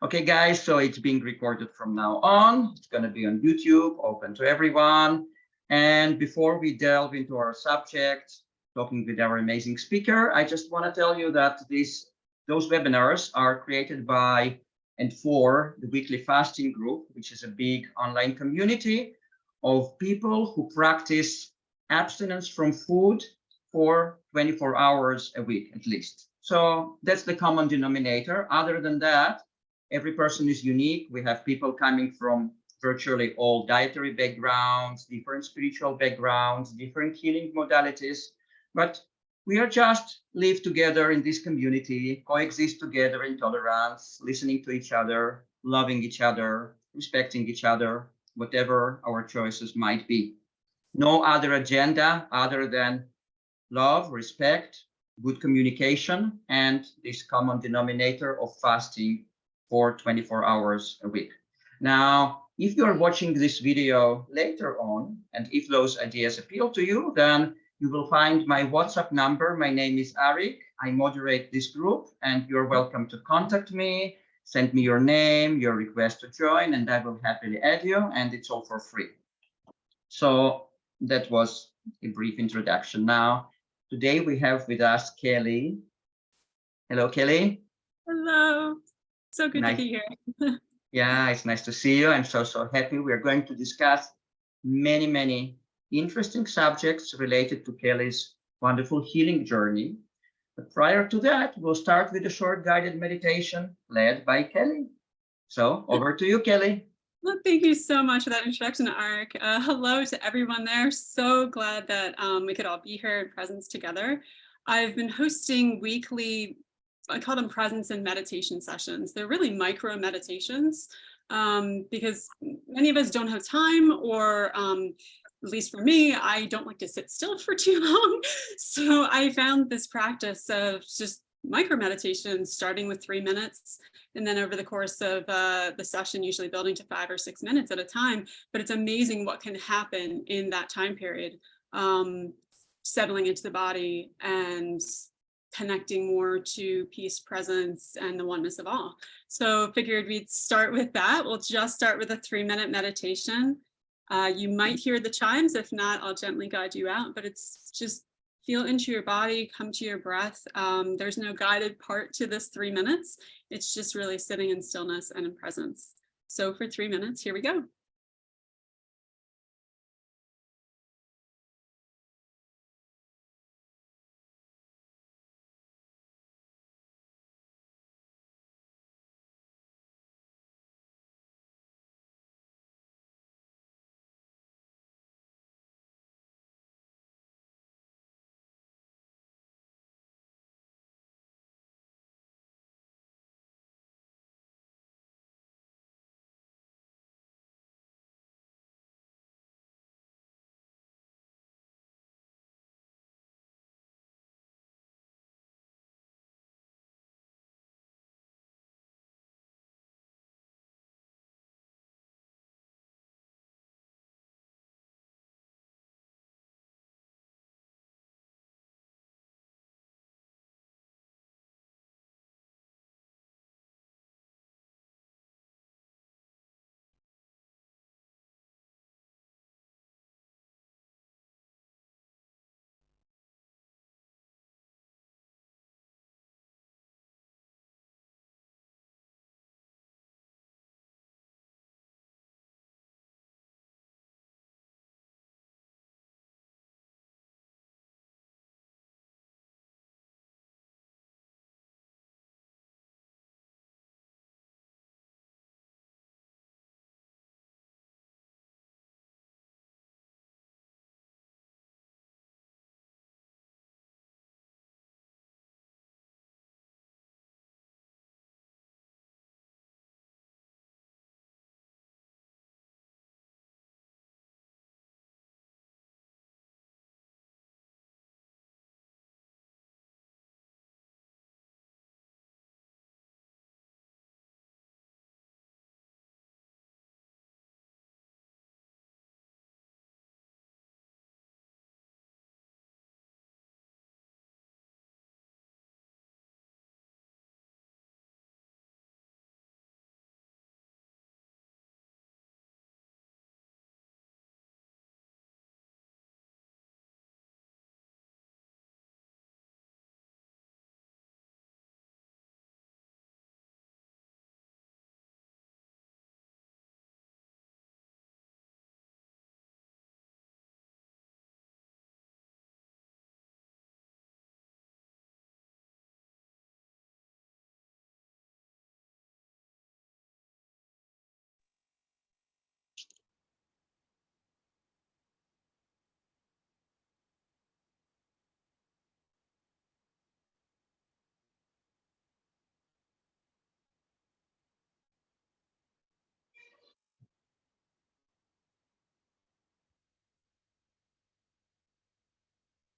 Okay, guys, so it's being recorded from now on. It's going to be on YouTube, open to everyone. And before we delve into our subject, talking with our amazing speaker, I just want to tell you that those webinars are created by and for the Weekly Fasting Group, which is a big online community of people who practice abstinence from food for 24 hours a week at least. So that's the common denominator. Other than that, every person is unique. We have people coming from virtually all dietary backgrounds, different spiritual backgrounds, different healing modalities, but we are just live together in this community, coexist together in tolerance, listening to each other, loving each other, respecting each other, whatever our choices might be. No other agenda other than love, respect, good communication, and this common denominator of fasting for 24 hours a week. Now, if you're watching this video later on, and if those ideas appeal to you, then you will find my WhatsApp number. My name is Arik. I moderate this group, and you're welcome to contact me, send me your name, your request to join, and I will happily add you, and it's all for free. So that was a brief introduction. Now, today we have with us Kelly. Hello, Kelly. Hello. So good to be here. Yeah, it's nice to see you. I'm so happy. We're going to discuss many interesting subjects related to Kelly's wonderful healing journey. But prior to that, we'll start with a short guided meditation led by Kelly. So over to you, Kelly. Well, thank you so much for that introduction, Arik. Hello to everyone there. So glad that we could all be here in presence together. I've been hosting weekly, I call them presence and meditation sessions. They're really micro meditations because many of us don't have time, or at least for me, I don't like to sit still for too long. So I found this practice of just micro meditations, starting with 3 minutes, and then over the course of the session, usually building to 5 or 6 minutes at a time. But it's amazing what can happen in that time period, settling into the body and connecting more to peace, presence, and the oneness of all. So figured we'd start with that. We'll just start with a 3-minute meditation. You might hear the chimes. If not, I'll gently guide you out, but it's just feel into your body, come to your breath. There's no guided part to this 3 minutes. It's just really sitting in stillness and in presence. So for 3 minutes, here we go.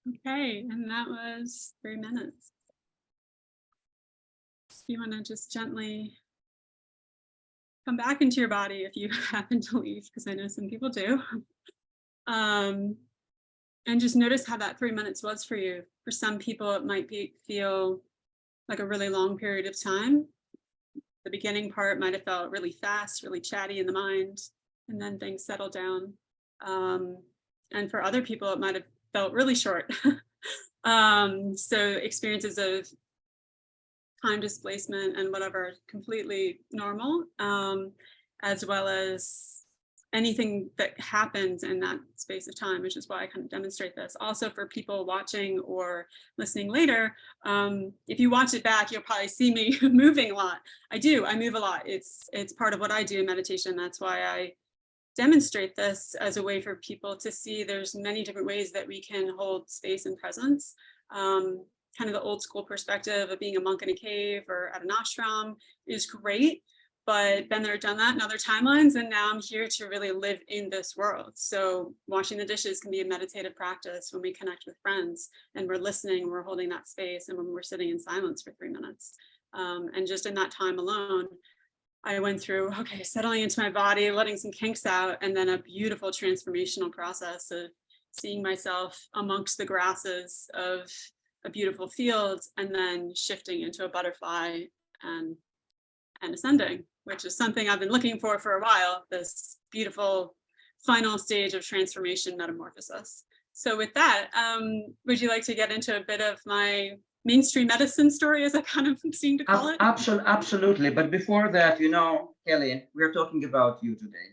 Okay, and that was 3 minutes. You want to just gently come back into your body if you happen to leave, because I know some people do. Um, and just notice how that 3 minutes was for you. For some people, it might feel like a really long period of time. The beginning part might have felt really fast, really chatty in the mind, and then things settle down. And for other people, it might have felt really short. So experiences of time displacement and whatever, completely normal, as well as anything that happens in that space of time, which is why I kind of demonstrate this. Also for people watching or listening later, if you watch it back, you'll probably see me moving a lot. I move a lot. It's part of what I do in meditation. That's why I demonstrate this as a way for people to see there's many different ways that we can hold space and presence. Kind of the old school perspective of being a monk in a cave or at an ashram is great, but been there, done that in other timelines. And now I'm here to really live in this world. So washing the dishes can be a meditative practice when we connect with friends and we're listening, we're holding that space, and when we're sitting in silence for 3 minutes. And just in that time alone, I went through, settling into my body, letting some kinks out, and then a beautiful transformational process of seeing myself amongst the grasses of a beautiful field, and then shifting into a butterfly and ascending, which is something I've been looking for a while, this beautiful final stage of transformation metamorphosis. So with that, would you like to get into a bit of my mainstream medicine story, as I kind of seem to call it? Absolutely. But before that, Kelly, we're talking about you today.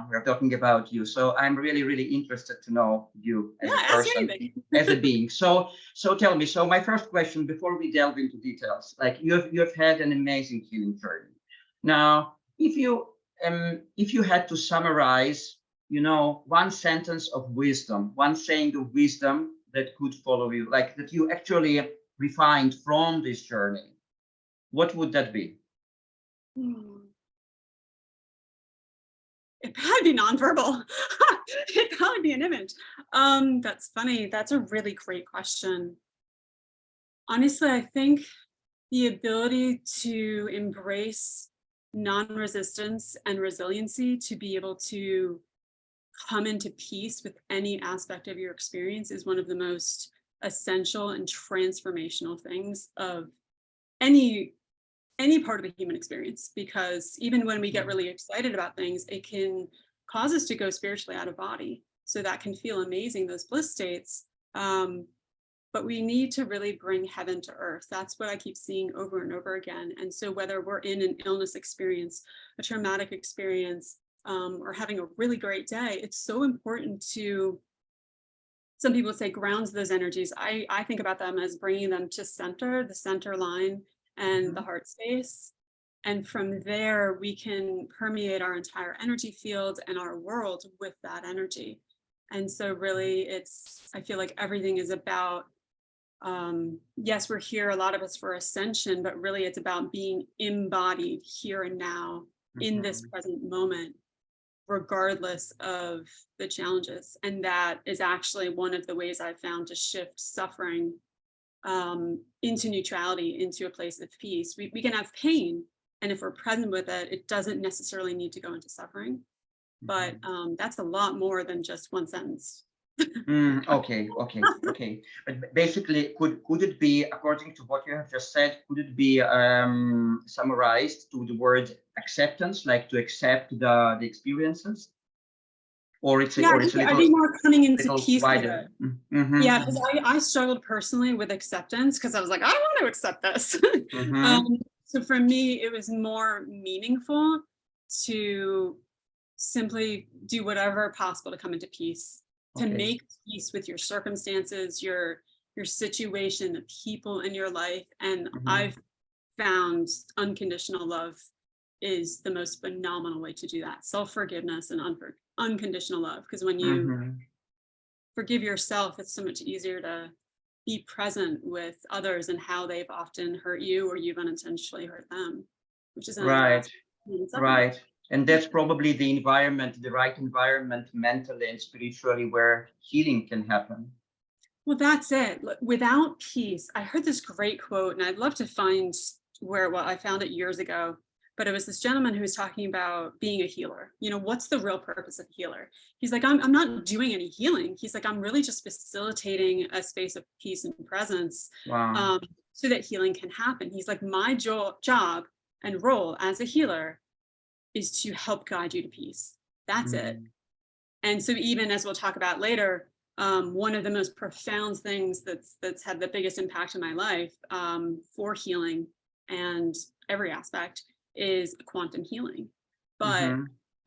We're talking about you. So I'm really, really interested to know you as a person, as a being. So tell me. So my first question, before we delve into details, like you've had an amazing healing journey. Now, if you had to summarize, one sentence of wisdom, one saying of wisdom that could follow you, like that you actually refined from this journey, what would that be? It'd probably be nonverbal. It'd probably be an image. That's funny. That's a really great question. Honestly, I think the ability to embrace non-resistance and resiliency, to be able to come into peace with any aspect of your experience, is one of the most essential and transformational things of any part of the human experience, because even when we get really excited about things, it can cause us to go spiritually out of body. So that can feel amazing, those bliss states. But we need to really bring heaven to earth. That's what I keep seeing over and over again. And so whether we're in an illness experience, a traumatic experience, or having a really great day, it's so important to, some people say, grounds those energies. I think about them as bringing them to center, the center line, and the heart space. And from there, we can permeate our entire energy field and our world with that energy. And so really, I feel like everything is about, yes, we're here, a lot of us, for ascension, but really it's about being embodied here and now in this present moment, regardless of the challenges. And that is actually one of the ways I've found to shift suffering into neutrality, into a place of peace. We can have pain, and if we're present with it, it doesn't necessarily need to go into suffering. But that's a lot more than just one sentence. Okay. But basically, could it be, according to what you have just said, could it be summarized to the word acceptance, like to accept the experiences? Or it's I'd be more coming into peace wider. with it. Yeah, because I struggled personally with acceptance, because I was like, I want to accept this. So for me, it was more meaningful to simply do whatever possible to come into peace, to make peace with your circumstances, your situation, the people in your life. And I've found unconditional love is the most phenomenal way to do that. Self-forgiveness and unconditional love, because when you forgive yourself, it's so much easier to be present with others and how they've often hurt you, or you've unintentionally hurt them, which is right. And that's probably the environment, the right environment, mentally and spiritually, where healing can happen. Well, that's it. Without peace, I heard this great quote, and I'd love to find where, well, I found it years ago, but it was this gentleman who was talking about being a healer. You know, what's the real purpose of a healer? He's like, I'm not doing any healing. He's like, I'm really just facilitating a space of peace and presence, Wow. so that healing can happen. He's like, my job and role as a healer is to help guide you to peace. That's it. Mm. And so even as we'll talk about later, one of the most profound things that's had the biggest impact in my life, for healing and every aspect, is quantum healing. But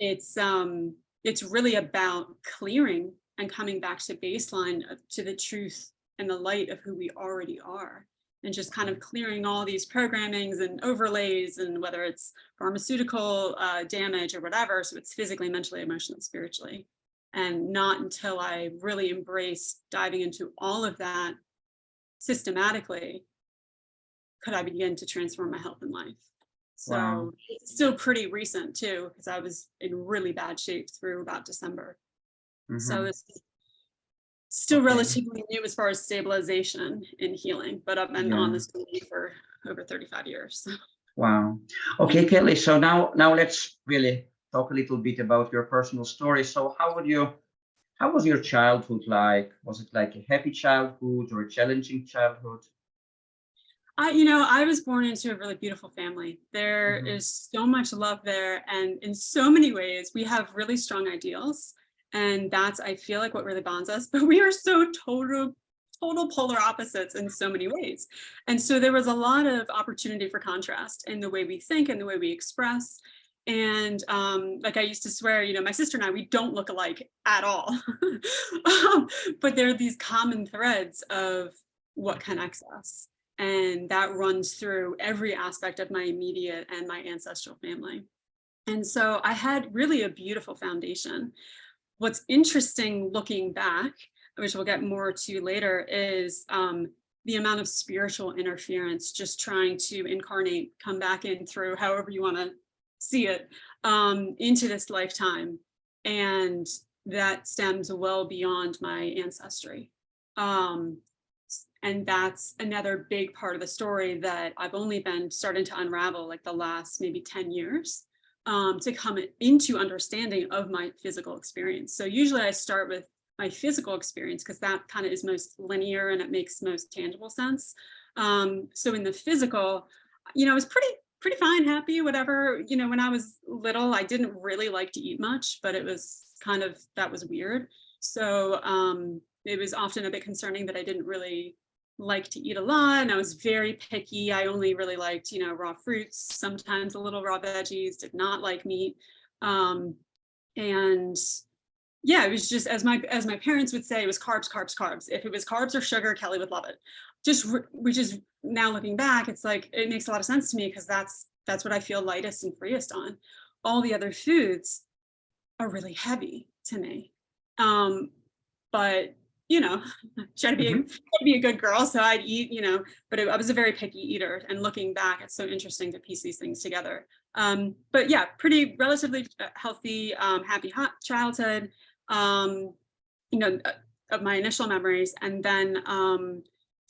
Mm-hmm. it's really about clearing and coming back to baseline, to the truth and the light of who we already are, and just kind of clearing all these programmings and overlays, and whether it's pharmaceutical damage or whatever, so it's physically, mentally, emotionally, spiritually. And not until I really embraced diving into all of that systematically could I begin to transform my health and life. Wow. So it's still pretty recent too, because I was in really bad shape through about December. So Mm-hmm. it's still Okay. relatively new as far as stabilization in healing, but I've been on Yeah. this journey for over 35 years. Wow. Okay, Kelly. So now let's really talk a little bit about your personal story. So how was your childhood like? Was it like a happy childhood or a challenging childhood? I was born into a really beautiful family. There Mm-hmm. is so much love there. And in so many ways, we have really strong ideals. And that's, I feel like, what really bonds us. But we are so total polar opposites in so many ways. And so there was a lot of opportunity for contrast in the way we think and the way we express. And like I used to swear, my sister and I, we don't look alike at all. But there are these common threads of what connects us. And that runs through every aspect of my immediate and my ancestral family. And so I had really a beautiful foundation. What's interesting looking back, which we'll get more to later, is the amount of spiritual interference just trying to incarnate, come back in through however you want to see it, into this lifetime. And that stems well beyond my ancestry. And that's another big part of the story that I've only been starting to unravel like the last maybe 10 years, to come into understanding of my physical experience. So usually I start with my physical experience because that kind of is most linear and it makes most tangible sense. So in the physical, I was pretty fine, happy, whatever. When I was little, I didn't really like to eat much, but it was kind of, that was weird. So it was often a bit concerning that I didn't really like to eat a lot, and I was very picky. I only really liked, raw fruits, sometimes a little raw veggies, did not like meat. And yeah, it was just, as my parents would say, it was carbs, carbs, carbs. If it was carbs or sugar, Kelly would love it. Which is, now looking back, it's like, it makes a lot of sense to me, because that's what I feel lightest and freest on. All the other foods are really heavy to me. But try to be a good girl, so I'd eat, but I was a very picky eater. And looking back, it's so interesting to piece these things together. But yeah, pretty relatively healthy, happy hot childhood, of my initial memories. And then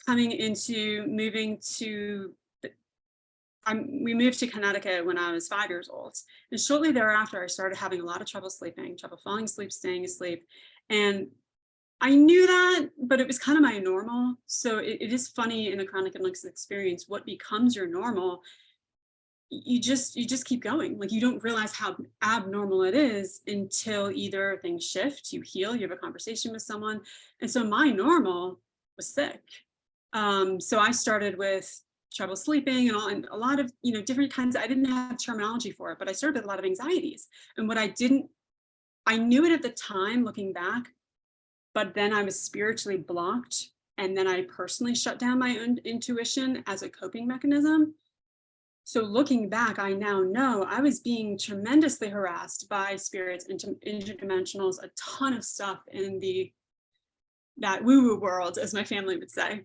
coming into moving to we moved to Connecticut when I was 5 years old. And shortly thereafter, I started having a lot of trouble sleeping, trouble falling asleep, staying asleep. And I knew that, but it was kind of my normal. So it is funny in the chronic illness experience, what becomes your normal, you just keep going. Like, you don't realize how abnormal it is until either things shift, you heal, you have a conversation with someone. And so my normal was sick. So I started with trouble sleeping and a lot of, different kinds. I didn't have terminology for it, but I started with a lot of anxieties. And I knew it at the time looking back, but then I was spiritually blocked. And then I personally shut down my own intuition as a coping mechanism. So looking back, I now know I was being tremendously harassed by spirits, interdimensionals, a ton of stuff in that woo-woo world, as my family would say.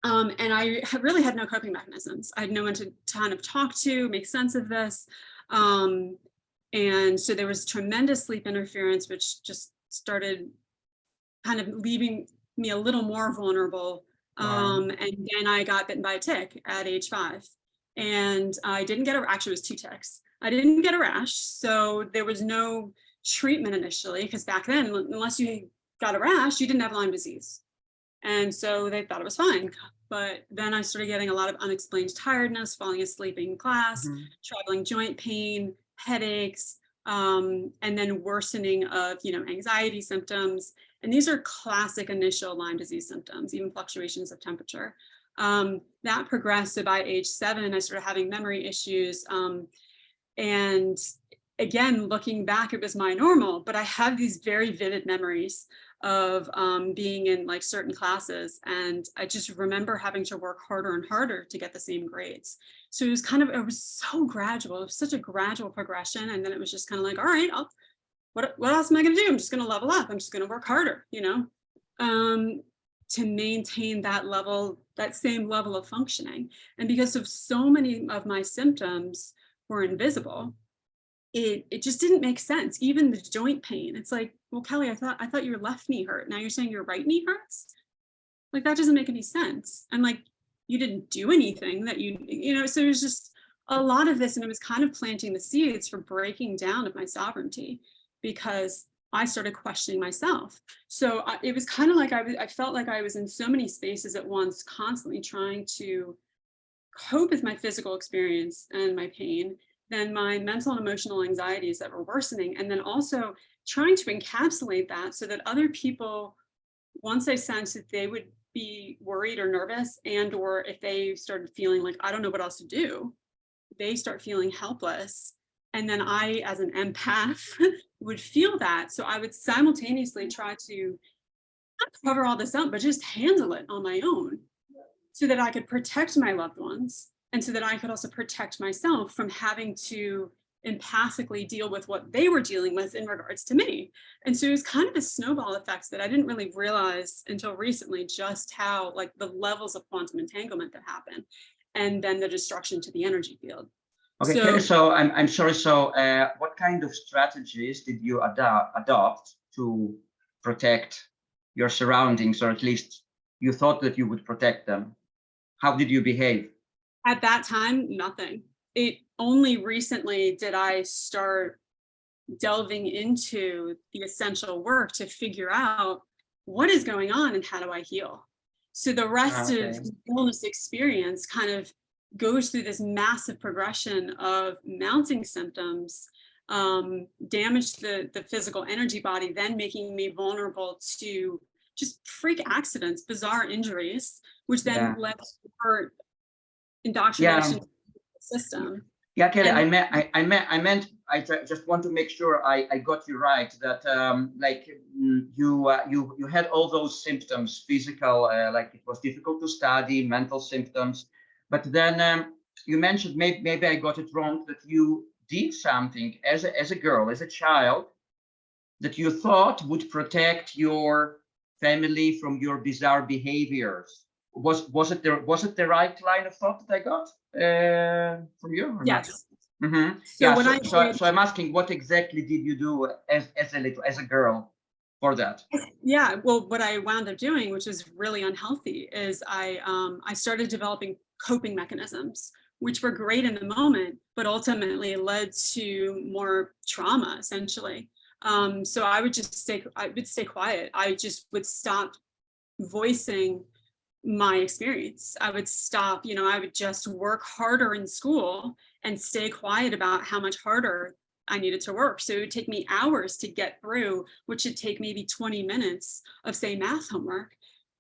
And I really had no coping mechanisms. I had no one to kind of talk to, make sense of this. And so there was tremendous sleep interference, which just started kind of leaving me a little more vulnerable. Wow. And then I got bitten by a tick at age 5. And I didn't get actually it was 2 ticks. I didn't get a rash. So there was no treatment initially, because back then, unless you got a rash, you didn't have Lyme disease. And so they thought it was fine. But then I started getting a lot of unexplained tiredness, falling asleep in class, Mhm. traveling joint pain, headaches, and then worsening of, anxiety symptoms. And these are classic initial Lyme disease symptoms, even fluctuations of temperature. That progressed. So by age 7, I started having memory issues. And again, looking back, it was my normal, but I have these very vivid memories of being in like certain classes. And I just remember having to work harder and harder to get the same grades. So it was so gradual. It was such a gradual progression. And then it was just kind of like, all right, what else am I going to do? I'm just going to level up. I'm just going to work harder, to maintain that same level of functioning. And because of so many of my symptoms were invisible, it just didn't make sense. Even the joint pain, it's like, well, Kelly, I thought your left knee hurt. Now you're saying your right knee hurts? Like, that doesn't make any sense. And like, you didn't do anything that so there's just a lot of this. And it was kind of planting the seeds for breaking down of my sovereignty, because I started questioning myself. So it was kind of like I felt like I was in so many spaces at once, constantly trying to cope with my physical experience and my pain, then my mental and emotional anxieties that were worsening, and then also trying to encapsulate that so that other people, once they sensed that they would be worried or nervous, and or if they started feeling like, I don't know what else to do, they start feeling helpless. And then I, as an empath, would feel that. So I would simultaneously try to not cover all this up, but just handle it on my own, so that I could protect my loved ones, and so that I could also protect myself from having to empathically deal with what they were dealing with in regards to me. And so it was kind of a snowball effect that I didn't really realize until recently, just how like the levels of quantum entanglement that happen, and then the destruction to the energy field. Okay, Kelly, So so I'm sorry. So what kind of strategies did you adopt to protect your surroundings, or at least you thought that you would protect them? How did you behave? at that time, nothing. It only recently did I start delving into the essential work to figure out what is going on and how do I heal. So the rest of Okay. the illness experience kind of goes through this massive progression of mounting symptoms, damage to the physical energy body, then making me vulnerable to just freak accidents, bizarre injuries, which then Yeah. led to Yeah. indoctrination into the system. Yeah, Kelly, And just want to make sure I got you right, that you had all those symptoms, physical, like it was difficult to study, mental symptoms, but then you mentioned, maybe I got it wrong, that you did something as a girl, as a child, that you thought would protect your family from your bizarre behaviors. Was it the right line of thought that I got from you, or not? yes, Mm-hmm. so Yeah. when I So did, I'm asking, what exactly did you do as a girl for that? yeah, well, what I wound up doing, which is really unhealthy, is I started developing coping mechanisms, which were great in the moment, but ultimately led to more trauma, essentially. So I would stay quiet. I just would stop voicing my experience. I would stop, I would just work harder in school and stay quiet about how much harder I needed to work. So it would take me hours to get through, which should take maybe 20 minutes of, say, math homework,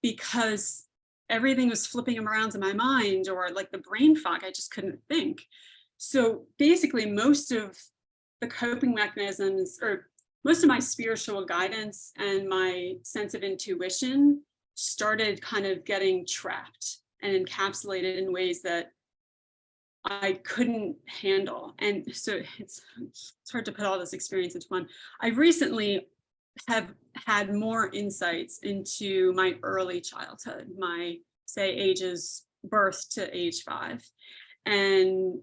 because everything was flipping around in my mind, or like the brain fog, I just couldn't think. So basically, most of the coping mechanisms, or most of my spiritual guidance and my sense of intuition, started kind of getting trapped and encapsulated in ways that I couldn't handle. And so it's hard to put all this experience into one. I recently have had more insights into my early childhood, my, say, ages birth to age 5. And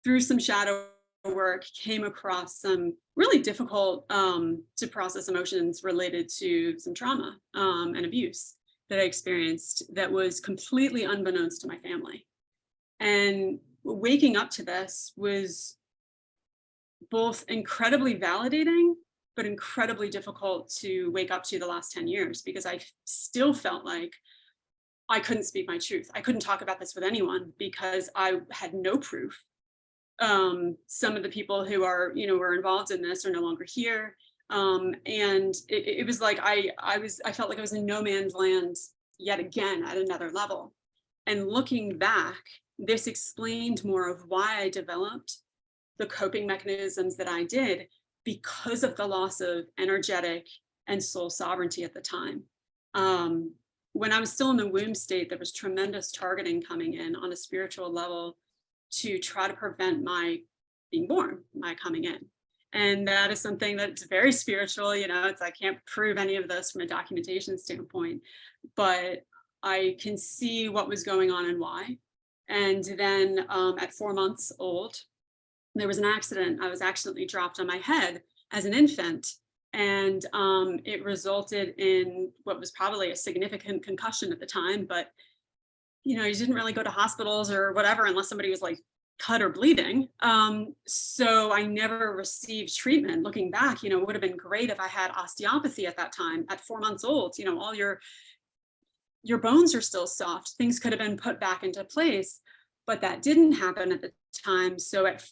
through some shadow work, came across some really difficult to process emotions related to some trauma and abuse that I experienced that was completely unbeknownst to my family. And waking up to this was both incredibly validating, but incredibly difficult to wake up to the last 10 years, because I still felt like I couldn't speak my truth. I couldn't talk about this with anyone because I had no proof. Some of the people who are, were involved in this are no longer here. And it was like I felt like I was in no man's land yet again at another level. And looking back, this explained more of why I developed the coping mechanisms that I did, because of the loss of energetic and soul sovereignty at the time. When I was still in the womb state, there was tremendous targeting coming in on a spiritual level to try to prevent my being born, my coming in. And that is something that's very spiritual, I can't prove any of this from a documentation standpoint, but I can see what was going on and why. And then at 4 months old, there was an accident. I was accidentally dropped on my head as an infant. And it resulted in what was probably a significant concussion at the time, but you didn't really go to hospitals or whatever unless somebody was like cut or bleeding. So I never received treatment. Looking back, it would have been great if I had osteopathy at that time. At 4 months old, all your bones are still soft. Things could have been put back into place, but that didn't happen at the time. So at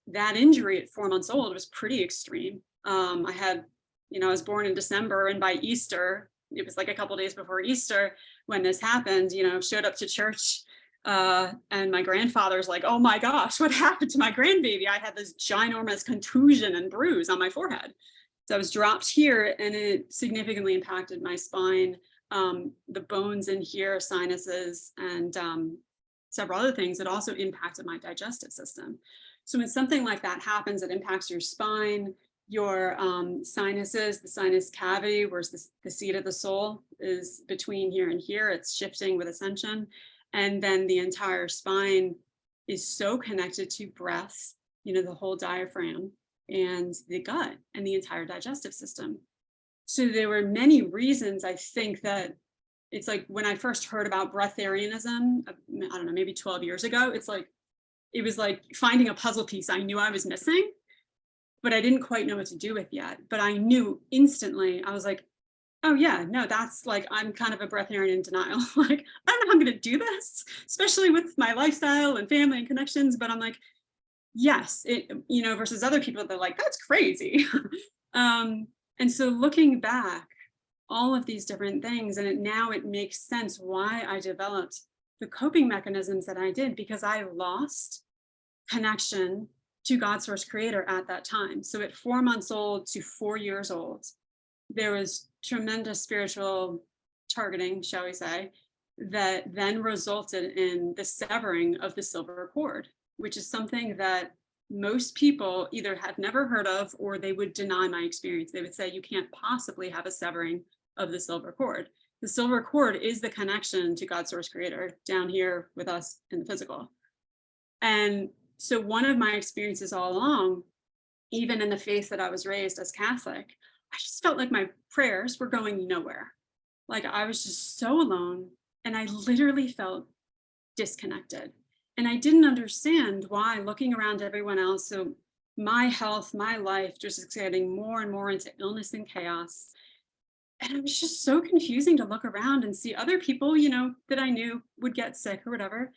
that injury at 4 months old was pretty extreme. I had, I was born in December, and by Easter, it was like a couple days before Easter when this happened, showed up to church, and my grandfather's like, oh my gosh, what happened to my grandbaby? I had this ginormous contusion and bruise on my forehead. So I was dropped here, and it significantly impacted my spine, the bones in here, sinuses, and several other things. It also impacted my digestive system. So when something like that happens, it impacts your spine, your sinuses, the sinus cavity, where the seat of the soul is between here and here. It's shifting with ascension. And then the entire spine is so connected to breath, the whole diaphragm and the gut and the entire digestive system. So there were many reasons, I think, that it's like when I first heard about breatharianism, I don't know, maybe 12 years ago, it was like finding a puzzle piece I knew I was missing, but I didn't quite know what to do with yet. But I knew instantly, I was like, oh yeah, no, that's like, I'm kind of a breatharian in denial. Like, I don't know how I'm going to do this, especially with my lifestyle and family and connections. But I'm like, yes, versus other people, they're like, that's crazy. And so looking back, all of these different things, and now it makes sense why I developed the coping mechanisms that I did, because I lost connection to God source creator at that time. So at 4 months old to 4 years old, there was tremendous spiritual targeting, shall we say, that then resulted in the severing of the silver cord, which is something that most people either had never heard of, or they would deny my experience. They would say, you can't possibly have a severing of the silver cord. The silver cord is the connection to God source creator down here with us in the physical. And so one of my experiences all along, even in the faith that I was raised as Catholic, I just felt like my prayers were going nowhere. Like I was just so alone, and I literally felt disconnected. And I didn't understand why, looking around everyone else. So my health, my life just getting more and more into illness and chaos. And it was just so confusing to look around and see other people, that I knew would get sick or whatever.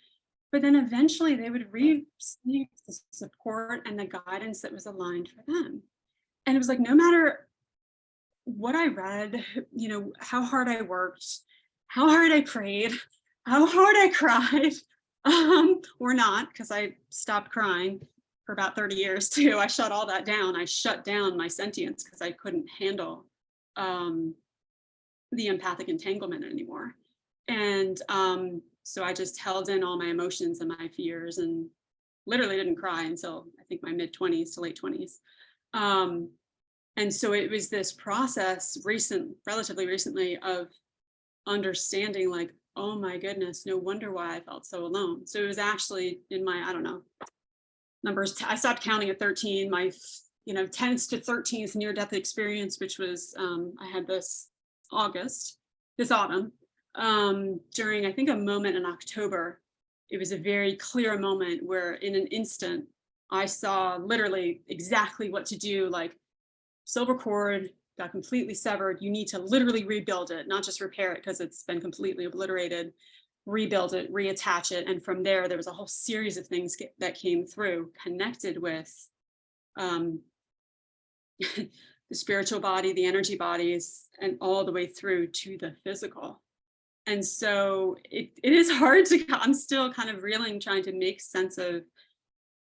But then eventually they would receive the support and the guidance that was aligned for them. And it was like, no matter what I read, how hard I worked, how hard I prayed, how hard I cried, or not, because I stopped crying for about 30 years too. I shut all that down. I shut down my sentience because I couldn't handle the empathic entanglement anymore. And so I just held in all my emotions and my fears, and literally didn't cry until I think my mid-20s to late 20s. And so it was this process relatively recently, of understanding like, oh my goodness, no wonder why I felt so alone. So it was actually in my, numbers. I stopped counting at 13. My 10th to 13th near-death experience, which was I had this autumn, during, I think, a moment in October. It was a very clear moment where in an instant I saw literally exactly what to do. Like, silver cord got completely severed. You need to literally rebuild it, not just repair it because it's been completely obliterated. Rebuild it, reattach it. And from there was a whole series of things that came through, connected with the spiritual body, the energy bodies, and all the way through to the physical. And so it is hard I'm still kind of reeling, trying to make sense of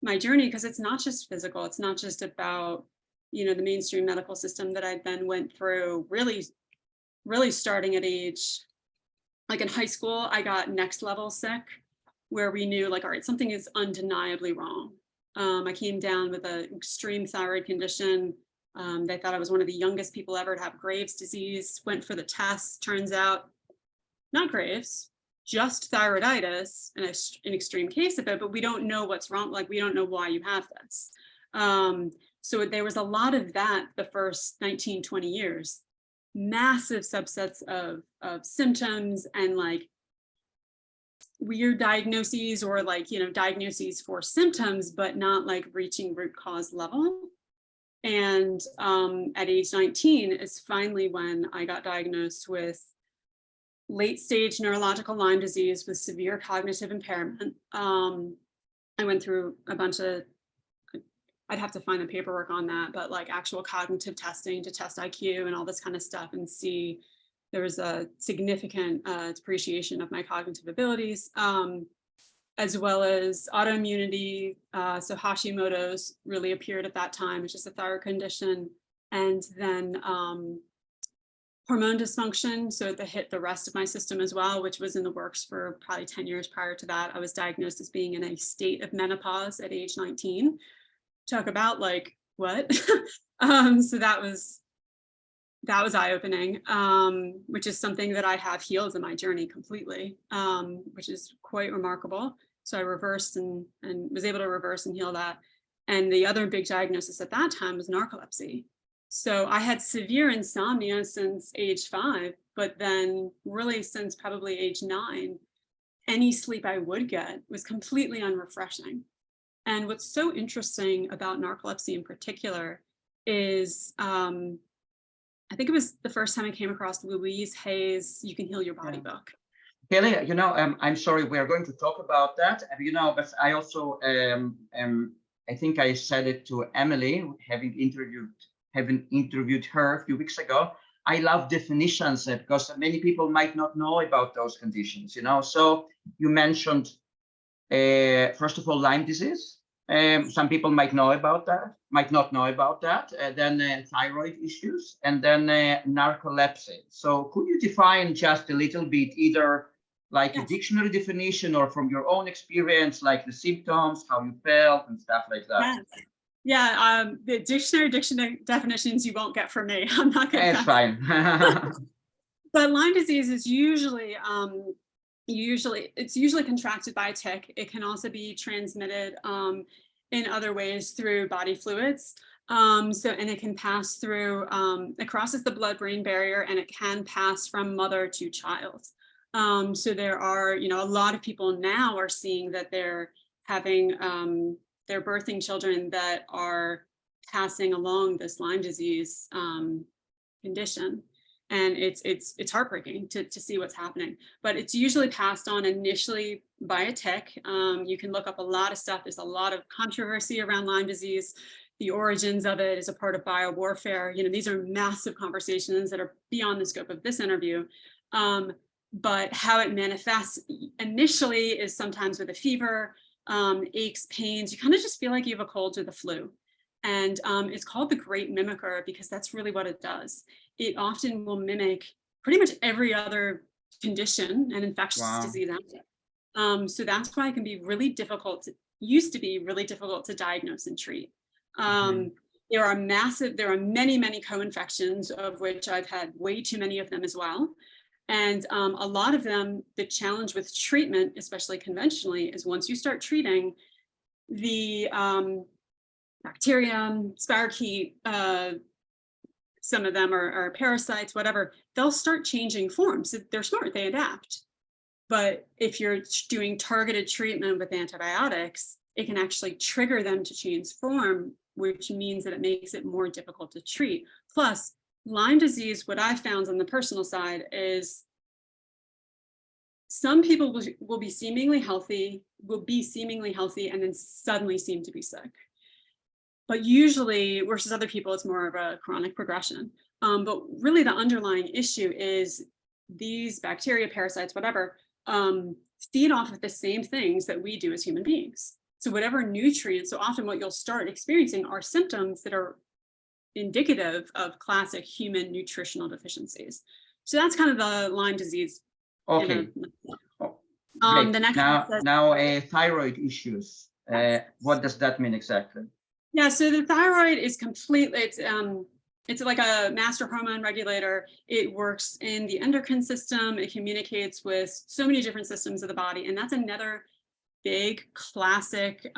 my journey, because it's not just physical. It's not just about, the mainstream medical system that I then went through, really starting at age, like in high school, I got next level sick, where we knew, like, all right, something is undeniably wrong. I came down with an extreme thyroid condition. They thought I was one of the youngest people ever to have Graves' disease. Went for the tests. Turns out, not Graves, just thyroiditis, an extreme case of it, but we don't know what's wrong. Like, we don't know why you have this. So there was a lot of that the first 19, 20 years. Massive subsets of symptoms and like weird diagnoses, or like, diagnoses for symptoms, but not like reaching root cause level. And at age 19 is finally when I got diagnosed with late stage neurological Lyme disease with severe cognitive impairment. I went through a bunch of, I'd have to find the paperwork on that, but like actual cognitive testing to test IQ and all this kind of stuff, and see there was a significant depreciation of my cognitive abilities, as well as autoimmunity. So Hashimoto's really appeared at that time. It's just a thyroid condition. And then hormone dysfunction. So that hit the rest of my system as well, which was in the works for probably 10 years prior to that. I was diagnosed as being in a state of menopause at age 19. Talk about like, what? So that was eye-opening, which is something that I have healed in my journey completely, which is quite remarkable. So I reversed and was able to reverse and heal that. And the other big diagnosis at that time was narcolepsy. So I had severe insomnia since age 5, but then really since probably age 9, any sleep I would get was completely unrefreshing. And what's so interesting about narcolepsy in particular is, I think it was the first time I came across Louise Hay's "You Can Heal Your Body" book. Kelly, I'm sorry, we are going to talk about that, but I also, I think I said it to Emily, having interviewed her a few weeks ago. I love definitions because many people might not know about those conditions, So you mentioned, first of all, Lyme disease. Some people might know about that, might not know about that. Then thyroid issues, and then narcolepsy. So could you define just a little bit, either like a dictionary definition or from your own experience, like the symptoms, how you felt and stuff like that? Yes. Yeah, the dictionary definitions you won't get from me. I'm not good at that. It's fine. But Lyme disease is usually contracted by a tick. It can also be transmitted in other ways through body fluids. And it can pass through, it crosses the blood-brain barrier, and it can pass from mother to child. So there are, a lot of people now are seeing that they're having, they're birthing children that are passing along this Lyme disease condition. And it's heartbreaking to see what's happening, but it's usually passed on initially by a tick. You can look up a lot of stuff. There's a lot of controversy around Lyme disease. The origins of it is a part of biowarfare. These are massive conversations that are beyond the scope of this interview. But how it manifests initially is sometimes with a fever, aches, pains. You kind of just feel like you have a cold or the flu. And it's called the great mimicker because that's really what it does. It often will mimic pretty much every other condition and infectious disease out there. So that's why it can be really difficult, used to be really difficult to diagnose and treat. There are many, many co-infections, of which I've had way too many of them as well. And a lot of them, the challenge with treatment, especially conventionally, is once you start treating, the bacterium, spirochete, some of them are parasites, whatever, they'll start changing forms. They're smart, they adapt. But if you're doing targeted treatment with antibiotics, it can actually trigger them to change form, which means that it makes it more difficult to treat. Plus, Lyme disease, what I found on the personal side is some people will be seemingly healthy, and then suddenly seem to be sick. But usually, versus other people, it's more of a chronic progression. But really the underlying issue is these bacteria, parasites, whatever, feed off of the same things that we do as human beings. So whatever nutrients, so often what you'll start experiencing are symptoms that are indicative of classic human nutritional deficiencies. So that's kind of the Lyme disease. Okay. The next now thyroid issues. What does that mean exactly? Yeah, so the thyroid is completely, it's like a master hormone regulator. It works in the endocrine system. It communicates with so many different systems of the body. And that's another big classic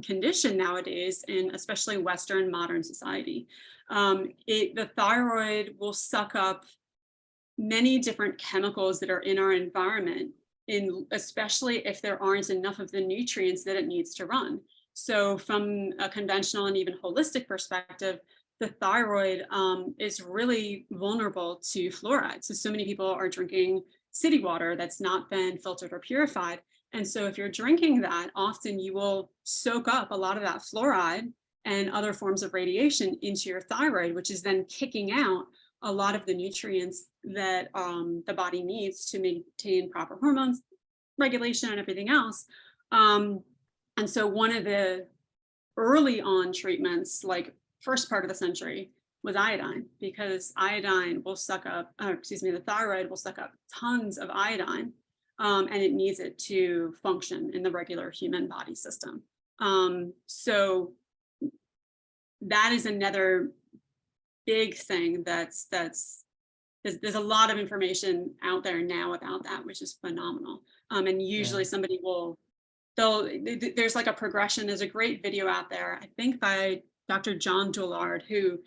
condition nowadays in especially Western modern society. The thyroid will suck up many different chemicals that are in our environment, especially if there aren't enough of the nutrients that it needs to run. So from a conventional and even holistic perspective, the thyroid is really vulnerable to fluoride. So many people are drinking city water that's not been filtered or purified. And so if you're drinking that, often you will soak up a lot of that fluoride and other forms of radiation into your thyroid, which is then kicking out a lot of the nutrients that the body needs to maintain proper hormones regulation and everything else. And so one of the early on treatments, like first part of the century, was iodine, because iodine will suck up, the thyroid will suck up tons of iodine, and it needs it to function in the regular human body system. So that is another big thing there's a lot of information out there now about that, which is phenomenal. And usually somebody there's like a progression. There's a great video out there, I think by Dr. John Doulard, who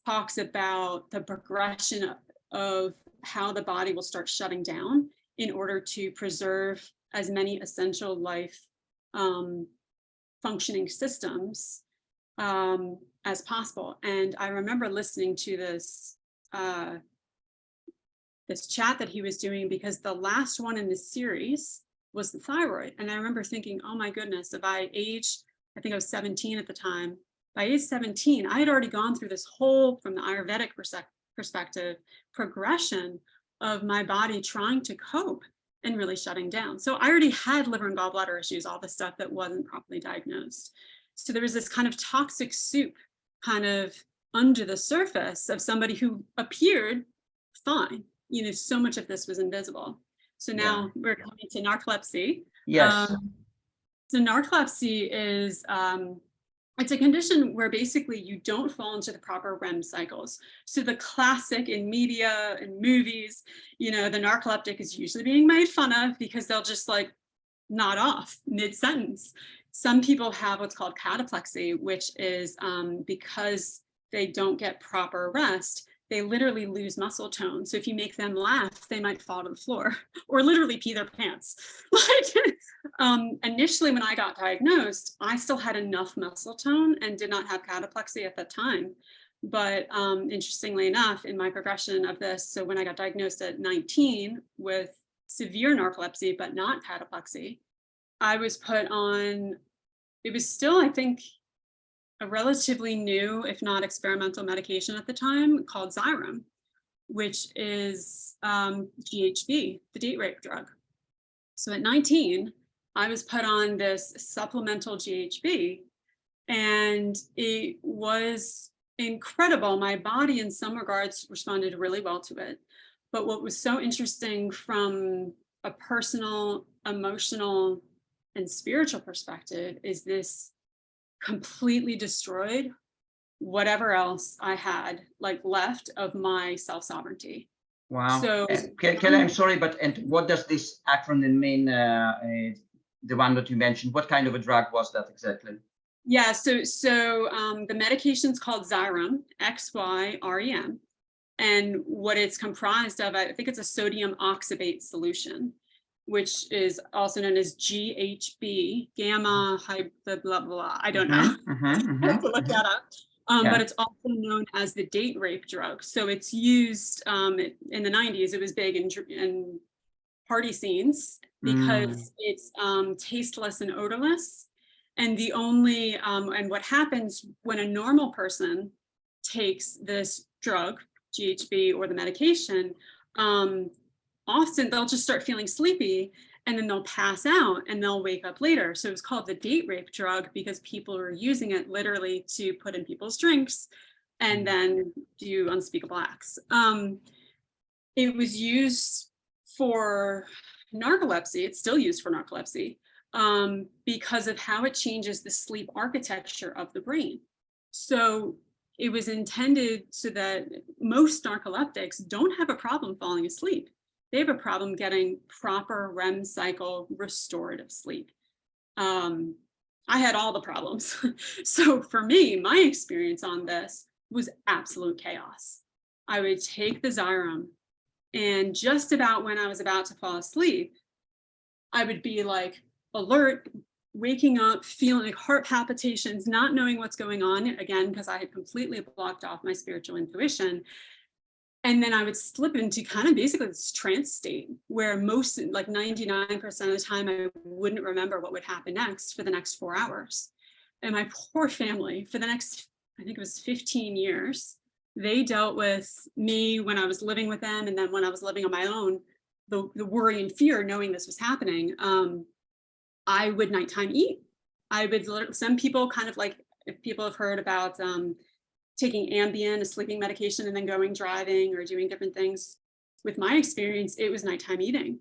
talks about the progression of how the body will start shutting down in order to preserve as many essential life functioning systems as possible. And I remember listening to this chat that he was doing, because the last one in this series was the thyroid. And I remember thinking, oh my goodness, by age, I think I was 17 at the time, by age 17, I had already gone through this whole, from the Ayurvedic perspective, progression of my body trying to cope and really shutting down. So I already had liver and gallbladder issues, all the stuff that wasn't properly diagnosed. So there was this kind of toxic soup kind of under the surface of somebody who appeared fine. So much of this was invisible. So now we're coming to narcolepsy. Yes. So narcolepsy is, it's a condition where basically you don't fall into the proper REM cycles. So the classic in media and movies, the narcoleptic is usually being made fun of because they'll just like nod off mid-sentence. Some people have what's called cataplexy, which is because they don't get proper rest, they literally lose muscle tone. So if you make them laugh, they might fall to the floor or literally pee their pants. Initially, when I got diagnosed, I still had enough muscle tone and did not have cataplexy at that time. But interestingly enough, in my progression of this, so when I got diagnosed at 19 with severe narcolepsy, but not cataplexy, I was put on, it was still, I think, a relatively new, if not experimental medication at the time called Xyrem, which is GHB, the date rape drug. So at 19, I was put on this supplemental GHB, and it was incredible. My body in some regards responded really well to it. But what was so interesting from a personal, emotional, and spiritual perspective is this completely destroyed whatever else I had left of my self-sovereignty. Wow. So I'm sorry, but and what does this acronym mean? the one that you mentioned. What kind of a drug was that exactly? Yeah, so the medication's called Xyrem, XYREM. And what it's comprised of, I think it's a sodium oxybate solution, which is also known as GHB, gamma, blah, blah, blah. I don't know. I have to look that up. But it's also known as the date rape drug. So it's used in the 90s. It was big in party scenes because it's tasteless and odorless. And the only, and what happens when a normal person takes this drug, GHB or the medication, often they'll just start feeling sleepy and then they'll pass out and they'll wake up later. So it was called the date rape drug because people were using it literally to put in people's drinks and then do unspeakable acts. It was used for narcolepsy. It's still used for narcolepsy because of how it changes the sleep architecture of the brain. So it was intended so that most narcoleptics don't have a problem falling asleep. They have a problem getting proper REM cycle restorative sleep. I had all the problems. So for me, my experience on this was absolute chaos. I would take the Xyrem and just about when I was about to fall asleep, I would be like alert, waking up, feeling like heart palpitations, not knowing what's going on, again, because I had completely blocked off my spiritual intuition. And then I would slip into kind of basically this trance state where most, like 99% of the time, I wouldn't remember what would happen next for the next 4 hours. And my poor family, for the next, I think it was 15 years, they dealt with me when I was living with them. And then when I was living on my own, the worry and fear knowing this was happening. I would nighttime eat. I would, some people kind of like, if people have heard about taking Ambien, a sleeping medication, and then going driving or doing different things. With my experience, it was nighttime eating.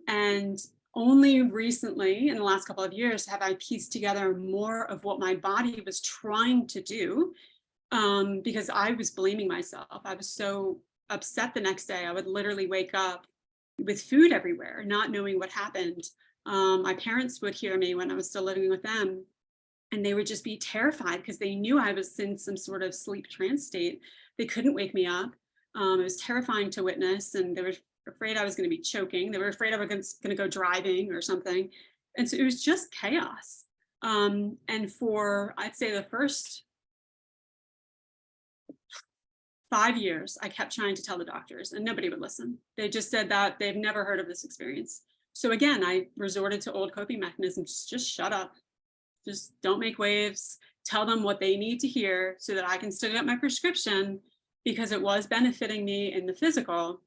And only recently, in the last couple of years, have I pieced together more of what my body was trying to do because I was blaming myself. I was so upset the next day. I would literally wake up with food everywhere, not knowing what happened. My parents would hear me when I was still living with them, and they would just be terrified because they knew I was in some sort of sleep trance state. They couldn't wake me up. It was terrifying to witness, and they were afraid I was going to be choking. They were afraid I was going to go driving or something. And so it was just chaos. And for, I'd say, the first 5 years, I kept trying to tell the doctors and nobody would listen. They just said that they've never heard of this experience. So again, I resorted to old coping mechanisms. Just shut up. Just don't make waves. Tell them what they need to hear so that I can still get my prescription because it was benefiting me in the physical,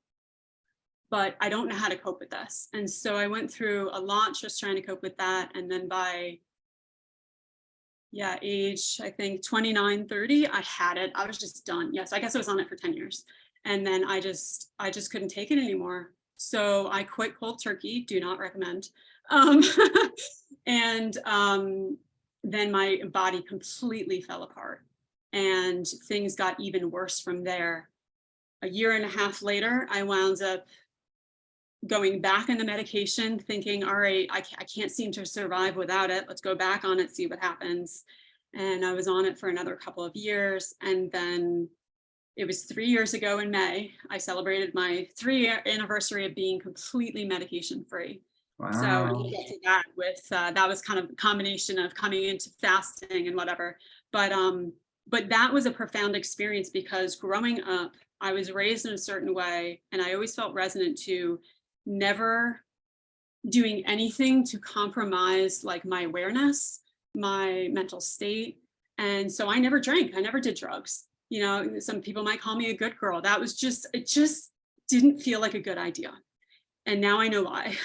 but I don't know how to cope with this. And so I went through a lot just trying to cope with that. And then by age, I think 29, 30, I had it. I was just done. Yes, I guess I was on it for 10 years. And then I just couldn't take it anymore. So I quit cold turkey, do not recommend. And then my body completely fell apart and things got even worse from there. A year and a half later, I wound up going back on the medication, thinking, all right, I can't seem to survive without it. Let's go back on it, see what happens. And I was on it for another couple of years. And then it was 3 years ago in May, I celebrated my 3-year anniversary of being completely medication free. Wow. So we'll get to that with, that was kind of a combination of coming into fasting and whatever. But that was a profound experience because growing up, I was raised in a certain way and I always felt resonant to never doing anything to compromise like my awareness, my mental state. And so I never drank, I never did drugs. You know, some people might call me a good girl. That was just, it just didn't feel like a good idea. And now I know why.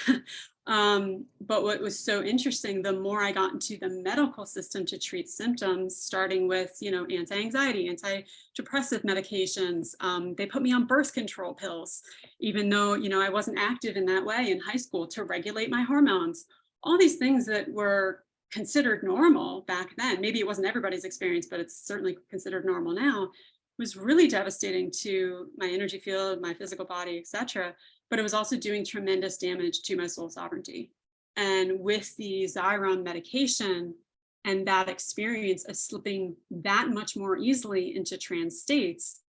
But what was so interesting, the more I got into the medical system to treat symptoms, starting with, you know, anti-anxiety, antidepressive medications, they put me on birth control pills, even though, you know, I wasn't active in that way in high school to regulate my hormones, all these things that were considered normal back then. Maybe it wasn't everybody's experience, but it's certainly considered normal now. Was really devastating to my energy field, my physical body, etc. But it was also doing tremendous damage to my soul sovereignty. And with the Xyron medication and that experience of slipping that much more easily into trance states,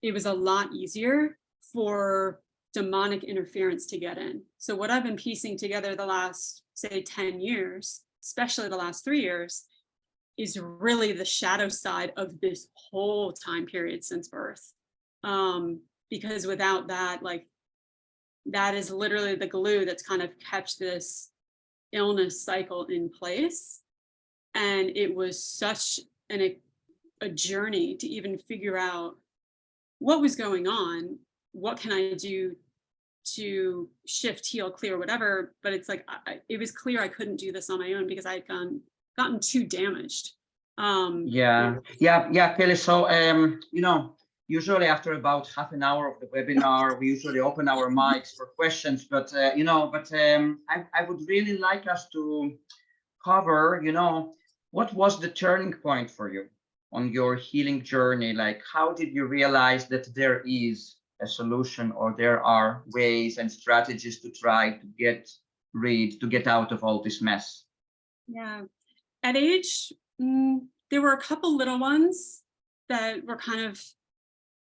it was a lot easier for demonic interference to get in. So what I've been piecing together the last, say, 10 years, especially the last 3 years, is really the shadow side of this whole time period since birth. Because without that, like, that is literally the glue that's kind of kept this illness cycle in place. And it was such a journey to even figure out what was going on, what can I do to shift, heal, clear, whatever. But it's like, it was clear I couldn't do this on my own because I had gotten too damaged. Yeah, Kelly. So, usually after about half an hour of the webinar, we usually open our mics for questions. But I would really like us to cover, what was the turning point for you on your healing journey? Like, how did you realize that there is a solution, or there are ways and strategies to try to get out of all this mess? Yeah, at age, there were a couple little ones that were kind of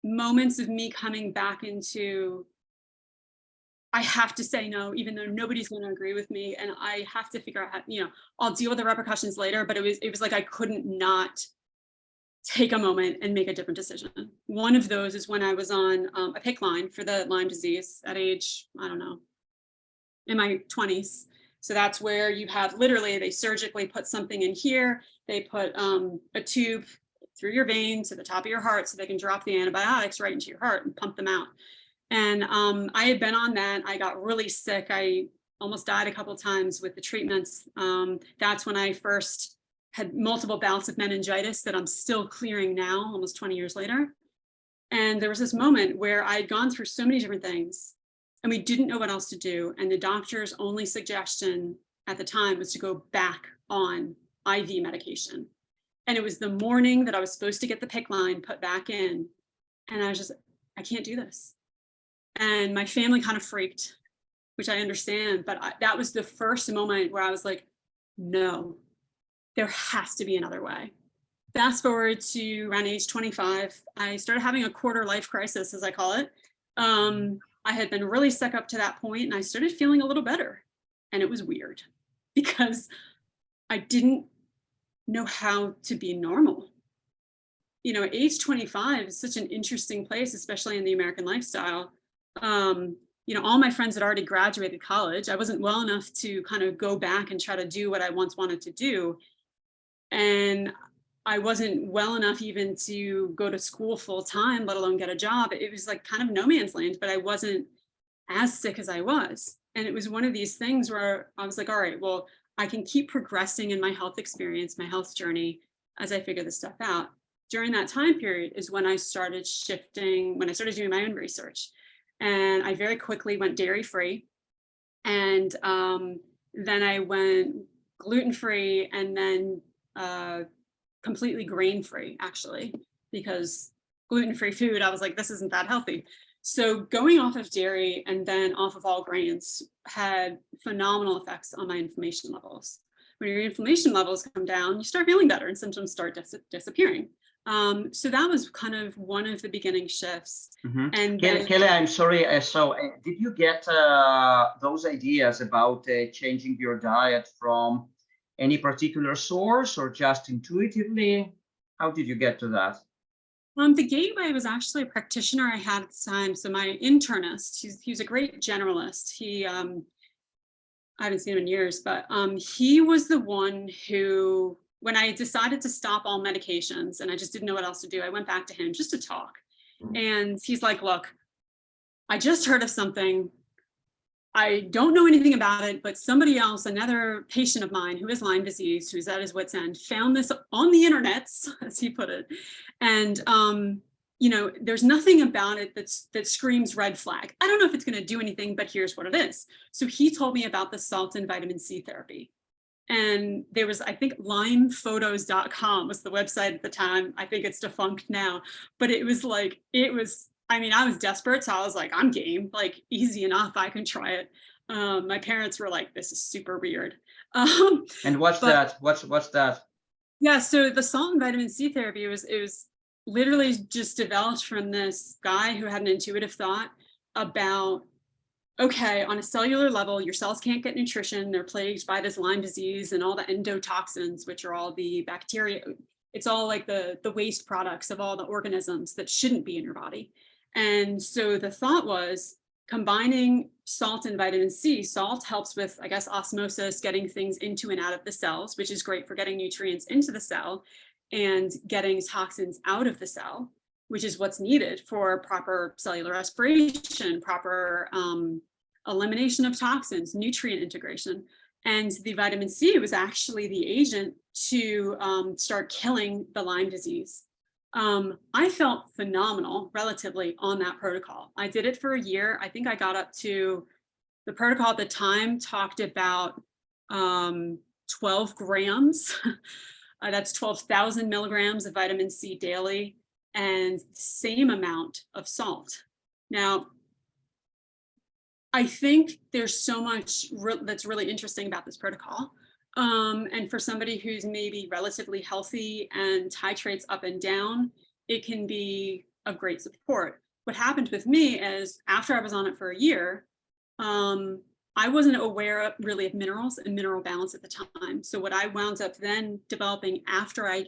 moments of me coming back into, I have to say no, even though nobody's going to agree with me, and I have to figure out how, I'll deal with the repercussions later. But it was like I couldn't not take a moment and make a different decision. One of those is when I was on a PICC line for the Lyme disease at age, I don't know, in my 20s. So that's where you have literally, they surgically put something in here. They put a tube through your vein to the top of your heart so they can drop the antibiotics right into your heart and pump them out. And I had been on that. I got really sick. I almost died a couple of times with the treatments. That's when I first had multiple bouts of meningitis that I'm still clearing now, almost 20 years later. And there was this moment where I had gone through so many different things and we didn't know what else to do. And the doctor's only suggestion at the time was to go back on IV medication. And it was the morning that I was supposed to get the PICC line put back in. And I was just, I can't do this. And my family kind of freaked, which I understand. But that was the first moment where I was like, no, there has to be another way. Fast forward to around age 25, I started having a quarter life crisis, as I call it. I had been really sick up to that point, and I started feeling a little better. And it was weird because I didn't know how to be normal. At age 25 is such an interesting place, especially in the American lifestyle. All my friends had already graduated college. I wasn't well enough to kind of go back and try to do what I once wanted to do. And I wasn't well enough even to go to school full time, let alone get a job. It was like kind of no man's land, but I wasn't as sick as I was. And it was one of these things where I was like, all right, well, I can keep progressing in my health experience, my health journey as I figure this stuff out. During that time period is when I started shifting, when I started doing my own research. And I very quickly went dairy-free. And then I went gluten-free, and then completely grain-free, actually, because gluten-free food, I was like, this isn't that healthy. So going off of dairy and then off of all grains had phenomenal effects on my inflammation levels. When your inflammation levels come down, you start feeling better and symptoms start disappearing. So that was kind of one of the beginning shifts. Mm-hmm. And Kelly, I'm sorry. So did you get those ideas about changing your diet from any particular source, or just intuitively? How did you get to that? The gateway was actually a practitioner I had at the time. So my internist, he's a great generalist. I haven't seen him in years, but he was the one who, when I decided to stop all medications and I just didn't know what else to do, I went back to him just to talk. And he's like, look, I just heard of something. I don't know anything about it, but somebody else, another patient of mine who has Lyme disease, who's at his wit's end, found this on the internet, as he put it. And, there's nothing about it that screams red flag. I don't know if it's going to do anything, but here's what it is. So he told me about the salt and vitamin C therapy. And there was, I think, limephotos.com was the website at the time. I think it's defunct now, but I was desperate. So I was like, I'm game, like easy enough. I can try it. My parents were like, this is super weird. And what's But that? What's that? yeah, so the salt and vitamin C therapy it was literally just developed from this guy who had an intuitive thought about, okay, on a cellular level, your cells can't get nutrition. They're plagued by this Lyme disease and all the endotoxins, which are all the bacteria. It's all like the waste products of all the organisms that shouldn't be in your body. And so the thought was combining salt and vitamin C. Salt helps with, I guess, osmosis, getting things into and out of the cells, which is great for getting nutrients into the cell and getting toxins out of the cell, which is what's needed for proper cellular respiration, proper elimination of toxins, nutrient integration. And the vitamin C was actually the agent to start killing the Lyme disease. I felt phenomenal relatively on that protocol. I did it for a year. I think I got up to, the protocol at the time talked about 12 grams. That's 12,000 milligrams of vitamin C daily and same amount of salt. Now, I think there's so much that's really interesting about this protocol. And for somebody who's maybe relatively healthy and titrates up and down, it can be of great support. What happened with me is after I was on it for a year, I wasn't aware really of minerals and mineral balance at the time. So what I wound up then developing after I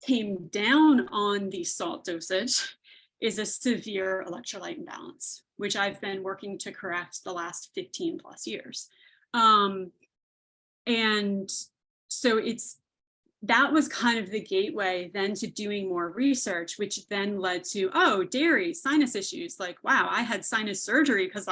came down on the salt dosage is a severe electrolyte imbalance, which I've been working to correct the last 15 plus years. And so that was kind of the gateway then to doing more research, which then led to, oh, dairy, sinus issues. Like, wow, I had sinus surgery because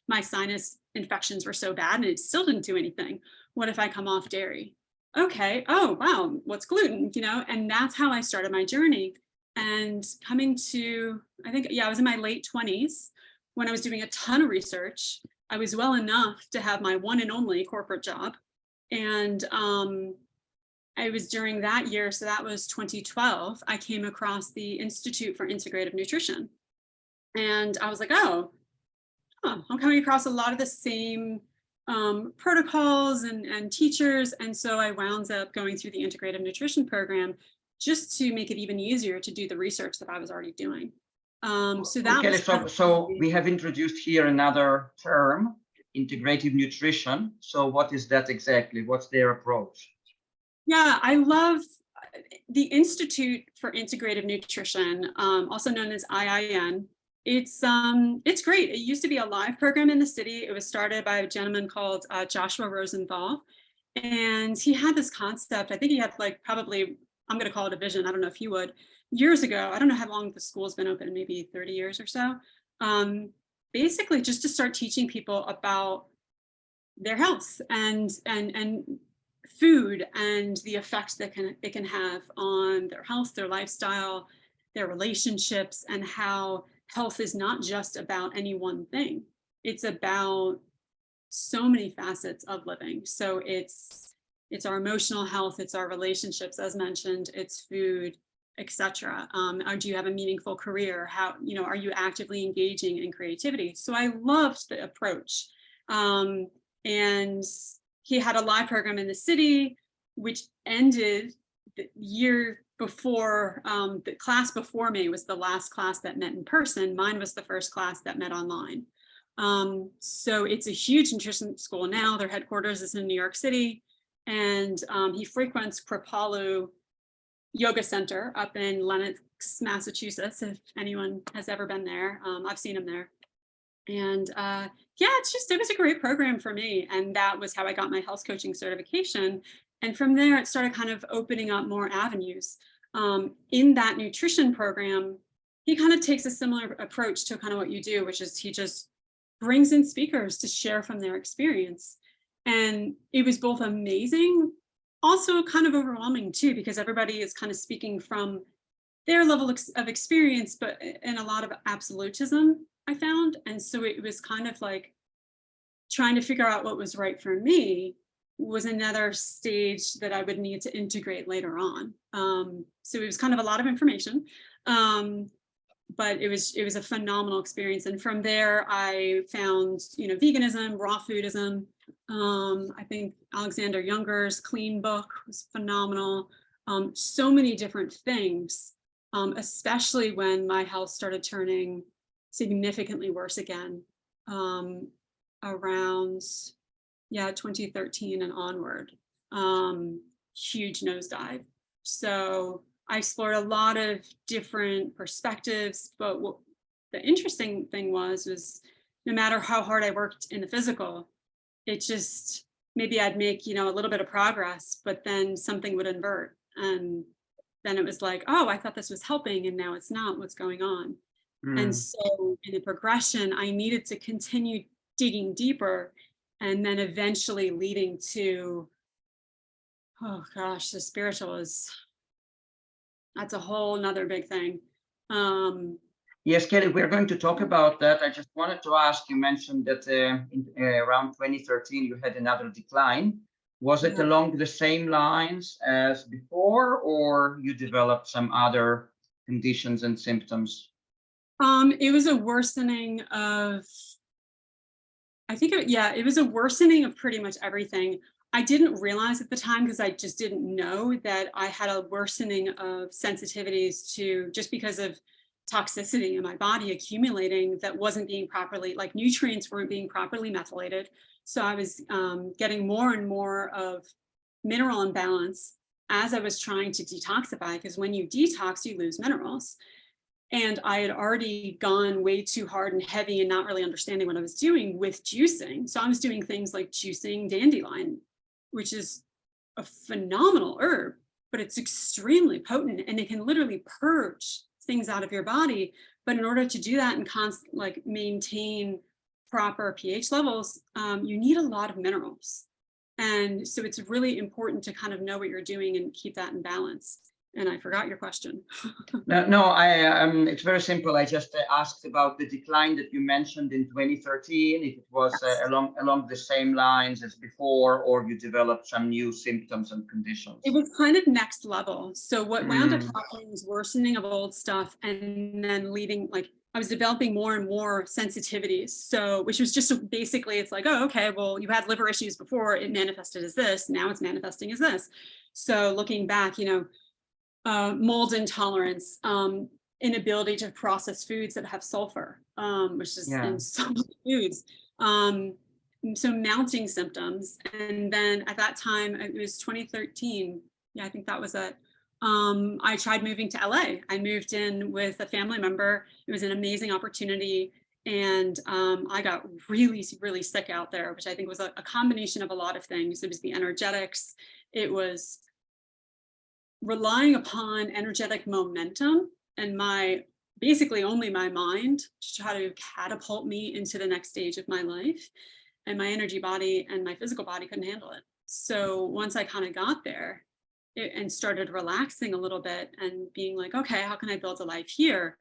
my sinus infections were so bad and it still didn't do anything. What if I come off dairy? Okay, oh, wow, what's gluten? And that's how I started my journey. And coming to, I think, yeah, I was in my late 20s when I was doing a ton of research. I was well enough to have my one and only corporate job. And I was during that year, so that was 2012, I came across the Institute for Integrative Nutrition. And I was like, oh, I'm coming across a lot of the same protocols and teachers. And so I wound up going through the integrative nutrition program just to make it even easier to do the research that I was already doing. So that okay, was so we have introduced here another term, integrative nutrition. So what is that exactly? What's their approach? Yeah, I love the Institute for Integrative Nutrition, also known as IIN. It's great. It used to be a live program in the city. It was started by a gentleman called Joshua Rosenthal. And he had this concept. I think he had like probably, I'm going to call it a vision. I don't know if you would. Years ago, I don't know how long the school's been open, maybe 30 years or so. Basically just to start teaching people about their health and food and the effects that it can have on their health, their lifestyle, their relationships, and how health is not just about any one thing. It's about so many facets of living. So it's our emotional health, it's our relationships, as mentioned, it's food, etc. Or do you have a meaningful career? How, are you actively engaging in creativity? So I loved the approach. And he had a live program in the city, which ended the year before. The class before me was the last class that met in person. Mine was the first class that met online. So it's a huge nutrition school now. Their headquarters is in New York City. And he frequents Kripalu Yoga Center up in Lenox, Massachusetts, if anyone has ever been there. I've seen him there. And yeah, it was a great program for me. And that was how I got my health coaching certification. And from there, it started kind of opening up more avenues. In that nutrition program, he kind of takes a similar approach to kind of what you do, which is he just brings in speakers to share from their experience. And it was both amazing, also kind of overwhelming too, because everybody is kind of speaking from their level of experience, but in a lot of absolutism, I found. And so it was kind of like trying to figure out what was right for me was another stage that I would need to integrate later on. So it was kind of a lot of information. but it was a phenomenal experience. And from there, I found, veganism, raw foodism. I think Alexander Younger's Clean book was phenomenal. So many different things, especially when my health started turning significantly worse again, around 2013 and onward. Huge nosedive. So I explored a lot of different perspectives, but what the interesting thing was no matter how hard I worked in the physical, it just, maybe I'd make, a little bit of progress, but then something would invert. And then it was like, oh, I thought this was helping and now it's not. What's going on? And so in the progression, I needed to continue digging deeper, and then eventually leading to, oh gosh, the spiritual that's a whole nother big thing. Yes, Kelly, we're going to talk about that. I just wanted to ask, you mentioned that in around 2013, you had another decline. Was it along the same lines as before, or you developed some other conditions and symptoms? It was a worsening of, I think, it was a worsening of pretty much everything. I didn't realize at the time, because I just didn't know, that I had a worsening of sensitivities to, just because of toxicity in my body accumulating that wasn't being properly, like nutrients weren't being properly methylated. So I was getting more and more of mineral imbalance as I was trying to detoxify, because when you detox, you lose minerals. And I had already gone way too hard and heavy and not really understanding what I was doing with juicing. So I was doing things like juicing dandelion, which is a phenomenal herb, but it's extremely potent and it can literally purge things out of your body. But in order to do that and maintain proper pH levels, you need a lot of minerals. And so it's really important to kind of know what you're doing and keep that in balance. And I forgot your question. No, it's very simple. I just asked about the decline that you mentioned in 2013, if it was along the same lines as before, or you developed some new symptoms and conditions. It was kind of next level. So what wound up happening was worsening of old stuff, and then leading, I was developing more and more sensitivities. So, which was just basically, it's like, oh, okay, well, you had liver issues before, it manifested as this, now it's manifesting as this. So looking back, mold intolerance, inability to process foods that have sulfur, which is in so many foods. So mounting symptoms. And then at that time, it was 2013. Yeah, I think that was it. I tried moving to LA. I moved in with a family member. It was an amazing opportunity. And I got really, really sick out there, which I think was a combination of a lot of things. It was the energetics. It was relying upon energetic momentum and basically only my mind to try to catapult me into the next stage of my life. And my energy body and my physical body couldn't handle it. So once I kind of got there and started relaxing a little bit and being like, okay, how can I build a life here?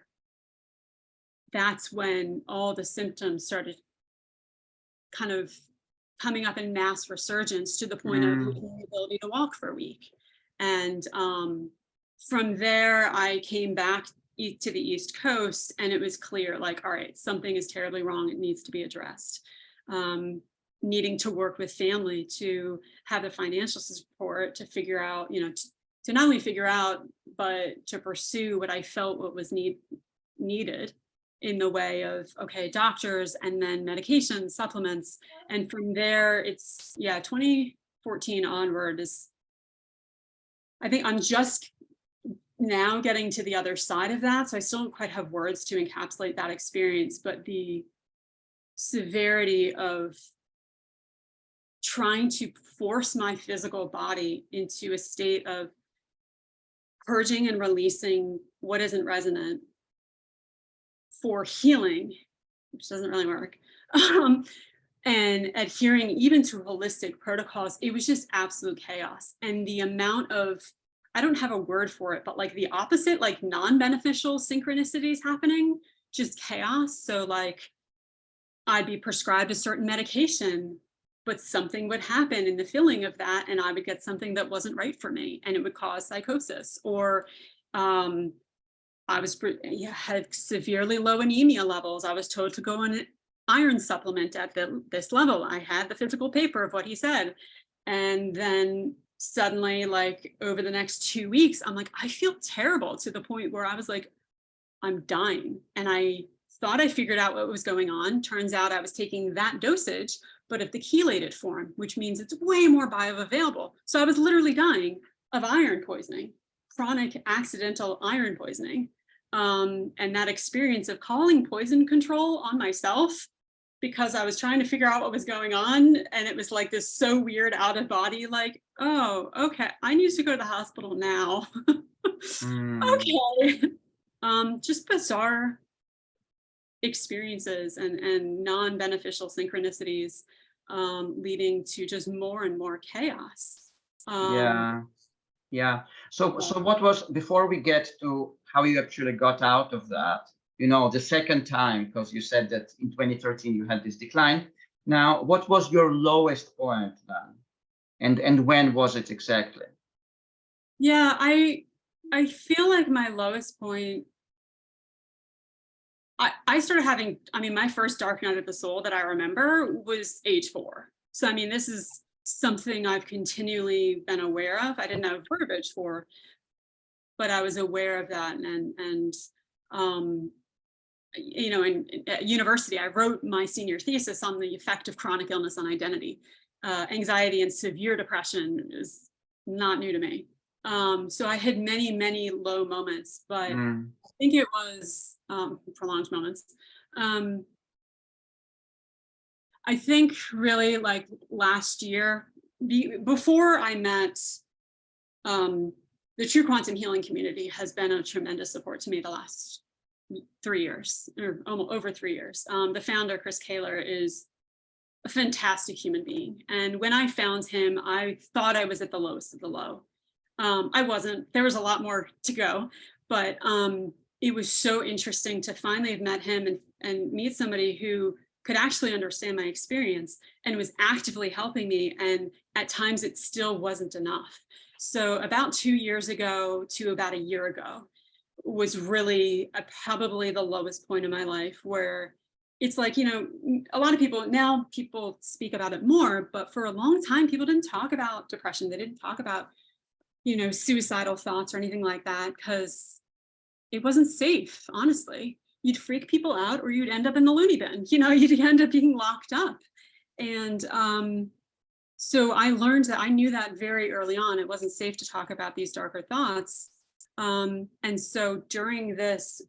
That's when all the symptoms started kind of coming up in mass resurgence, to the point of losing the ability to walk for a week. And from there, I came back to the East Coast, and it was clear, like, all right, something is terribly wrong. It needs to be addressed. Needing to work with family to have the financial support to figure out, to not only figure out, but to pursue what I felt what was needed in the way of, okay, doctors, and then medications, supplements. And from there, it's 2014 onward is, I think I'm just now getting to the other side of that. So I still don't quite have words to encapsulate that experience, but the severity of trying to force my physical body into a state of purging and releasing what isn't resonant for healing, which doesn't really work, and adhering even to holistic protocols, it was just absolute chaos. And the amount of, I don't have a word for it, but like the opposite, like non-beneficial synchronicities happening, just chaos. So like I'd be prescribed a certain medication, but something would happen in the filling of that, and I would get something that wasn't right for me, and it would cause psychosis. Or I had severely low anemia levels. I was told to go on an iron supplement at this level. I had the physical paper of what he said. And then suddenly, like over the next 2 weeks, I'm like, I feel terrible, to the point where I was like, I'm dying. And I thought I figured out what was going on. Turns out I was taking that dosage, but of the chelated form, which means it's way more bioavailable. So I was literally dying of iron poisoning, chronic accidental iron poisoning. And that experience of calling poison control on myself because I was trying to figure out what was going on. And it was like this so weird out of body, like, oh, okay, I need to go to the hospital now. Okay. Just bizarre experiences and non-beneficial synchronicities, leading to just more and more chaos. Yeah. So what was, before we get to how you actually got out of that, you know, the second time, because you said that in 2013 you had this decline. Now, what was your lowest point then? And when was it exactly? Yeah, I feel like my lowest point, I started having, I mean, my first dark night of the soul that I remember was age 4. So, I mean, this is something I've continually been aware of. I didn't have verbiage for, but I was aware of that. And you know, at university, I wrote my senior thesis on the effect of chronic illness on identity. Anxiety and severe depression is not new to me. So I had many, many low moments, but I think it was prolonged moments. I think really like last year, before I met, the true quantum healing community has been a tremendous support to me the last 3 years, or almost over 3 years. The founder, Chris Kaler, is a fantastic human being. And when I found him, I thought I was at the lowest of the low. I wasn't. There was a lot more to go, but it was so interesting to finally have met him and meet somebody who could actually understand my experience and was actively helping me. And at times it still wasn't enough. So about 2 years ago to about a year ago was really probably the lowest point in my life, where it's like, you know, a lot of people now, people speak about it more, but for a long time, people didn't talk about depression. They didn't talk about, you know, suicidal thoughts or anything like that, because it wasn't safe, honestly. You'd freak people out or you'd end up in the loony bin, you know, you'd end up being locked up. And so I learned that, I knew that very early on, it wasn't safe to talk about these darker thoughts. And so during this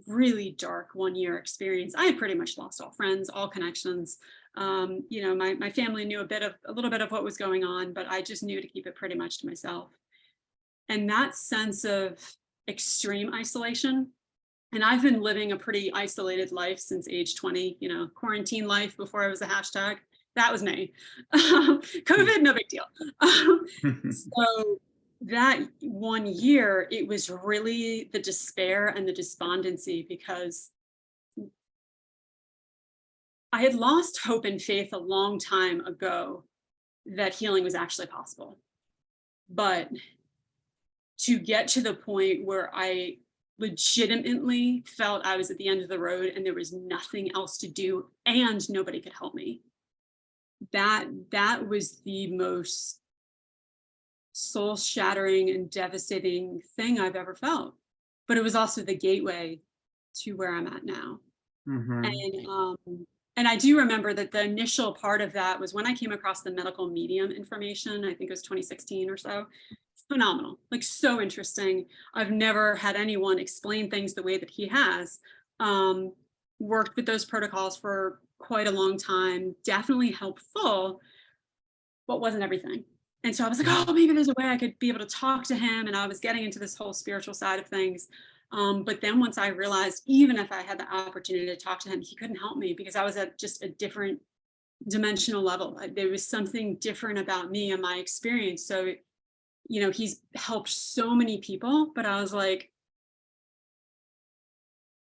really dark 1 year experience, I had pretty much lost all friends, all connections. You know, my family knew a little bit of what was going on, but I just knew to keep it pretty much to myself. And that sense of extreme isolation, and I've been living a pretty isolated life since age 20, you know, quarantine life before I was a hashtag. That was me. COVID, no big deal. So that 1 year, it was really the despair and the despondency, because I had lost hope and faith a long time ago that healing was actually possible. But to get to the point where I legitimately felt I was at the end of the road and there was nothing else to do and nobody could help me, that was the most soul-shattering and devastating thing I've ever felt. But it was also the gateway to where I'm at now. And I do remember that the initial part of that was when I came across the medical medium information. I think it was 2016 or so. It's phenomenal, like so interesting. I've never had anyone explain things the way that he has. Worked with those protocols for quite a long time, definitely helpful, but wasn't everything. And so I was like, oh, maybe there's a way I could be able to talk to him. And I was getting into this whole spiritual side of things. But then once I realized, even if I had the opportunity to talk to him, he couldn't help me because I was at just a different dimensional level. There was something different about me and my experience. So, you know, he's helped so many people, but I was like,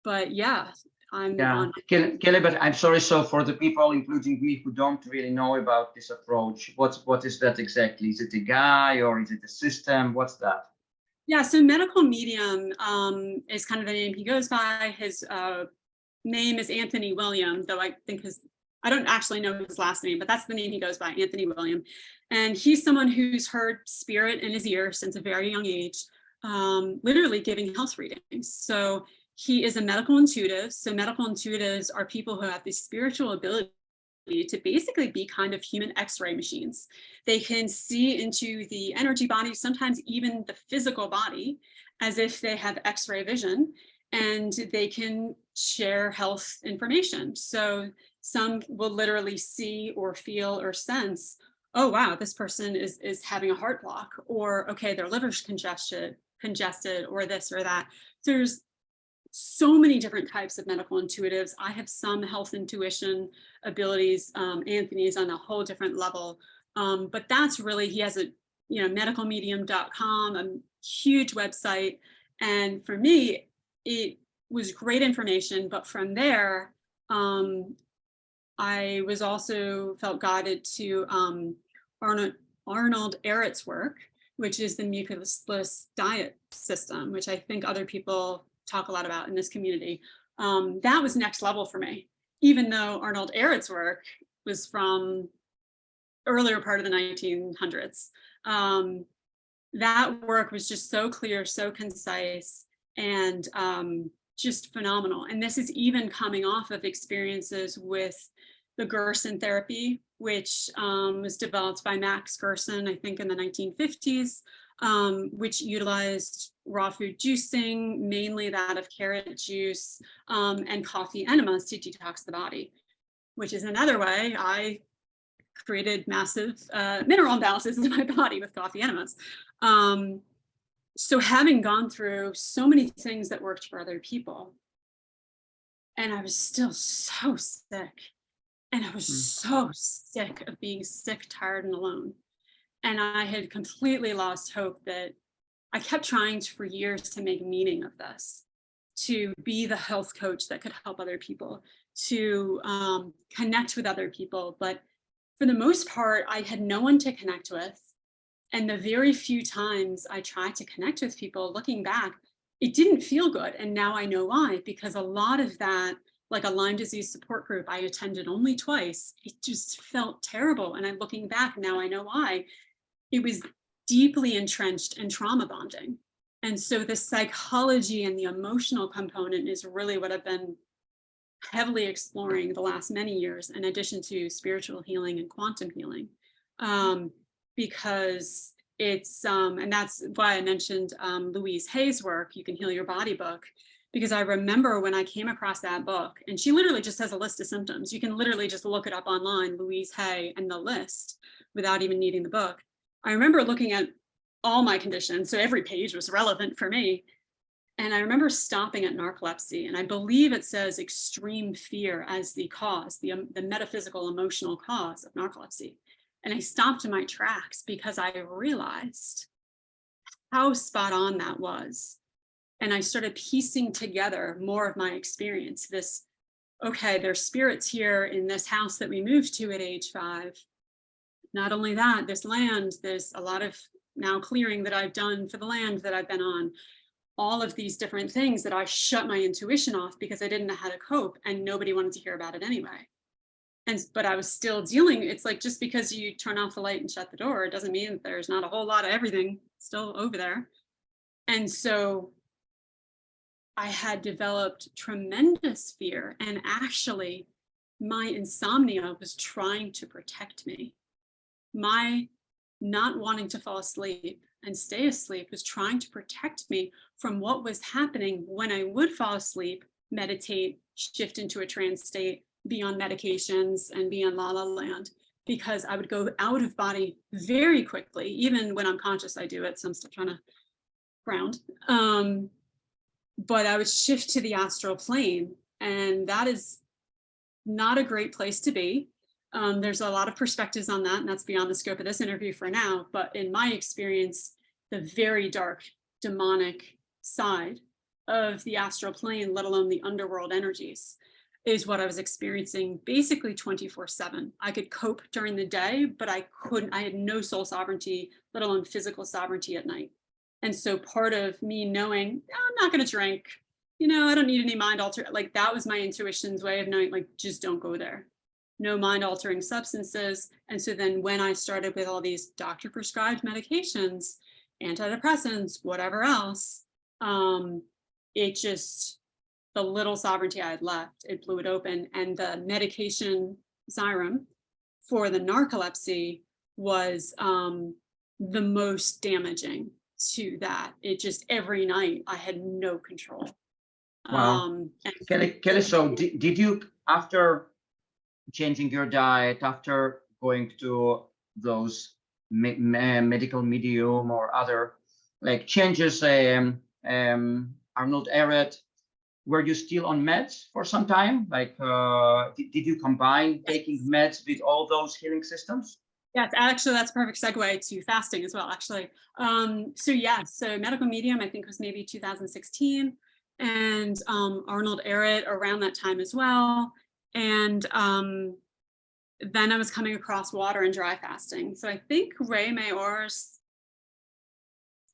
but yeah, Kelly, but I'm sorry. So for the people, including me, who don't really know about this approach, what is that exactly? Is it a guy or is it a system? What's that? Yeah, so medical medium is kind of the name he goes by. His name is Anthony William, though I don't actually know his last name, but that's the name he goes by, Anthony William. And he's someone who's heard spirit in his ear since a very young age, literally giving health readings. So he is a medical intuitive. So medical intuitives are people who have this spiritual ability to basically be kind of human X-ray machines. They can see into the energy body, sometimes even the physical body, as if they have X-ray vision, and they can share health information. So some will literally see or feel or sense, oh wow, this person is having a heart block, or okay, their liver's congested, or this or that. There's so many different types of medical intuitives. I have some health intuition abilities. Anthony is on a whole different level. But that's really, he has a, medicalmedium.com, a huge website. And for me, it was great information. But from there, I was also felt guided to Arnold Ehret's work, which is the mucusless diet system, which I think other people talk a lot about in this community. That was next level for me, even though Arnold Ehret's work was from earlier part of the 1900s. That work was just so clear, so concise, and just phenomenal. And this is even coming off of experiences with the Gerson therapy, which was developed by Max Gerson, I think in the 1950s, which utilized raw food juicing, mainly that of carrot juice, and coffee enemas to detox the body, which is another way I created massive mineral imbalances in my body with coffee enemas. So having gone through so many things that worked for other people, and I was still so sick, and I was so sick of being sick, tired, and alone. And I had completely lost hope that I kept trying for years to make meaning of this, to be the health coach that could help other people, to connect with other people. But for the most part, I had no one to connect with. And the very few times I tried to connect with people, looking back, it didn't feel good. And now I know why, because a lot of that, like a Lyme disease support group I attended only twice, it just felt terrible. And I'm looking back now, I know why. It was deeply entrenched in trauma bonding. And so the psychology and the emotional component is really what I've been heavily exploring the last many years, in addition to spiritual healing and quantum healing. Because it's, and that's why I mentioned Louise Hay's work, You Can Heal Your Body book, because I remember when I came across that book, and she literally just has a list of symptoms. You can literally just look it up online, Louise Hay, and the list without even needing the book. I remember looking at all my conditions, so every page was relevant for me. And I remember stopping at narcolepsy, and I believe it says extreme fear as the cause, the metaphysical emotional cause of narcolepsy. And I stopped in my tracks because I realized how spot on that was. And I started piecing together more of my experience. This, okay, there's spirits here in this house that we moved to at age 5. Not only that, this land, there's a lot of now clearing that I've done for the land that I've been on. All of these different things that I shut my intuition off because I didn't know how to cope, and nobody wanted to hear about it anyway. But I was still dealing. It's like, just because you turn off the light and shut the door, it doesn't mean that there's not a whole lot of everything still over there. And so I had developed tremendous fear, and actually my insomnia was trying to protect me. My not wanting to fall asleep and stay asleep was trying to protect me from what was happening when I would fall asleep, meditate, shift into a trance state, be on medications, and be on la la land, because I would go out of body very quickly. Even when I'm conscious, I do it, so I'm still trying to ground. But I would shift to the astral plane, and that is not a great place to be. There's a lot of perspectives on that, and that's beyond the scope of this interview for now. But in my experience, the very dark, demonic side of the astral plane, let alone the underworld energies, is what I was experiencing basically 24/7. I could cope during the day, but I had no soul sovereignty, let alone physical sovereignty at night. And so part of me knowing, I'm not going to drink, you know, I don't need any mind alter, like that was my intuition's way of knowing, like, just don't go there. No mind altering substances. And so then when I started with all these doctor prescribed medications, antidepressants, whatever else, it just, the little sovereignty I had left, it blew it open. And the medication Xyrem for the narcolepsy was the most damaging to that. It just, every night I had no control. Wow. Kelly, so did you, after changing your diet, after going to those medical medium or other like changes, Arnold Ehret, were you still on meds for some time? Like, did you combine taking meds with all those healing systems? Yes, actually, that's a perfect segue to fasting as well, actually. So medical medium, I think was maybe 2016, and Arnold Ehret around that time as well. And then I was coming across water and dry fasting. So I think Reynaud's,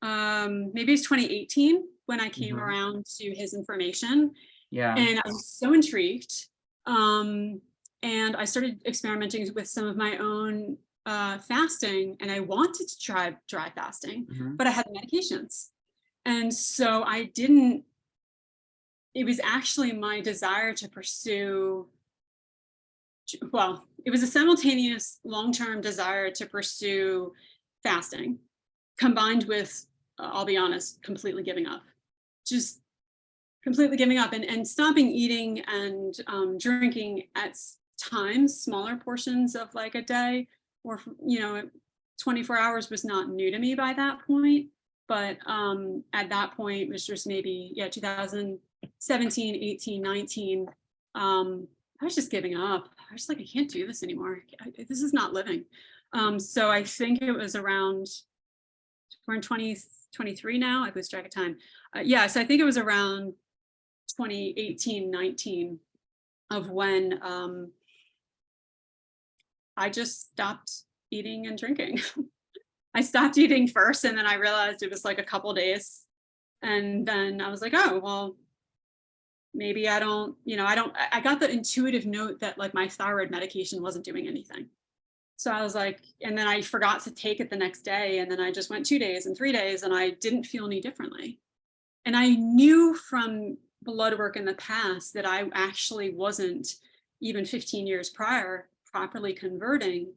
maybe it's 2018 when I came around to his information. Yeah. And I was so intrigued. And I started experimenting with some of my own fasting, and I wanted to try dry fasting, but I had medications. And so it was actually my desire to pursue, well, it was a simultaneous long-term desire to pursue fasting combined with, I'll be honest, completely giving up. Just completely giving up and stopping eating and drinking at times, smaller portions of like a day, or, 24 hours was not new to me by that point. But at that point, it was just maybe, 2017, 18, 19. I was just giving up. I was like, I can't do this anymore. This is not living. So I think it was around, we're in 2023 now. I lose track of time. So I think it was around 2018, 19 of when I just stopped eating and drinking. I stopped eating first, and then I realized it was like a couple days. And then I was like, oh, well, maybe I got the intuitive note that like my thyroid medication wasn't doing anything. So I was like, and then I forgot to take it the next day. And then I just went 2 days and 3 days, and I didn't feel any differently. And I knew from blood work in the past that I actually wasn't, even 15 years prior, properly converting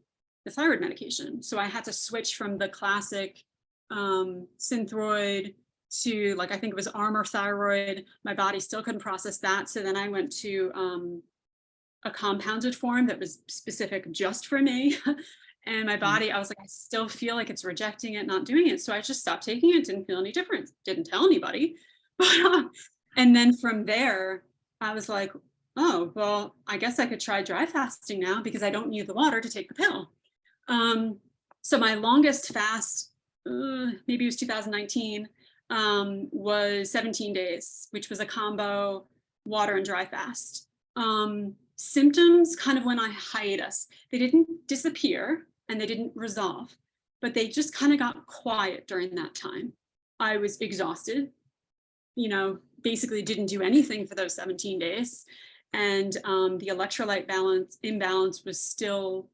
the thyroid medication. So I had to switch from the classic Synthroid to, like, I think it was Armor Thyroid. My body still couldn't process that. So then I went to a compounded form that was specific just for me. And my body, I was like, I still feel like it's rejecting it, not doing it. So I just stopped taking it, didn't feel any different, didn't tell anybody. And then from there, I was like, oh, well, I guess I could try dry fasting now because I don't need the water to take the pill. So my longest fast, maybe it was 2019, was 17 days, which was a combo water and dry fast. Symptoms kind of went on hiatus. They didn't disappear and they didn't resolve, but they just kind of got quiet during that time. I was exhausted, basically didn't do anything for those 17 days. And the electrolyte imbalance was still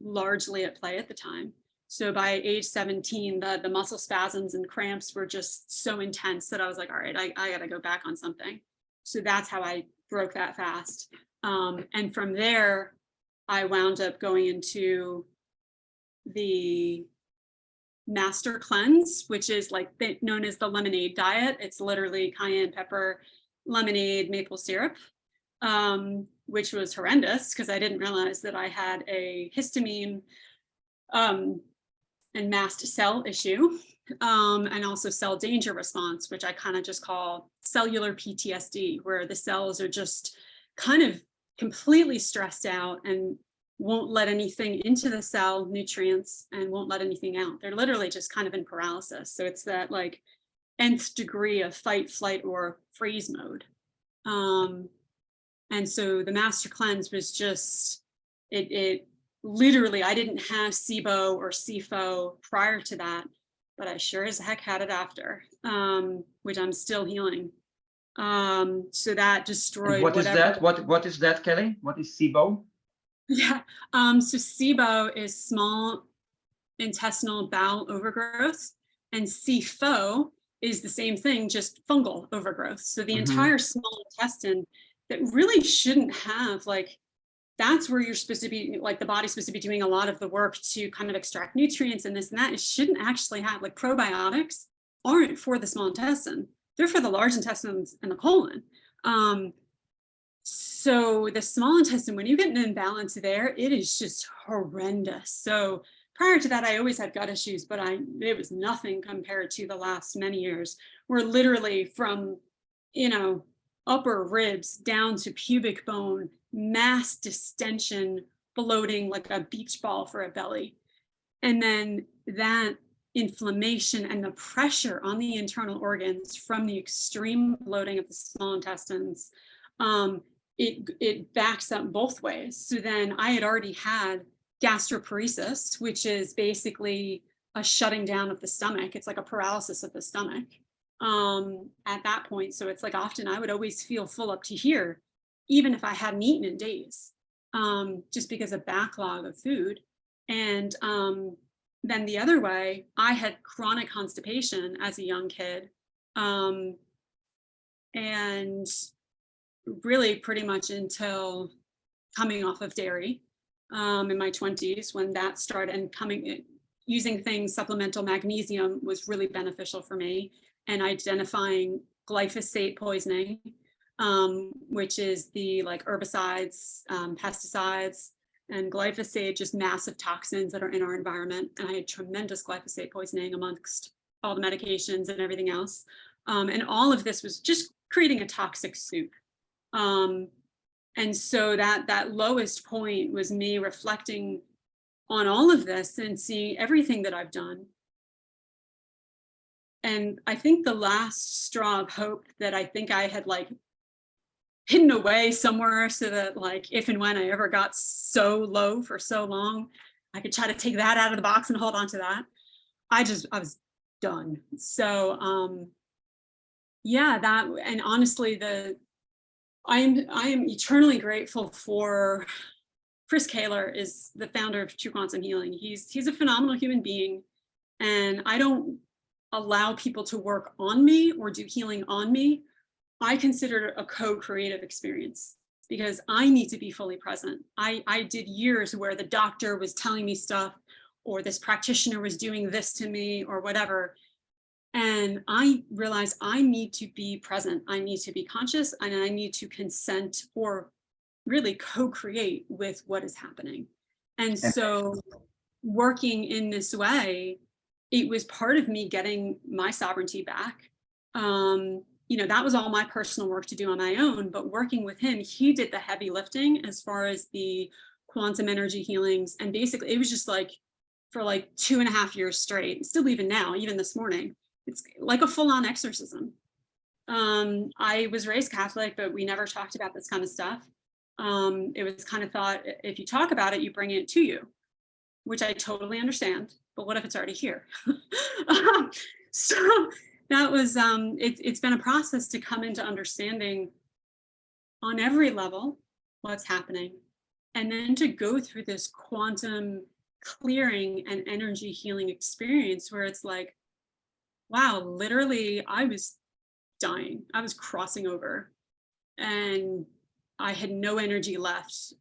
largely at play at the time. So by age 17, the muscle spasms and cramps were just so intense that I was like, all right, I got to go back on something. So that's how I broke that fast. And from there, I wound up going into the master cleanse, which is like known as the lemonade diet. It's literally cayenne pepper, lemonade, maple syrup, which was horrendous because I didn't realize that I had a histamine and mast cell issue, and also cell danger response, which I kind of just call cellular PTSD, where the cells are just kind of completely stressed out and won't let anything into the cell, nutrients, and won't let anything out. They're literally just kind of in paralysis. So it's that like nth degree of fight, flight, or freeze mode. And so the master cleanse was just, it literally, I didn't have SIBO or SIFO prior to that, but I sure as heck had it after. which I'm still healing. So that And destroyed what is whatever. that? What is that, Kelly? What is SIBO? Yeah. So SIBO is small intestinal bowel overgrowth, and SIFO is the same thing, just fungal overgrowth. So the entire small intestine that really shouldn't have, like, that's where you're supposed to be, like, the body's supposed to be doing a lot of the work to kind of extract nutrients and this and that. It shouldn't actually have, like, probiotics aren't for the small intestine. They're for the large intestines and the colon. So the small intestine, when you get an imbalance there, it is just horrendous. So prior to that, I always had gut issues, but it was nothing compared to the last many years, where literally from, upper ribs down to pubic bone, mass distension, bloating like a beach ball for a belly. And then that inflammation and the pressure on the internal organs from the extreme bloating of the small intestines, it backs up both ways. So then I had already had gastroparesis, which is basically a shutting down of the stomach. It's like a paralysis of the stomach at that point. So it's like often I would always feel full up to here, even if I hadn't eaten in days, just because of backlog of food. And then the other way, I had chronic constipation as a young kid. And really pretty much until coming off of dairy in my 20s, when that started, and using things, supplemental magnesium was really beneficial for me, and identifying glyphosate poisoning, which is the like herbicides, pesticides, and glyphosate, just massive toxins that are in our environment. And I had tremendous glyphosate poisoning amongst all the medications and everything else. And all of this was just creating a toxic soup. And so that lowest point was me reflecting on all of this and seeing everything that I've done. And I think the last straw of hope that I think I had like hidden away somewhere, so that like if and when I ever got so low for so long, I could try to take that out of the box and hold on to that. I was done. So yeah, that, and honestly, I am eternally grateful for Chris Kaler, is the founder of True Quantum Healing. He's a phenomenal human being, and I don't allow people to work on me or do healing on me. I consider it a co-creative experience because I need to be fully present. I did years where the doctor was telling me stuff, or this practitioner was doing this to me or whatever. And I realized I need to be present. I need to be conscious, and I need to consent or really co-create with what is happening. And so working in this way, it was part of me getting my sovereignty back. That was all my personal work to do on my own, but working with him, he did the heavy lifting as far as the quantum energy healings. And basically it was just like for like 2.5 years straight, still even now, even this morning, it's like a full-on exorcism. I was raised Catholic, but we never talked about this kind of stuff. It was kind of thought, if you talk about it, you bring it to you, which I totally understand. But what if it's already here? So that was, it's been a process to come into understanding on every level what's happening. And then to go through this quantum clearing and energy healing experience where it's like, wow, literally, I was dying. I was crossing over and I had no energy left,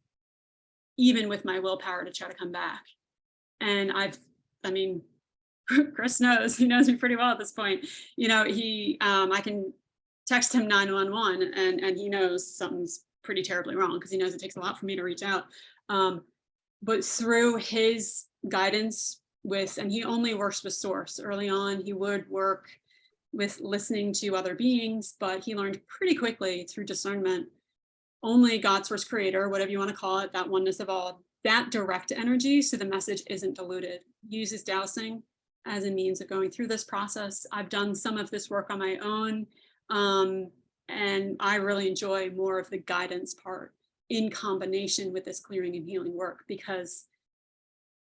even with my willpower to try to come back. And Chris knows, he knows me pretty well at this point. I can text him 911 and he knows something's pretty terribly wrong because he knows it takes a lot for me to reach out. But through his guidance and he only works with source. Early on, he would work with listening to other beings, but he learned pretty quickly through discernment, only God, source, creator, whatever you want to call it, that oneness of all, that direct energy, so the message isn't diluted. Uses dowsing as a means of going through this process. I've done some of this work on my own, and I really enjoy more of the guidance part in combination with this clearing and healing work, because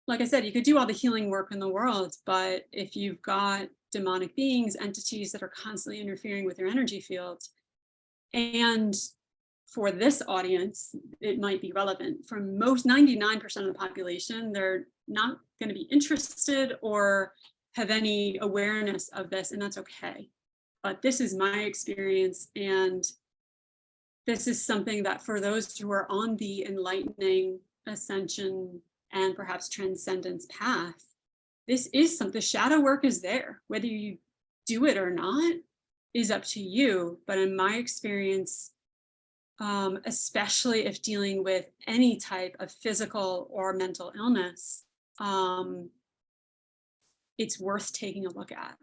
like I said, you could do all the healing work in the world, but if you've got demonic beings, entities that are constantly interfering with your energy field. And for this audience, it might be relevant. For most 99% of the population, they're not going to be interested or have any awareness of this, and that's okay. But this is my experience, and this is something that for those who are on the enlightening, ascension, and perhaps transcendence path, this is something, the shadow work is there. Whether you do it or not is up to you. But in my experience, especially if dealing with any type of physical or mental illness, it's worth taking a look at.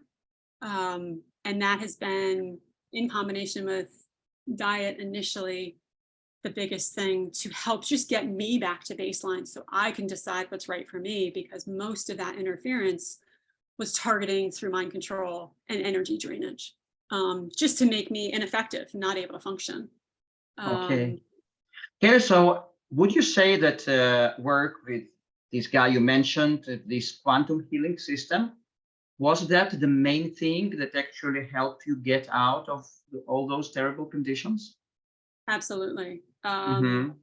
And that has been, in combination with diet initially, the biggest thing to help just get me back to baseline so I can decide what's right for me, because most of that interference was targeting through mind control and energy drainage, just to make me ineffective, not able to function. Okay. Okay, so would you say that work with this guy you mentioned, this quantum healing system, was that the main thing that actually helped you get out of all those terrible conditions? Absolutely. Mm-hmm.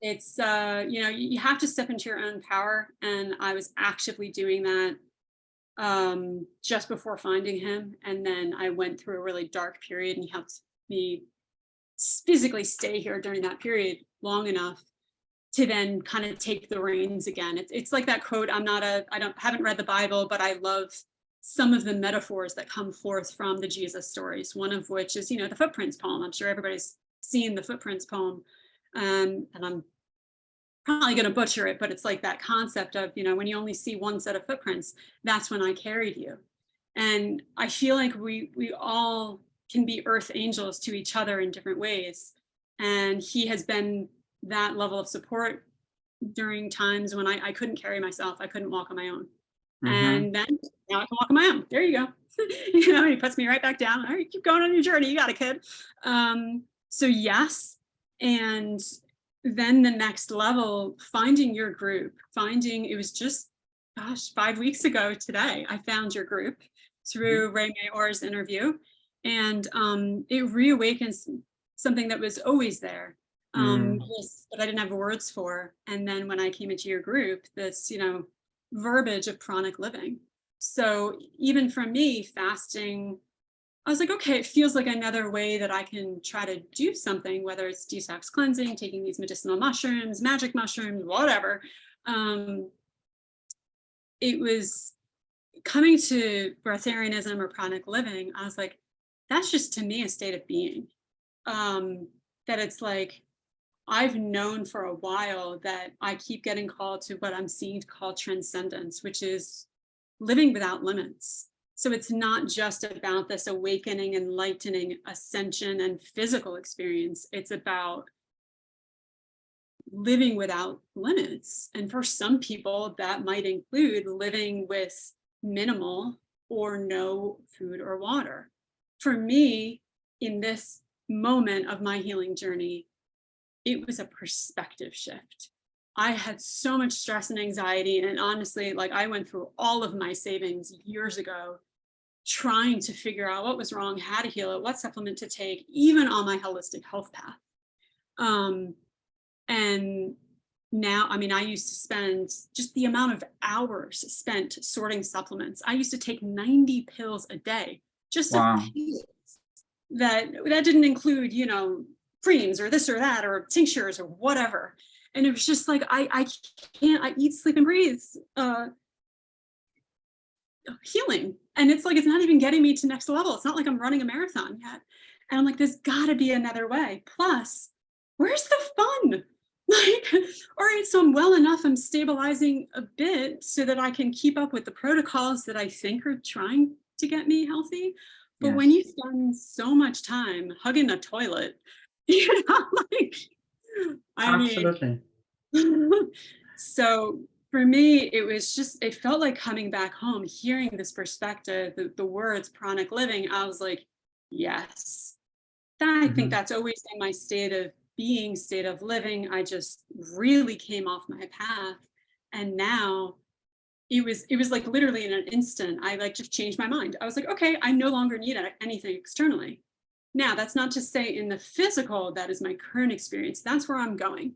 It's, you have to step into your own power. And I was actively doing that just before finding him. And then I went through a really dark period, and he helped me physically stay here during that period long enough to then kind of take the reins again. It's like that quote, haven't read the Bible, but I love some of the metaphors that come forth from the Jesus stories. One of which is, the footprints poem. I'm sure everybody's seen the footprints poem. And I'm probably going to butcher it, but it's like that concept of, when you only see one set of footprints, that's when I carried you. And I feel like we all can be earth angels to each other in different ways. And he has been that level of support during times when I couldn't carry myself. I couldn't walk on my own. Mm-hmm. And then now I can walk on my own. There you go. He puts me right back down. All right, keep going on your journey. You got it, kid. So yes. And then the next level, finding your group, it was just, 5 weeks ago today, I found your group through Reynaud's interview. And it reawakens something that was always there, but I didn't have words for. And then when I came into your group, this, verbiage of pranic living. So even for me, fasting, I was like, okay, it feels like another way that I can try to do something, whether it's detox cleansing, taking these medicinal mushrooms, magic mushrooms, whatever. It was coming to breatharianism or pranic living. I was like, that's just, to me, a state of being. That it's like, I've known for a while that I keep getting called to what I'm seeing called transcendence, which is living without limits. So it's not just about this awakening, enlightening, ascension, and physical experience. It's about living without limits. And for some people, that might include living with minimal or no food or water. For me, in this moment of my healing journey, it was a perspective shift. I had so much stress and anxiety. And honestly, I went through all of my savings years ago, trying to figure out what was wrong, how to heal it, what supplement to take, even on my holistic health path. And now, I used to spend just the amount of hours spent sorting supplements. I used to take 90 pills a day, just of pills that didn't include, creams or this or that or tinctures or whatever. And it was just like, I eat, sleep, and breathe healing. And it's like, it's not even getting me to next level. It's not like I'm running a marathon yet. And I'm like, there's gotta be another way. Plus, where's the fun? All right, so I'm well enough, I'm stabilizing a bit so that I can keep up with the protocols that I think are trying to get me healthy. But when you spend so much time hugging a toilet, Absolutely. So for me, it felt like coming back home, hearing this perspective, the words pranic living. I was like, yes, I think that's always been my state of being, state of living. I just really came off my path. And now it was like literally in an instant, I like just changed my mind. I was like, okay, I no longer need anything externally. Now, that's not to say in the physical, that is my current experience. That's where I'm going.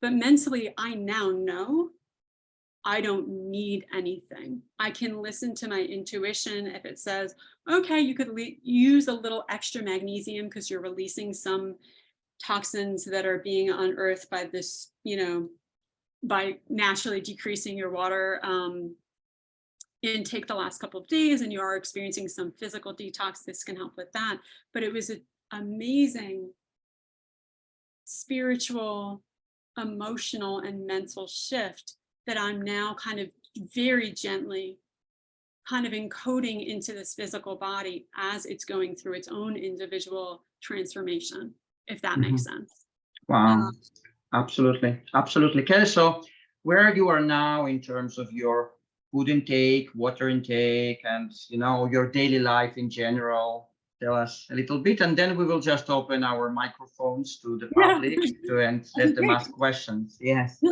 But mentally, I now know I don't need anything. I can listen to my intuition if it says, okay, you could use a little extra magnesium because you're releasing some toxins that are being unearthed by this, by naturally decreasing your water intake the last couple of days, and you are experiencing some physical detox. This can help with that. But it was an amazing spiritual, emotional, and mental shift that I'm now kind of very gently kind of encoding into this physical body as it's going through its own individual transformation, if that makes sense. Wow. Absolutely. Absolutely. Kelly, so where you are now in terms of your food intake, water intake, and your daily life in general? Tell us a little bit, and then we will just open our microphones to the public and let them ask questions. Yes.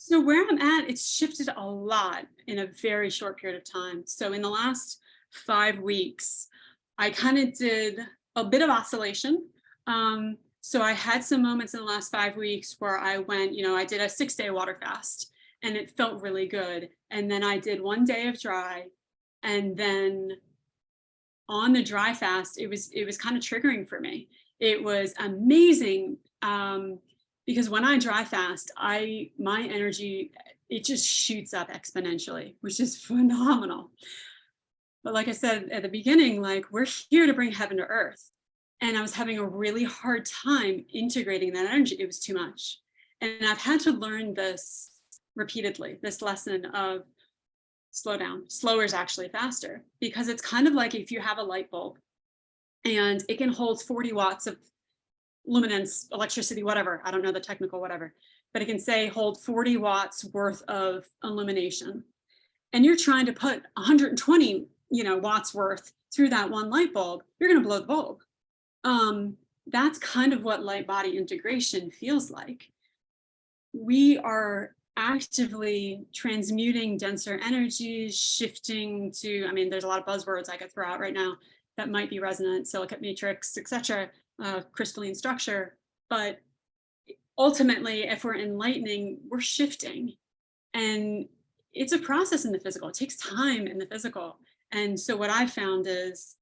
So where I'm at, it's shifted a lot in a very short period of time. So in the last 5 weeks, I kind of did a bit of oscillation. So I had some moments in the last 5 weeks where I went, I did a 6-day water fast, and it felt really good. And then I did 1 day of dry, and then on the dry fast, it was kind of triggering for me. It was amazing. Because when I dry fast, my energy, it just shoots up exponentially, which is phenomenal. But like I said at the beginning, like, we're here to bring heaven to earth. And I was having a really hard time integrating that energy. It was too much. And I've had to learn this repeatedly, this lesson of slow down. Slower is actually faster, because it's kind of like if you have a light bulb and it can hold 40 watts of luminance, electricity, whatever, I don't know the technical whatever, but it can say hold 40 watts worth of illumination, and you're trying to put 120 watts worth through that one light bulb, you're going to blow the bulb. That's kind of what light body integration feels like. We are actively transmuting denser energies, shifting to, there's a lot of buzzwords I could throw out right now that might be resonant: silicate matrix, etc., crystalline structure. But ultimately, if we're enlightening, we're shifting. And it's a process in the physical. It takes time in the physical. And so what I found is,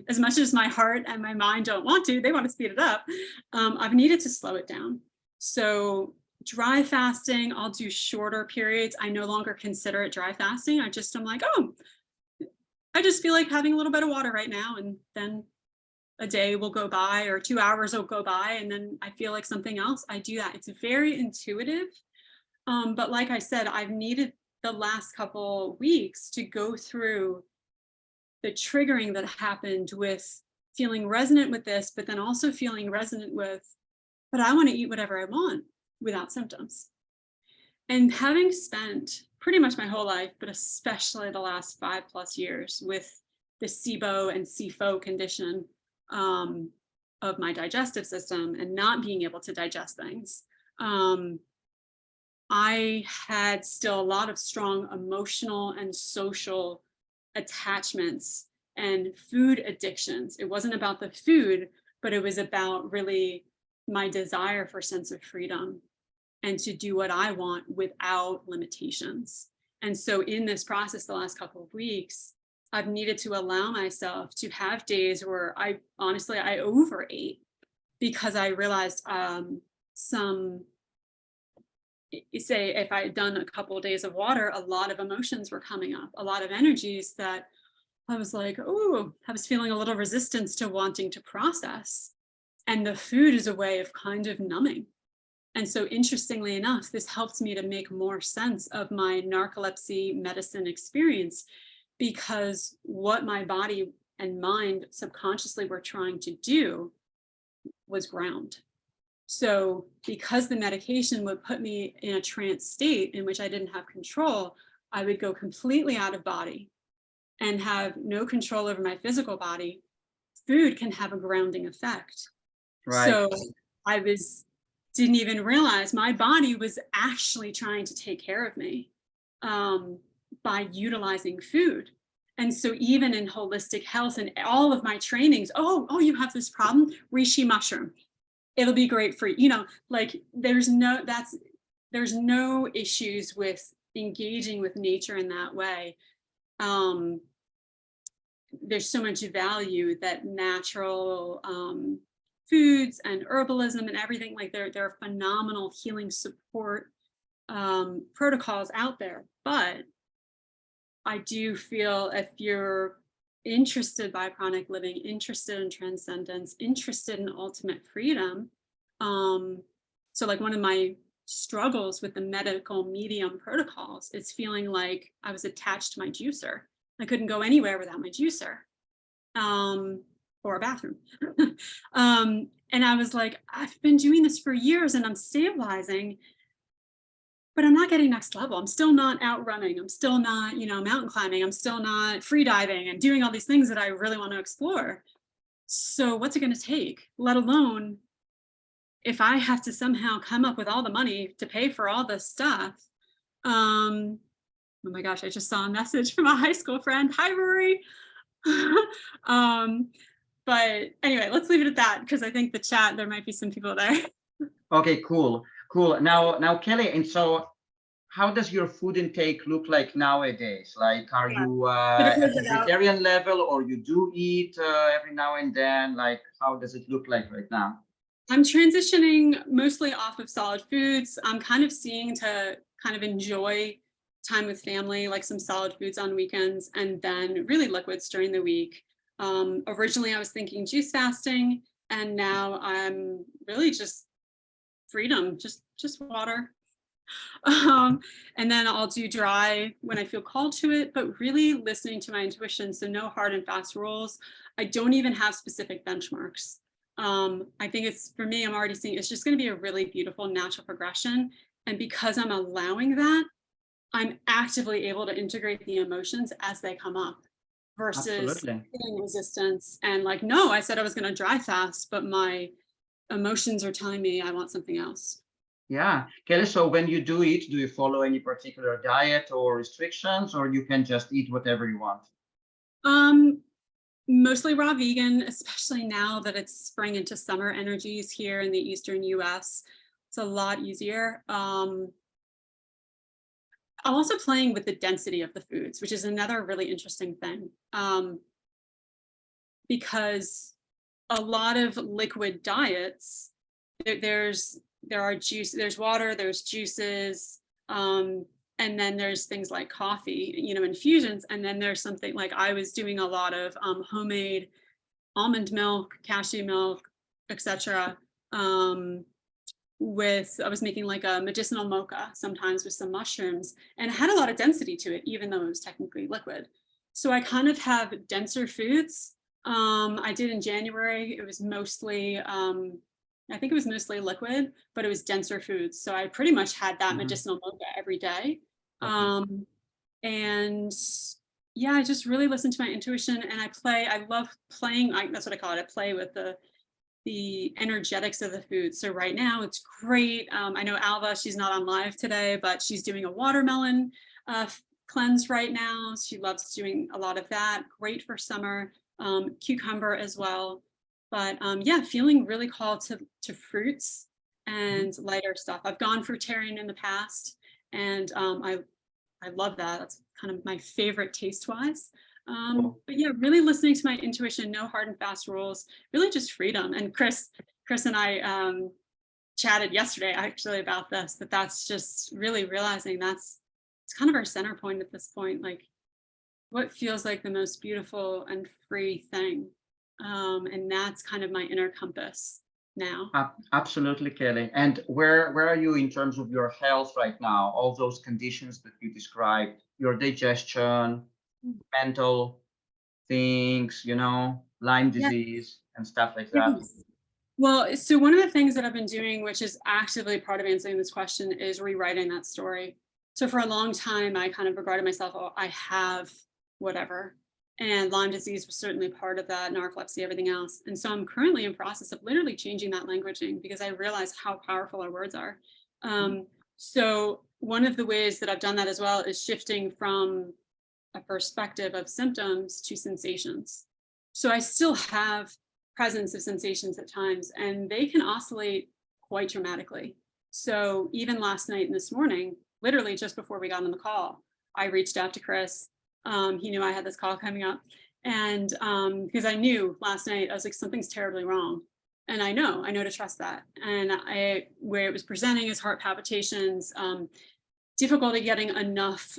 as much as my heart and my mind don't want to, they want to speed it up, I've needed to slow it down. So dry fasting, I'll do shorter periods. I no longer consider it dry fasting. I'm like, oh, I just feel like having a little bit of water right now, and then a day will go by or 2 hours will go by, and then I feel like something else. I do that. It's very intuitive. But like I said, I've needed the last couple weeks to go through the triggering that happened with feeling resonant with this, but then also feeling resonant with, but I want to eat whatever I want without symptoms. And having spent pretty much my whole life, but especially the last 5+ years, with the SIBO and SIFO condition of my digestive system and not being able to digest things, I had still a lot of strong emotional and social attachments and food addictions. It wasn't about the food, but it was about really my desire for sense of freedom and to do what I want without limitations. And so in this process, the last couple of weeks, I've needed to allow myself to have days where I overate, because I realized say if I had done a couple of days of water, a lot of emotions were coming up, a lot of energies that I was like, oh, I was feeling a little resistance to wanting to process. And the food is a way of kind of numbing. And so interestingly enough, this helped me to make more sense of my narcolepsy medicine experience, because what my body and mind subconsciously were trying to do was ground. So because the medication would put me in a trance state in which I didn't have control, I would go completely out of body and have no control over my physical body. Food can have a grounding effect. Right. So I didn't even realize my body was actually trying to take care of me. by utilizing food. And so even in holistic health and all of my trainings, oh, you have this problem, reishi mushroom. It'll be great for you. You know, like there's no issues with engaging with nature in that way. There's so much value that natural foods and herbalism and everything, like there are phenomenal healing support protocols out there. But I do feel if you're interested by chronic living, interested in transcendence, interested in ultimate freedom, so like one of my struggles with the medical medium protocols is feeling like I was attached to my juicer. I couldn't go anywhere without my juicer or a bathroom. And I was like, I've been doing this for years and I'm stabilizing, but I'm not getting next level. I'm still not out running. I'm still not, mountain climbing. I'm still not free diving and doing all these things that I really want to explore. So what's it going to take, let alone if I have to somehow come up with all the money to pay for all this stuff? Oh my gosh, I just saw a message from a high school friend. Hi, Rory. But anyway, let's leave it at that because I think the chat, there might be some people there. Okay, cool. Now, Kelly, and so how does your food intake look like nowadays? Like, are you at a vegetarian level, or you do eat every now and then? Like, how does it look like right now? I'm transitioning mostly off of solid foods. I'm kind of seeing to kind of enjoy time with family, like some solid foods on weekends, and then really liquids during the week. Originally, I was thinking juice fasting, and now I'm really just freedom, just water. And then I'll do dry when I feel called to it, but really listening to my intuition. So no hard and fast rules. I don't even have specific benchmarks. I think it's, for me, I'm already seeing it's just going to be a really beautiful natural progression. And because I'm allowing that, I'm actively able to integrate the emotions as they come up versus feeling resistance. And like, no, I said I was going to dry fast, but my emotions are telling me I want something else. Yeah. Kelly, so when you do eat, do you follow any particular diet or restrictions, or you can just eat whatever you want? Mostly raw vegan, especially now that it's spring into summer energies here in the Eastern US. It's a lot easier. I'm also playing with the density of the foods, which is another really interesting thing. Because a lot of liquid diets, there's water, there's juices, and then there's things like coffee, infusions. And then there's something like I was doing a lot of homemade almond milk, cashew milk, etc. I was making like a medicinal mocha sometimes with some mushrooms, and it had a lot of density to it, even though it was technically liquid. So I kind of have denser foods. I did in January, it was mostly, I think it was mostly liquid, but it was denser foods. So I pretty much had that medicinal mocha every day. And yeah, I just really listen to my intuition, and I love playing, that's what I call it. I play with the energetics of the food. So right now it's great. I know Alva, she's not on live today, but she's doing a watermelon cleanse right now. She loves doing a lot of that. Great for summer. Cucumber as well. But yeah, feeling really called to fruits and lighter stuff. I've gone fruitarian in the past, and I love that. That's kind of my favorite taste-wise. But yeah, really listening to my intuition, no hard and fast rules, really just freedom. And Chris and I chatted yesterday actually about this, that's just really realizing it's kind of our center point at this point, like what feels like the most beautiful and free thing. And that's kind of my inner compass now. Absolutely, Kelly. And where are you in terms of your health right now? All those conditions that you described, your digestion, mental things, Lyme disease and stuff like that. Well, so one of the things that I've been doing, which is actively part of answering this question, is rewriting that story. So for a long time, I kind of regarded myself, I have whatever. And Lyme disease was certainly part of that, narcolepsy, everything else. And so I'm currently in process of literally changing that languaging because I realize how powerful our words are. So one of the ways that I've done that as well is shifting from a perspective of symptoms to sensations. So I still have presence of sensations at times, and they can oscillate quite dramatically. So even last night and this morning, literally just before we got on the call, I reached out to Chris. He knew I had this call coming up. And because I knew last night, I was like, something's terribly wrong. And I know to trust that. And where it was presenting as heart palpitations, difficulty getting enough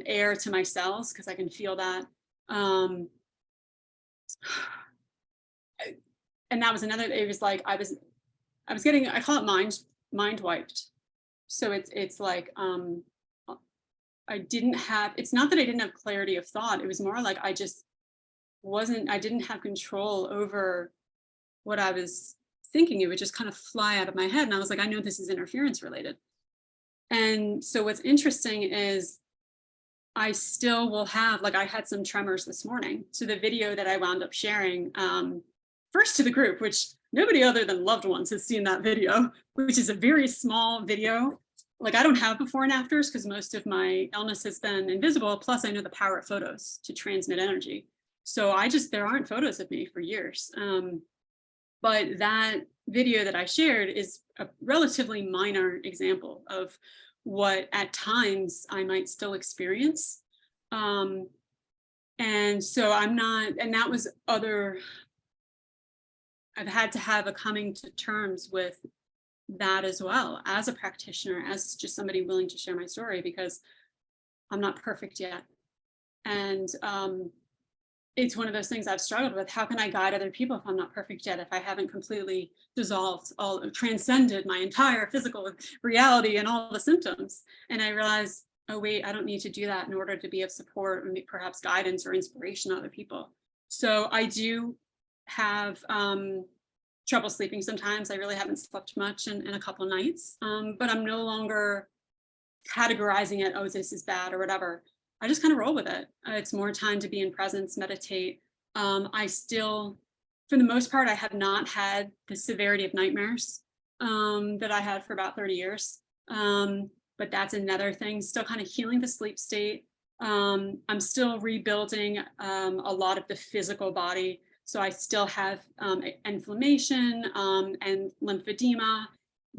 air to my cells because I can feel that. And that was another, it was like, I was getting, I call it mind wiped. So it's like, it's not that I didn't have clarity of thought. It was more like I didn't have control over what I was thinking. It would just kind of fly out of my head. And I was like, I know this is interference related. And so what's interesting is I still will have, like I had some tremors this morning. So the video that I wound up sharing, first to the group, which nobody other than loved ones has seen that video, which is a very small video. Like I don't have before and afters because most of my illness has been invisible. Plus I know the power of photos to transmit energy. So there aren't photos of me for years. But that video that I shared is a relatively minor example of what at times I might still experience. And so that was I've had to have a coming to terms with that as well as a practitioner, as just somebody willing to share my story, because I'm not perfect yet. And it's one of those things I've struggled with. How can I guide other people if I'm not perfect yet, if I haven't completely transcended my entire physical reality and all the symptoms? And I realized, oh wait, I don't need to do that in order to be of support and perhaps guidance or inspiration to other people. So I do have trouble sleeping sometimes. I really haven't slept much in a couple of nights, but I'm no longer categorizing it, oh, this is bad or whatever. I just kind of roll with it. It's more time to be in presence, meditate. I still, for the most part, I have not had the severity of nightmares that I had for about 30 years. But that's another thing, still kind of healing the sleep state. I'm still rebuilding a lot of the physical body. So I still have inflammation and lymphedema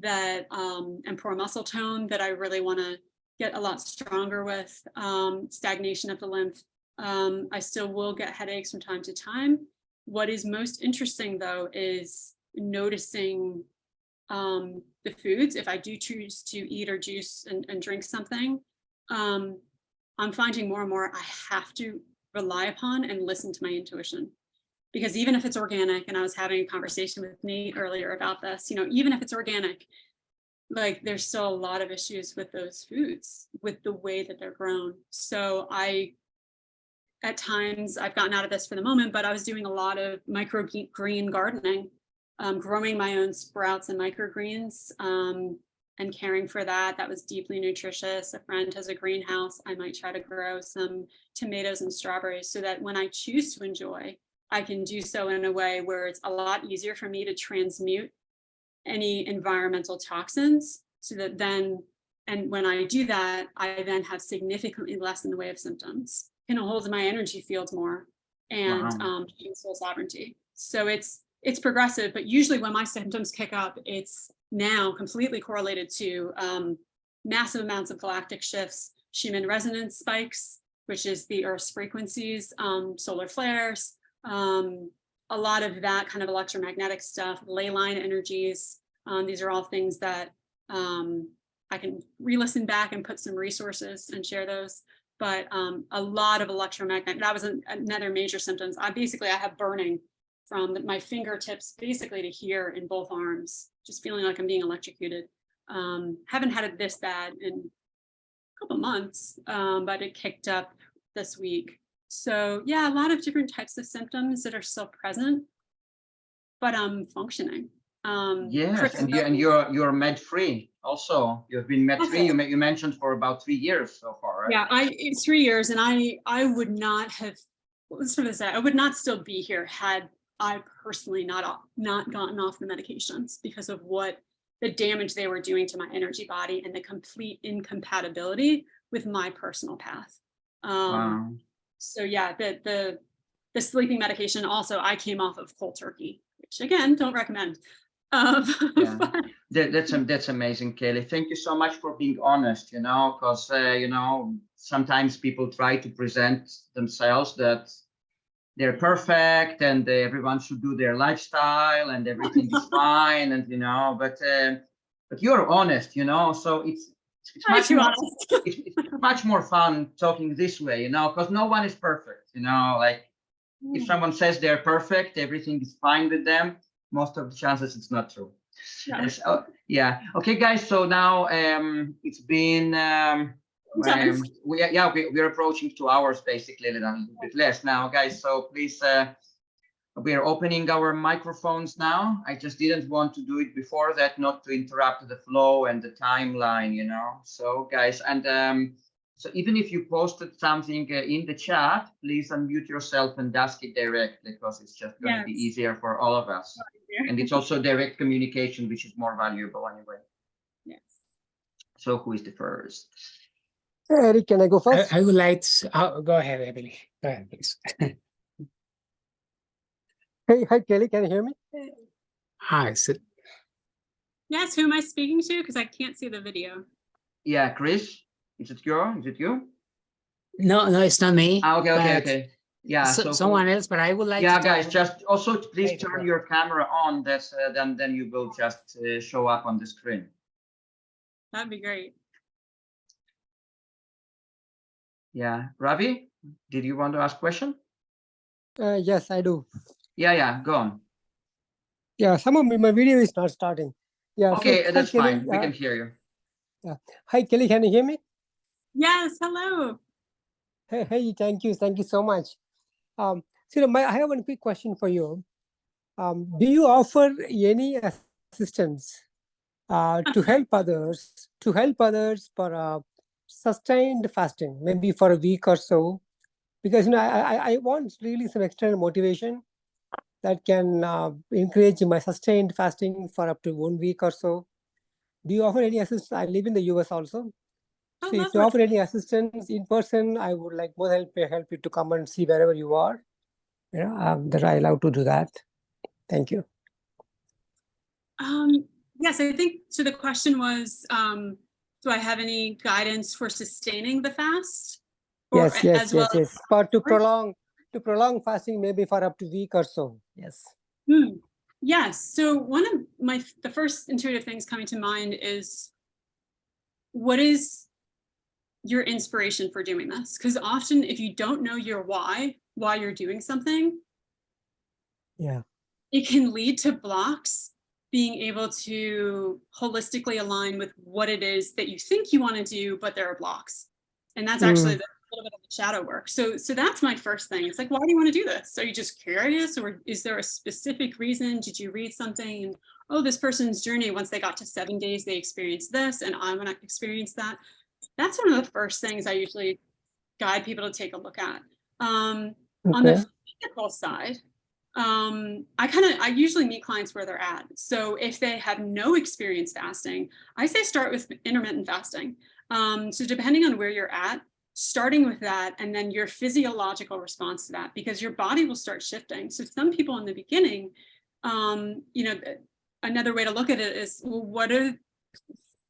and poor muscle tone that I really want to get a lot stronger with, stagnation of the lymph. I still will get headaches from time to time. What is most interesting though is noticing the foods. If I do choose to eat or juice and drink something, I'm finding more and more I have to rely upon and listen to my intuition. Because even if it's organic, and I was having a conversation with Nate earlier about this, even if it's organic, like there's still a lot of issues with those foods, with the way that they're grown. So at times I've gotten out of this for the moment, but I was doing a lot of microgreen gardening, growing my own sprouts and microgreens, and caring for that. That was deeply nutritious. A friend has a greenhouse. I might try to grow some tomatoes and strawberries so that when I choose to enjoy, I can do so in a way where it's a lot easier for me to transmute any environmental toxins, so that then, and when I do that, I then have significantly less in the way of symptoms, can hold my energy field more, and soul sovereignty. So it's progressive, but usually when my symptoms kick up, it's now completely correlated to massive amounts of galactic shifts, Schumann resonance spikes, which is the Earth's frequencies, solar flares, a lot of that kind of electromagnetic stuff, ley line energies. These are all things that I can re-listen back and put some resources and share those. But a lot of electromagnetic, that was another major symptoms. I have burning from my fingertips basically to here in both arms, just feeling like I'm being electrocuted. Haven't had it this bad in a couple months, but it kicked up this week. So yeah, a lot of different types of symptoms that are still present, but I'm functioning. Yes, and you're med free. Also, you've been med free. You mentioned for about 3 years so far, right? Yeah, it's 3 years, and I would not have. Let's sort of say I would not still be here had I personally not gotten off the medications because of what the damage they were doing to my energy body and the complete incompatibility with my personal path. Wow. So yeah, the sleeping medication also, I came off of cold turkey, which again, don't recommend. Yeah, But that's amazing, Kelly. Thank you so much for being honest, because, sometimes people try to present themselves that they're perfect and everyone should do their lifestyle and everything is fine. And, but you're honest, so it's I'm much too more, honest. it's much more fun talking this way, because no one is perfect, like if someone says they're perfect, everything is fine with them, most of the chances it's not true. Yeah. Yes, yeah. Okay, guys. So now it's been we're approaching 2 hours, basically, a little bit less now, guys. So please, we are opening our microphones now. I just didn't want to do it before that, not to interrupt the flow and the timeline, So, guys, and so even if you posted something in the chat, please unmute yourself and ask it directly, because it's just going to be easier for all of us. And it's also direct communication, which is more valuable anyway. Yes. So who is the first? Eric, can I go first? I would like to go ahead, Emily. Go ahead, please. Hey, hi, Kelly. Can you hear me? Hi. So, Yes, who am I speaking to? Because I can't see the video. Yeah, Chris. Is it you? no, it's not me. Okay. Yeah. So someone else, but I would like. Yeah, to guys, just also please later. turn your camera on. That's then you will just show up on the screen. That'd be great. Yeah, Ravi, did you want to ask a question? Yes, I do. Yeah, go on. Yeah, some of my video is not starting. Yeah. Okay, so, that's hi, Kelly. fine. We can hear you. Yeah. Hi, Kelly. Can you hear me? Yes. Hello. Hey, thank you so much. So I have one quick question for you. Do you offer any assistance to help others for sustained fasting, maybe for a week or so? Because I want really some external motivation that can encourage my sustained fasting for up to 1 week or so. Do you offer any assistance? I live in the US also. So if you offer any assistance in person, I would like more help you to come and see wherever you are. That I allow to do that. Thank you. Yes, I think so. The question was, do I have any guidance for sustaining the fast? Or Yes. But to prolong fasting, maybe for up to a week or so. Yes. Yes. So one of the first intuitive things coming to mind is, what is your inspiration for doing this? Because often, if you don't know your why you're doing something, it can lead to blocks being able to holistically align with what it is that you think you want to do, but there are blocks. And that's actually a little bit of the shadow work. So that's my first thing. It's like, why do you want to do this? Are you just curious, or is there a specific reason? Did you read something and, oh, this person's journey, once they got to 7 days, they experienced this, and I want to experience that? That's one of the first things I usually guide people to take a look at. On the physical side, I usually meet clients where they're at. So if they have no experience fasting, I say start with intermittent fasting. So depending on where you're at, starting with that, and then your physiological response to that, because your body will start shifting. So some people in the beginning, another way to look at it is, well, what are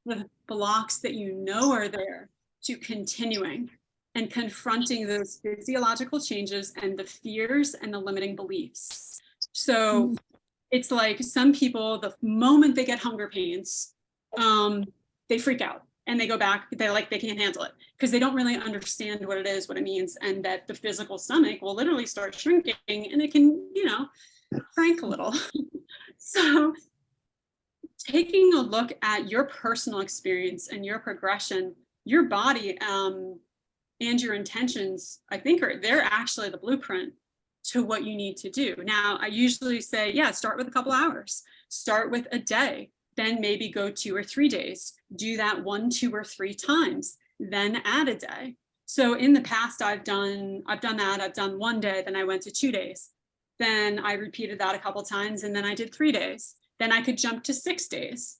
the blocks that you know are there to continuing and confronting those physiological changes and the fears and the limiting beliefs? So it's like some people, the moment they get hunger pains, they freak out and they go back. They can't handle it because they don't really understand what it is, what it means, and that the physical stomach will literally start shrinking and it can, crank a little. So taking a look at your personal experience and your progression, your body and your intentions, I think they're actually the blueprint to what you need to do. Now, I usually say, start with a couple hours, start with a day, then maybe go 2 or 3 days, do that 1, 2, or 3 times, then add a day. So in the past, I've done that. I've done 1 day, then I went to 2 days. Then I repeated that a couple times, and then I did 3 days. Then I could jump to 6 days.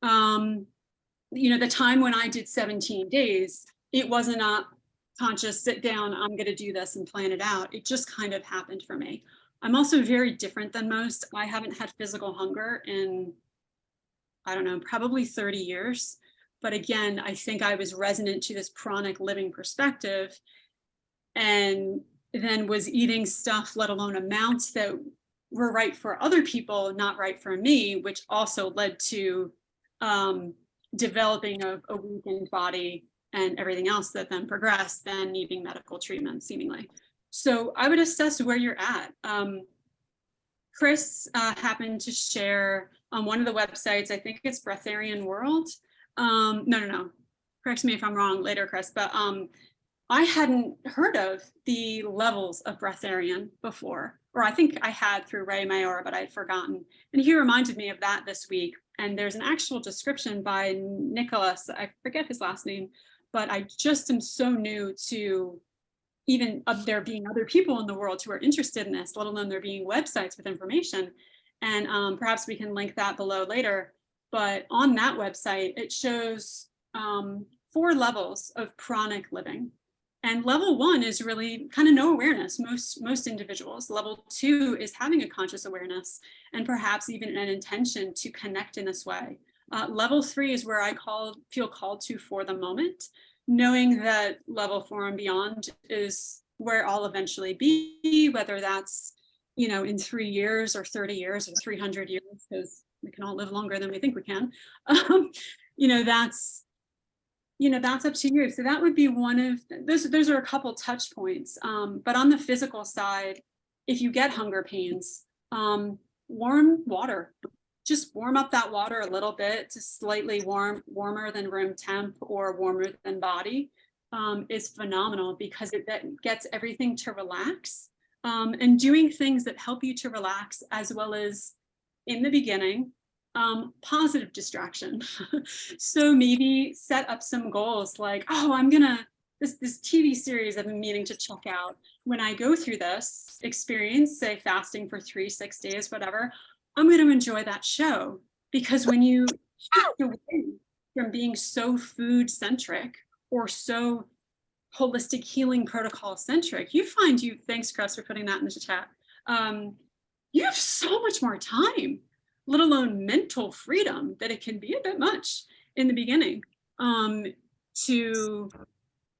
The time when I did 17 days, it wasn't a conscious sit down, I'm going to do this and plan it out. It just kind of happened for me. I'm also very different than most. I haven't had physical hunger in, I don't know, probably 30 years. But again, I think I was resonant to this chronic living perspective, and then was eating stuff, let alone amounts that were right for other people, not right for me, which also led to developing a weakened body and everything else that then progressed, then needing medical treatment seemingly. So I would assess where you're at. Chris happened to share on one of the websites, I think it's Breatharian World. No. Correct me if I'm wrong later, Chris, but I hadn't heard of the levels of breatharian before, or I think I had through Reynaud, but I'd forgotten. And he reminded me of that this week. And there's an actual description by Nicholas, I forget his last name, but I just am so new to even there being other people in the world who are interested in this, let alone there being websites with information. And perhaps we can link that below later. But on that website, it shows 4 levels of chronic living. And level 1 is really kind of no awareness, most individuals. Level 2 is having a conscious awareness and perhaps even an intention to connect in this way. Level 3 is where I feel called to for the moment, knowing that level 4 and beyond is where I'll eventually be, whether that's, in 3 years or 30 years or 300 years, because we can all live longer than we think we can. That's up to you. So that would be one of those are a couple touch points. But on the physical side, if you get hunger pains, warm water, just warm up that water a little bit to slightly warmer than room temp or warmer than body is phenomenal, because that gets everything to relax, and doing things that help you to relax, as well as in the beginning, positive distraction. So maybe set up some goals like, I'm gonna, this TV series I've been meaning to check out. When I go through this experience, say fasting for 3-6 days, whatever, I'm going to enjoy that show. Because when you shift away from being so food centric or so holistic healing protocol centric, you find thanks Chris for putting that in the chat, you have so much more time, let alone mental freedom, that it can be a bit much in the beginning to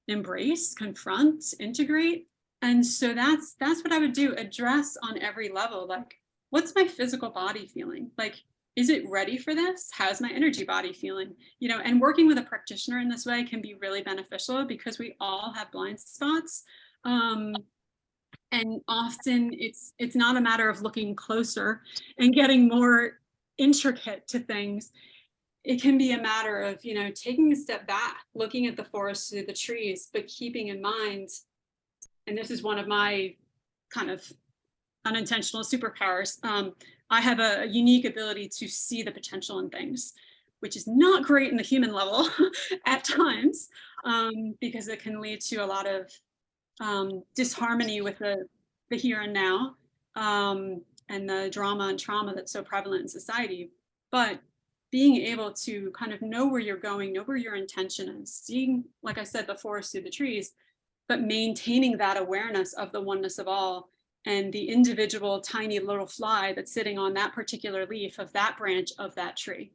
embrace, confront, integrate. And so that's what I would do, address on every level, like, what's my physical body feeling? Like, is it ready for this? How's my energy body feeling? And working with a practitioner in this way can be really beneficial, because we all have blind spots. And often it's not a matter of looking closer and getting more intricate to things. It can be a matter of, taking a step back, looking at the forest through the trees, but keeping in mind, and this is one of my kind of unintentional superpowers, I have a unique ability to see the potential in things, which is not great in the human level at times, because it can lead to a lot of disharmony with the here and now, and the drama and trauma that's so prevalent in society. But being able to kind of know where you're going, know where your intention is, seeing, like I said, the forest through the trees, but maintaining that awareness of the oneness of all, and the individual tiny little fly that's sitting on that particular leaf of that branch of that tree.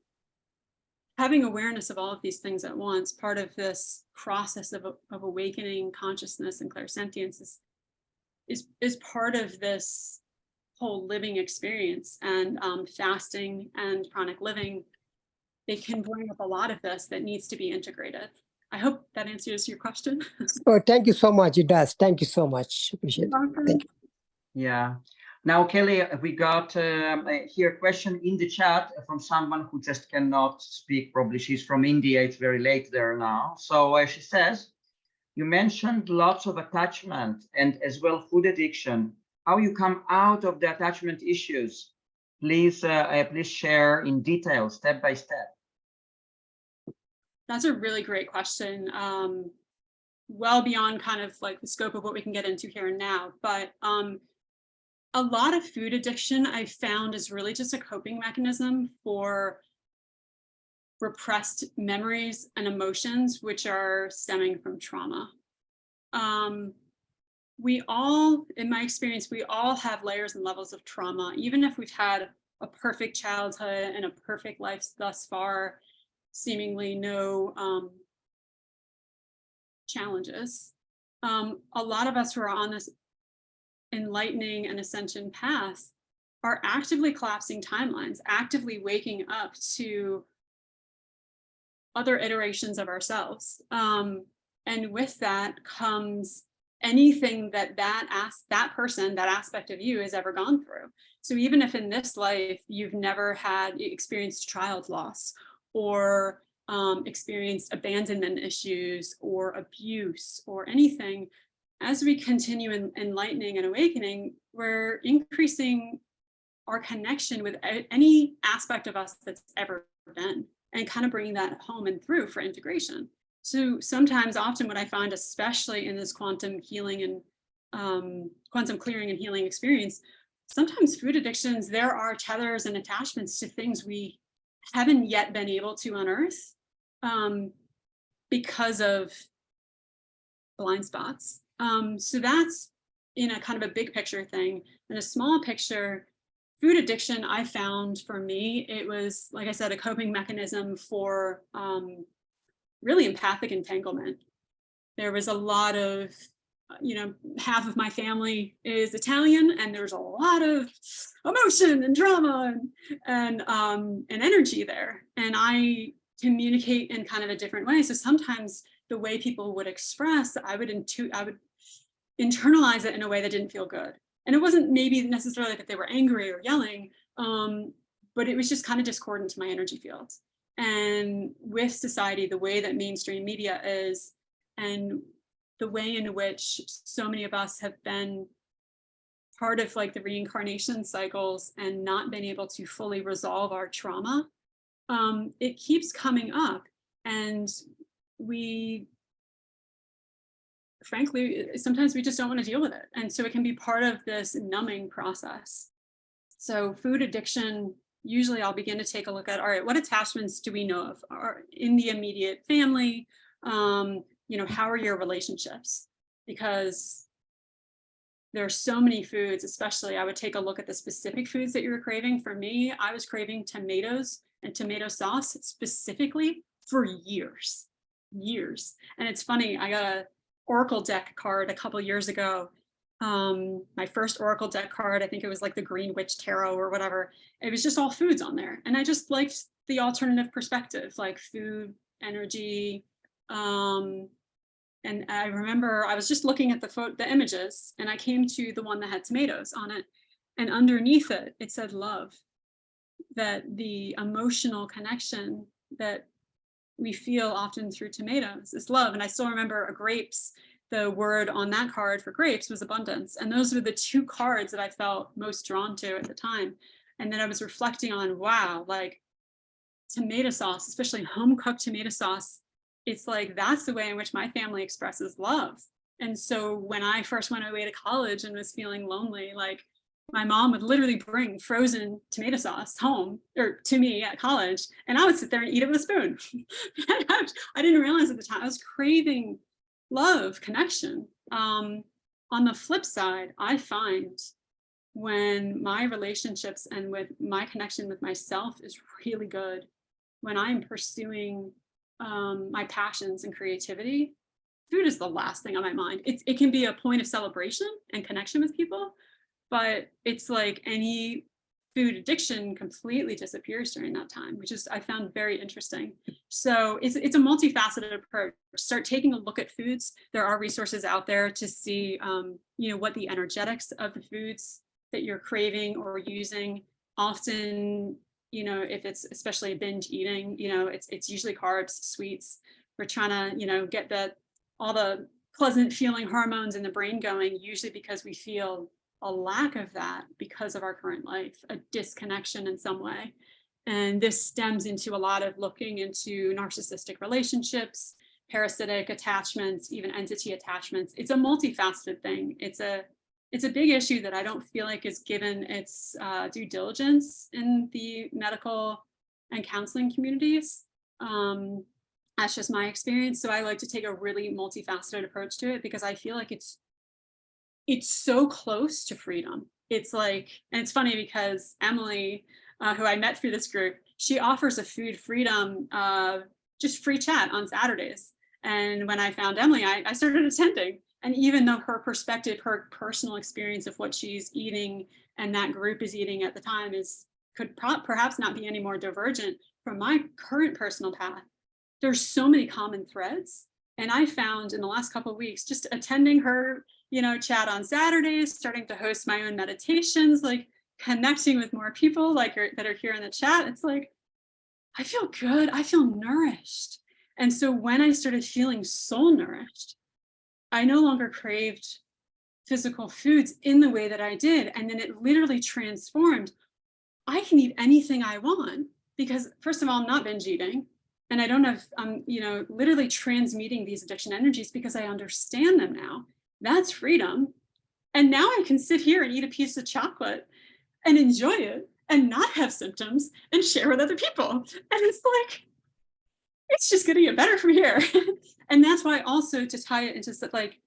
Having awareness of all of these things at once, part of this process of awakening consciousness and clairsentience is part of this whole living experience. And fasting and chronic living, they can bring up a lot of this that needs to be integrated. I hope that answers your question. Oh, thank you so much. It does. Thank you so much. Appreciate it. Thank you. Yeah. Now, Kelly, we got here a question in the chat from someone who just cannot speak. Probably she's from India. It's very late there now. So she says, you mentioned lots of attachment and as well food addiction. How you come out of the attachment issues? Please share in detail, step by step. That's a really great question. Well beyond kind of like the scope of what we can get into here and now, but a lot of food addiction I found is really just a coping mechanism for repressed memories and emotions, which are stemming from trauma. We all, in my experience, we all have layers and levels of trauma, even if we've had a perfect childhood and a perfect life thus far, seemingly no challenges. A lot of us who are on this enlightening and ascension path are actively collapsing timelines, actively waking up to other iterations of ourselves. And with that comes anything that person, that aspect of you has ever gone through. So even if in this life you've never experienced child loss or experienced abandonment issues or abuse or anything, as we continue enlightening and awakening, we're increasing our connection with any aspect of us that's ever been, and kind of bringing that home and through for integration. So often what I find, especially in this quantum healing and quantum clearing and healing experience, sometimes food addictions, there are tethers and attachments to things we haven't yet been able to unearth because of blind spots. So that's in a kind of a big picture thing. In a small picture, food addiction, I found for me, it was, like I said, a coping mechanism for really empathic entanglement. There was a lot of, half of my family is Italian, and there's a lot of emotion and drama and energy there. And I communicate in kind of a different way. So sometimes the way people would express, I would internalize it in a way that didn't feel good. And it wasn't maybe necessarily that they were angry or yelling, but it was just kind of discordant to my energy field. And with society, the way that mainstream media is, and the way in which so many of us have been part of like the reincarnation cycles and not been able to fully resolve our trauma, it keeps coming up. And frankly, sometimes we just don't want to deal with it. And so it can be part of this numbing process. So food addiction, usually I'll begin to take a look at, all right, what attachments do we know of are in the immediate family? How are your relationships? Because there are so many foods, especially I would take a look at the specific foods that you were craving. For me, I was craving tomatoes and tomato sauce specifically for years. And it's funny, I got a Oracle deck card a couple years ago. My first Oracle deck card, I think it was like the Green Witch Tarot or whatever. It was just all foods on there. And I just liked the alternative perspective, like food, energy. And I remember I was just looking at the images, and I came to the one that had tomatoes on it. And underneath it, it said love, that the emotional connection that we feel often through tomatoes is love. And I still remember grapes, the word on that card for grapes was abundance. And those were the two cards that I felt most drawn to at the time. And then I was reflecting on, wow, like tomato sauce, especially home cooked tomato sauce, it's like, that's the way in which my family expresses love. And so when I first went away to college and was feeling lonely, like my mom would literally bring frozen tomato sauce home or to me at college, and I would sit there and eat it with a spoon. I didn't realize at the time I was craving love, connection. On the flip side, I find when my relationships and with my connection with myself is really good, when I'm pursuing my passions and creativity, food is the last thing on my mind. It can be a point of celebration and connection with people, but it's like any food addiction completely disappears during that time, which is, I found very interesting. So it's a multifaceted approach. Start taking a look at foods. There are resources out there to see, what the energetics of the foods that you're craving or using. Often, if it's especially binge eating, it's usually carbs, sweets. We're trying to, get all the pleasant feeling hormones in the brain going, usually because we feel a lack of that because of our current life, a disconnection in some way. And this stems into a lot of looking into narcissistic relationships, parasitic attachments, even entity attachments. It's a multifaceted thing. It's a big issue that I don't feel like is given its due diligence in the medical and counseling communities. That's just my experience. So I like to take a really multifaceted approach to it because I feel like it's so close to freedom. It's like, and it's funny because Emily, who I met through this group, she offers a food freedom, just free chat on Saturdays. And when I found Emily, I started attending. And even though her perspective, her personal experience of what she's eating and that group is eating at the time could perhaps not be any more divergent from my current personal path, there's so many common threads. And I found in the last couple of weeks, just attending her, chat on Saturdays, starting to host my own meditations, like connecting with more people that are here in the chat. It's like, I feel good. I feel nourished. And so when I started feeling soul nourished, I no longer craved physical foods in the way that I did. And then it literally transformed. I can eat anything I want because, first of all, I'm not binge eating. And I don't have, literally transmuting these addiction energies because I understand them now. That's freedom. And now I can sit here and eat a piece of chocolate and enjoy it and not have symptoms and share with other people. And it's like, it's just gonna get better from here. And that's why also, to tie it into like,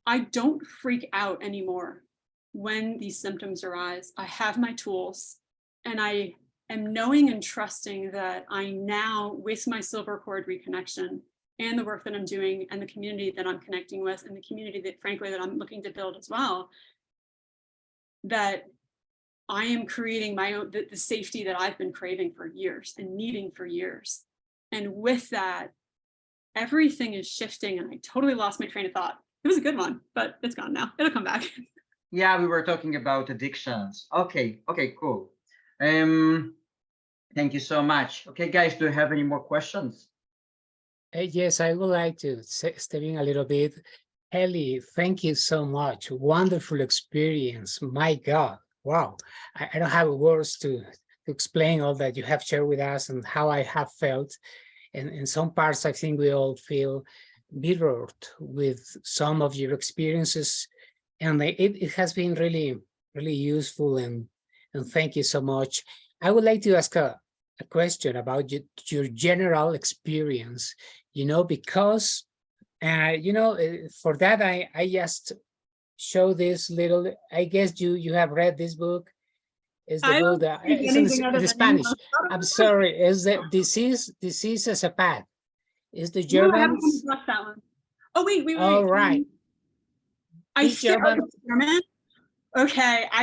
I don't freak out anymore when these symptoms arise. I have my tools and I am knowing and trusting that I now, with my silver cord reconnection and the work that I'm doing and the community that I'm connecting with and the community that, frankly, that I'm looking to build as well, that I am creating my own, the safety that I've been craving for years and needing for years. And with that, everything is shifting, and I totally lost my train of thought. It was a good one, but it's gone now. It'll come back. Yeah, we were talking about addictions. Okay, cool. Thank you so much. Okay, guys, do you have any more questions? Yes, I would like to step in a little bit. Ellie, thank you so much. Wonderful experience. My God, wow. I don't have words to explain all that you have shared with us and how I have felt. And in some parts, I think we all feel mirrored with some of your experiences. And it has been really, really useful. And thank you so much. I would like to ask a question about your general experience, because, for that, I just show this little, I guess you have read this book. Is the book that it's in Spanish? I'm sorry. Is the disease as a path? Is the German? No, I haven't left that one. Oh wait. All right. I think German. Okay, I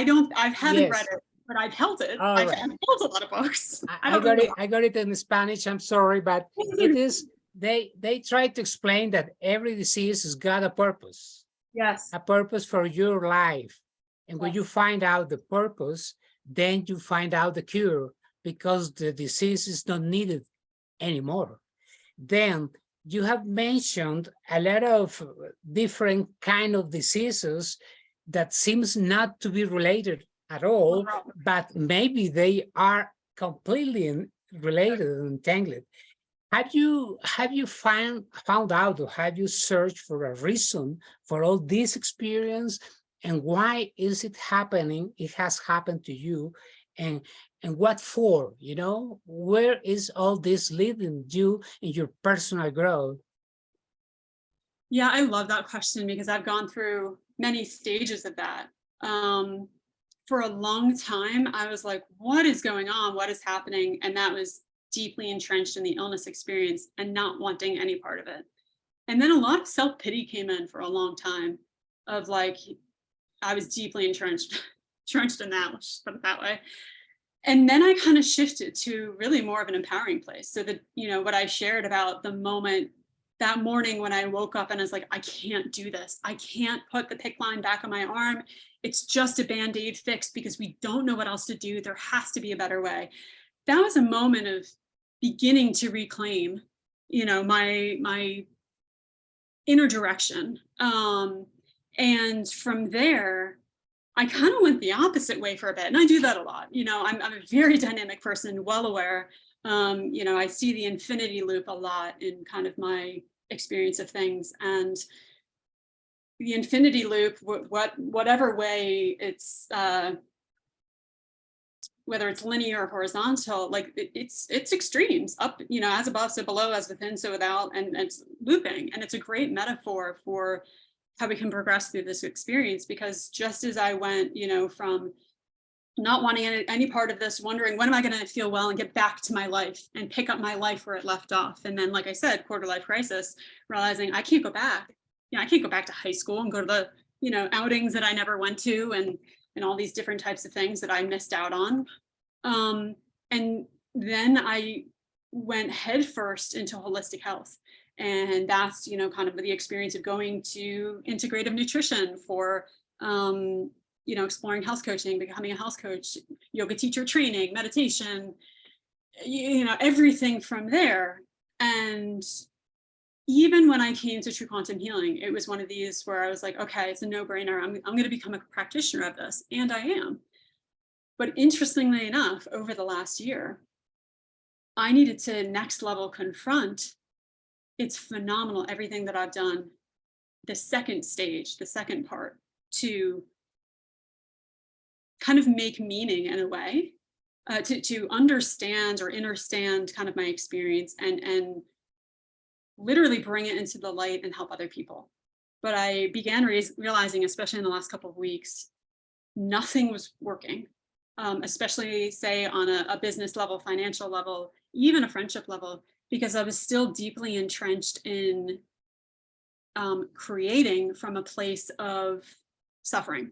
haven't read it, but I've held it. I've held a lot of books. I got it in Spanish. I'm sorry, but it is. They try to explain that every disease has got a purpose. Yes. A purpose for your life, and when you find out the purpose, then you find out the cure, because the disease is not needed anymore. Then you have mentioned a lot of different kind of diseases that seems not to be related at all, but maybe they are completely related and entangled. Have you found out, or have you searched for a reason for all this experience, and why is it happening? It has happened to you, and what for? Where is all this leading you in your personal growth? Yeah, I love that question because I've gone through many stages of that. For a long time, I was like, what is going on? What is happening? And that was deeply entrenched in the illness experience and not wanting any part of it. And then a lot of self-pity came in for a long time of like, I was deeply entrenched in that, let's just put it that way. And then I kind of shifted to really more of an empowering place. So that, what I shared about the moment that morning when I woke up and I was like, I can't do this. I can't put the PICC line back on my arm. It's just a Band-Aid fix because we don't know what else to do. There has to be a better way. That was a moment of beginning to reclaim, my inner direction. And from there, I kind of went the opposite way for a bit. And I do that a lot. I'm a very dynamic person, well aware. I see the infinity loop a lot in kind of my experience of things. And the infinity loop, whatever way it's whether it's linear or horizontal, like it's extremes, up, you know, as above, so below, as within, so without, and it's looping. And it's a great metaphor for how we can progress through this experience, because just as I went, you know, from not wanting any part of this, wondering when am I going to feel well and get back to my life and pick up my life where it left off. And then, like I said, quarter life crisis, realizing I can't go back. You know, I can't go back to high school and go to the, you know, outings that I never went to, and all these different types of things that I missed out on. And then I went headfirst into holistic health. And that's, you know, kind of the experience of going to integrative nutrition for, you know, exploring health coaching, becoming a health coach, yoga teacher training, meditation, you know, everything from there. And even when I came to true quantum healing, it was one of these where I was like, okay, it's a no-brainer. I'm going to become a practitioner of this. And I am. But interestingly enough, over the last year, I needed to next level confront. It's phenomenal, everything that I've done, the second stage, the second part, to kind of make meaning in a way, to understand or understand kind of my experience and literally bring it into the light and help other people. But I began realizing, especially in the last couple of weeks, nothing was working, especially say on a business level, financial level, even a friendship level, because I was still deeply entrenched in creating from a place of suffering.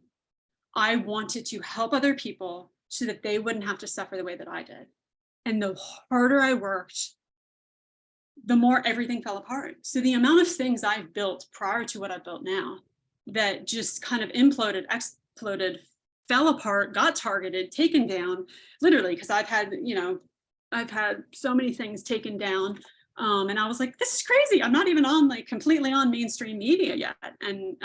I wanted to help other people so that they wouldn't have to suffer the way that I did. And the harder I worked, the more everything fell apart. So the amount of things I've built prior to what I've built now that just kind of imploded, exploded, fell apart, got targeted, taken down, literally, because I've had so many things taken down. And I was like, this is crazy. I'm not even on like completely on mainstream media yet, and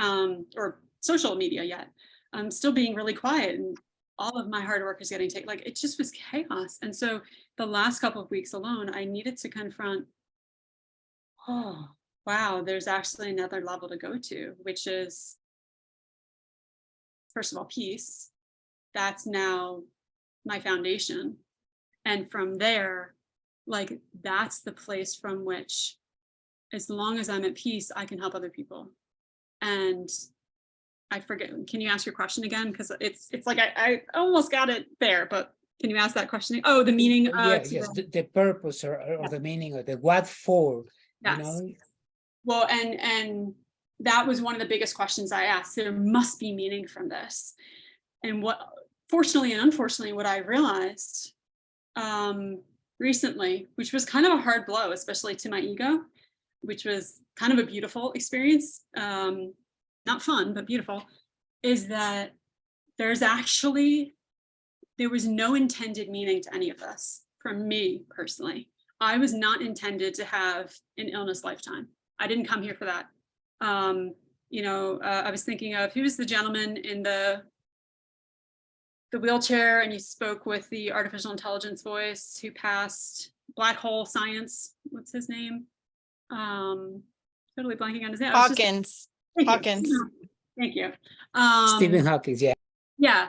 or social media yet. I'm still being really quiet, and all of my hard work is getting taken. Like, it just was chaos. And so the last couple of weeks alone, I needed to confront, oh, wow, there's actually another level to go to, which is, first of all, peace. That's now my foundation. And from there, like, that's the place from which, as long as I'm at peace, I can help other people. And I forget, can you ask your question again? Because it's like I almost got it there, but can you ask that question? Oh, the meaning of yes, the purpose or the meaning of the what for, yes. You know? Well, and that was one of the biggest questions I asked. There must be meaning from this. And what, fortunately and unfortunately, what I realized recently, which was kind of a hard blow, especially to my ego, which was kind of a beautiful experience, not fun, but beautiful, is that there was no intended meaning to any of this from me personally. I was not intended to have an illness lifetime. I didn't come here for that. You know, I was thinking of, who was the gentleman in the wheelchair, and he spoke with the artificial intelligence voice, who passed, Black Hole Science, what's his name? Totally blanking on his name. Hawkins. Hawkins. Thank you. Stephen Hawking, yeah. Yeah,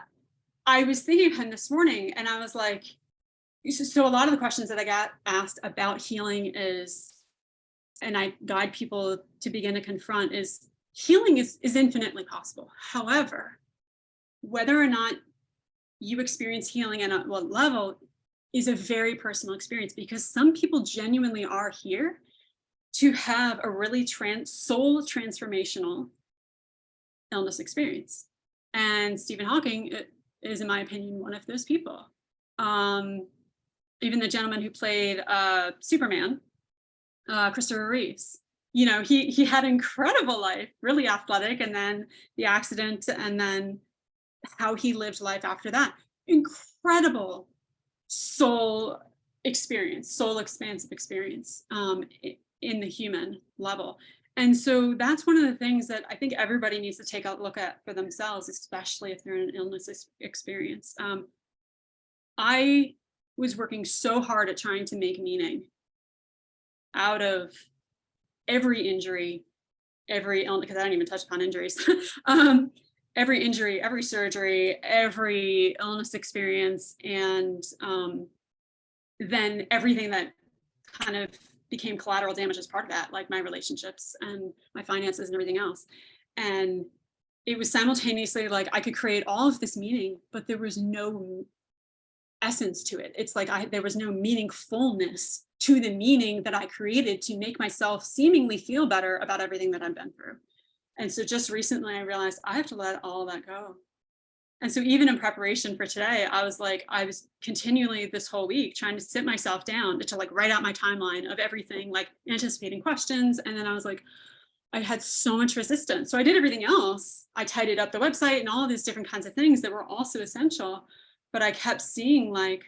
I was thinking of him this morning, and I was like, so a lot of the questions that I got asked about healing is, and I guide people to begin to confront, is healing is infinitely possible. However, whether or not you experience healing and at what level is a very personal experience, because some people genuinely are here to have a really soul transformational illness experience. And Stephen Hawking is, in my opinion, one of those people. Even the gentleman who played Superman, Christopher Reeves, you know, he had an incredible life, really athletic, and then the accident, and then how he lived life after that. Incredible soul experience, soul expansive experience in the human level. And so that's one of the things that I think everybody needs to take a look at for themselves, especially if they're in an illness experience. I was working so hard at trying to make meaning out of every injury, every illness, because I don't even touch upon injuries. every injury, every surgery, every illness experience, and then everything that kind of became collateral damage as part of that, like my relationships and my finances and everything else. And it was simultaneously like I could create all of this meaning, but there was no essence to it. It's like there was no meaningfulness to the meaning that I created to make myself seemingly feel better about everything that I've been through. And so just recently I realized I have to let all that go. And so even in preparation for today, I was continually this whole week trying to sit myself down to like write out my timeline of everything, like anticipating questions. And then I was like, I had so much resistance. So I did everything else. I tidied up the website and all of these different kinds of things that were also essential. But I kept seeing like,